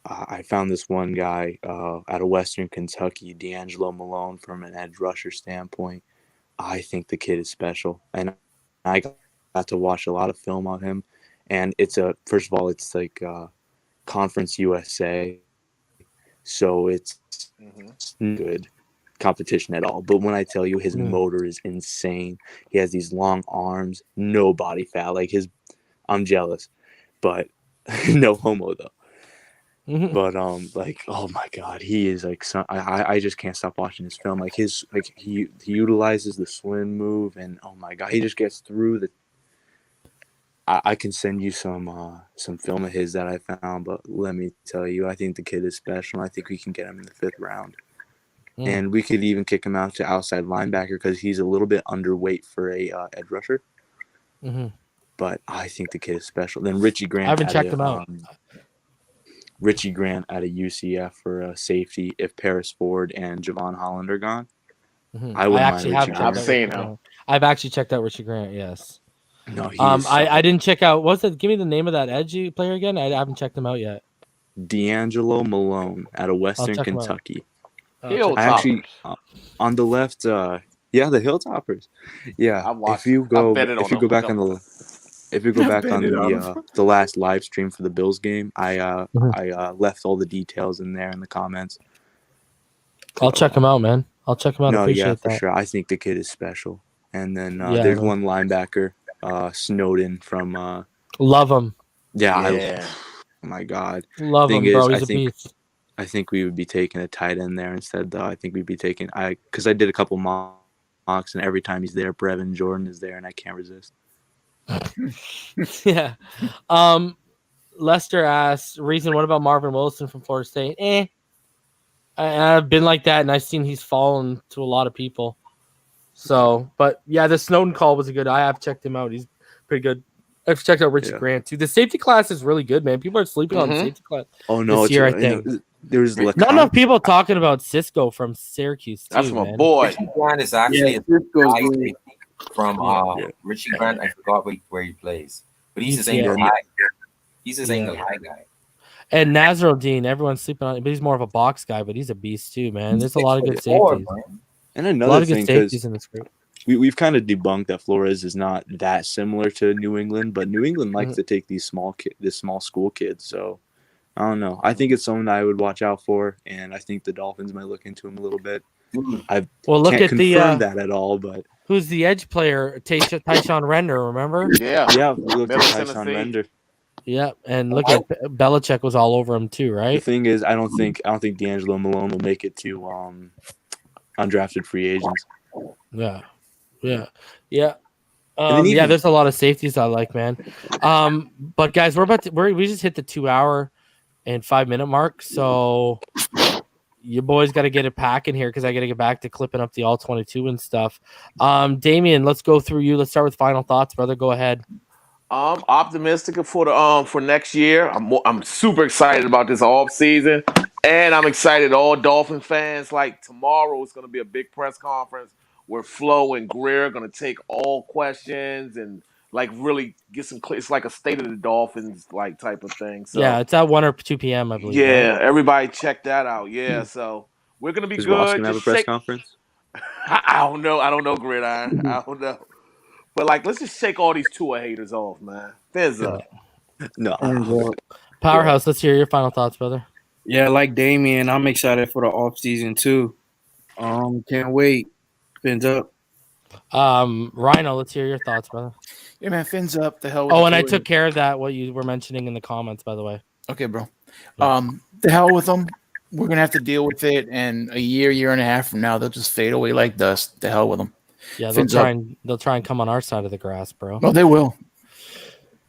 I found this one guy out of Western Kentucky, D'Angelo Malone, from an edge rusher standpoint. I think the kid is special, and I got to watch a lot of film on him. And first of all, it's like Conference USA, so it's good competition at all. But when I tell you his motor is insane, he has these long arms, no body fat. Like I'm jealous, but no homo though. But like, oh my God, he is like I just can't stop watching his film. Like he utilizes the swim move, and oh my God, he just gets through the. I can send you some film of his that I found, but let me tell you, I think the kid is special. I think we can get him in the 5th round, and we could even kick him out to outside linebacker because he's a little bit underweight for a edge rusher. But I think the kid is special. Then Richie Grant. I haven't checked him out. Richie Grant out of UCF for safety. If Paris Ford and Javon Holland are gone, I wouldn't mind Richie Grant. I've seen him. I've actually checked out Richie Grant. Yes. No, I didn't check out. What's it? Give me the name of that edgy player again. I haven't checked him out yet. D'Angelo Malone out of Western Kentucky. Hilltoppers. I actually on the left. The Hilltoppers. Yeah. If you go back on the last live stream for the Bills game, I left all the details in there in the comments. I'll check him out, man. I'll check him out. No, Appreciate for that. sure. I think the kid is special. And then there's one linebacker, Snowden from. Love him. Yeah. Oh my God. Love him, bro. He's a beast. I think we would be taking a tight end there instead, though. I think we'd be taking because I did a couple mocks, and every time he's there, Brevin Jordan is there, and I can't resist. Yeah. Lester asks, reason, what about Marvin Wilson from Florida State? I've been like that, and I've seen he's fallen to a lot of people. So, but yeah, the Snowden call was a good. I have checked him out. He's pretty good. I've checked out Richard Grant too. The safety class is really good, man. People are sleeping on the safety class. Oh no, this year, I think there's not enough people talking about Cisco from Syracuse. Too, That's my man. boy. Richie Grant is actually from Richie Grant. I forgot where he plays, but he's the same guy. He's the same guy. And Nazarudine, everyone's sleeping on him, but he's more of a box guy, but he's a beast too, man. There's a lot of good safeties. And another thing, safeties in this group. We've kind of debunked that Flores is not that similar to New England, but New England likes to take these small school kids. So I don't know. I think it's something that I would watch out for, and I think the Dolphins might look into him a little bit. I look can't at confirm that at all, but who's the edge player? Tyshawn Render, remember? Yeah. We looked at Tyshawn Render. Yeah, and look at Belichick was all over him too, right? The thing is, I don't think D'Angelo Malone will make it to undrafted free agents. Yeah. There's a lot of safeties I like, man. But guys, we just hit the 2 hour and 5 minute mark, so you boys got to get it packing here because I got to get back to clipping up the all 22 and stuff. Damian, let's go through you. Let's start with final thoughts, brother. Go ahead. I'm optimistic for next year. I'm super excited about this off season, and I'm excited. All Dolphin fans, like tomorrow is going to be a big press conference where Flo and Greer are going to take all questions and like really get some. It's like a state of the Dolphins like type of thing. So yeah, it's at 1 or 2 p.m. I believe. Yeah, right? Everybody check that out. Yeah, so we're going to be Is good. Ross going to have a press conference? I don't know, Gridiron. I don't know. But like, let's just shake all these Tua haters off, man. Fins up. No. Powerhouse, let's hear your final thoughts, brother. Yeah, like Damien, I'm excited for the off season too. Can't wait. Fins up. Rhino, let's hear your thoughts, brother. Yeah, man, fins up. The hell with and I took care of that, what you were mentioning in the comments, by the way. Okay, bro. The hell with them. We're gonna have to deal with it, and a year and a half from now, they'll just fade away like dust. The hell with them. Yeah, they'll try and come on our side of the grass, bro. No, they will.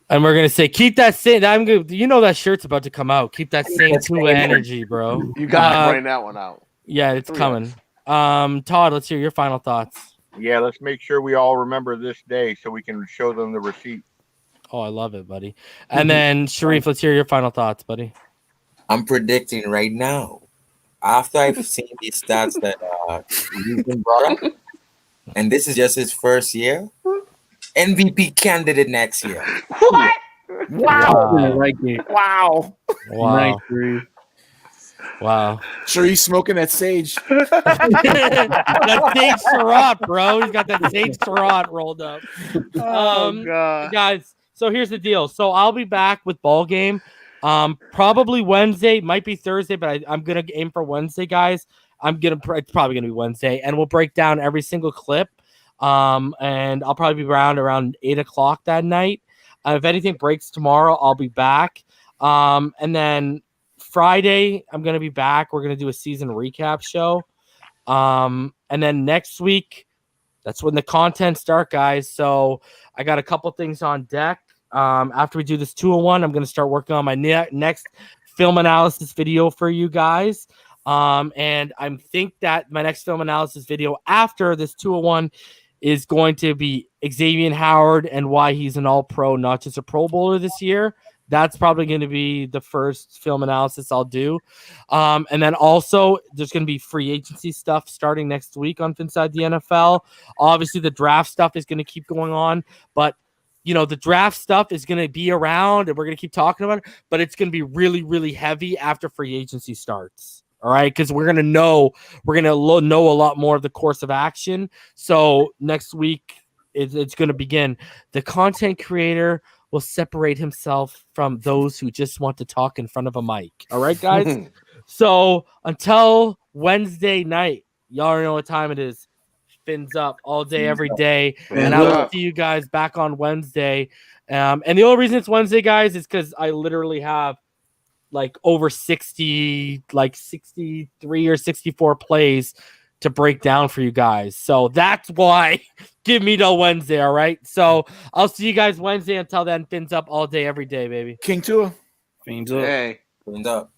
And we're gonna say, keep that same. You know that shirt's about to come out. Keep that same Tua energy, bro. You gotta bring that one out. Yeah, it's coming. Todd, let's hear your final thoughts. Yeah, let's make sure we all remember this day so we can show them the receipt. Oh, I love it, buddy. And then Sharif, let's hear your final thoughts, buddy. I'm predicting right now, after I've seen these stats that you've been brought up, and this is just his first year, MVP candidate next year. What? Wow. I like it. Wow. Wow. Nice, Sharif. Wow. Sure, he's smoking that sage. That sage Syrah, bro. He's got that sage Syrah rolled up. God. Guys, so here's the deal. So I'll be back with ball game. Probably Wednesday, might be Thursday, but I'm gonna aim for Wednesday, guys. It's probably gonna be Wednesday, and we'll break down every single clip. And I'll probably be around 8:00 that night. If anything breaks tomorrow, I'll be back. And then Friday, I'm gonna be back. We're gonna do a season recap show. And then next week, that's when the content start, guys. So I got a couple things on deck. After we do this 201, I'm going to start working on my next film analysis video for you guys. And I think that my next film analysis video after this 201 is going to be Xavier Howard and why he's an all-pro, not just a Pro Bowler this year. That's probably going to be the first film analysis I'll do. And then also there's going to be free agency stuff starting next week on Inside the NFL. Obviously the draft stuff is going to keep going on, but the draft stuff is going to be around and we're going to keep talking about it, but it's going to be really, really heavy after free agency starts. All right. Cause we're going to know a lot more of the course of action. So next week it's going to begin. The content creator will separate himself from those who just want to talk in front of a mic. All right, guys. So until Wednesday night, y'all already know what time it is. Fins up all day, every day. And I will see you guys back on Wednesday. And the only reason it's Wednesday, guys, is because I literally have like over 63 or 64 plays to break down for you guys. So that's why give me till Wednesday. All right. So I'll see you guys Wednesday. Until then, fins up all day, every day, baby. King Tua. Fins up. Hey. Fins up.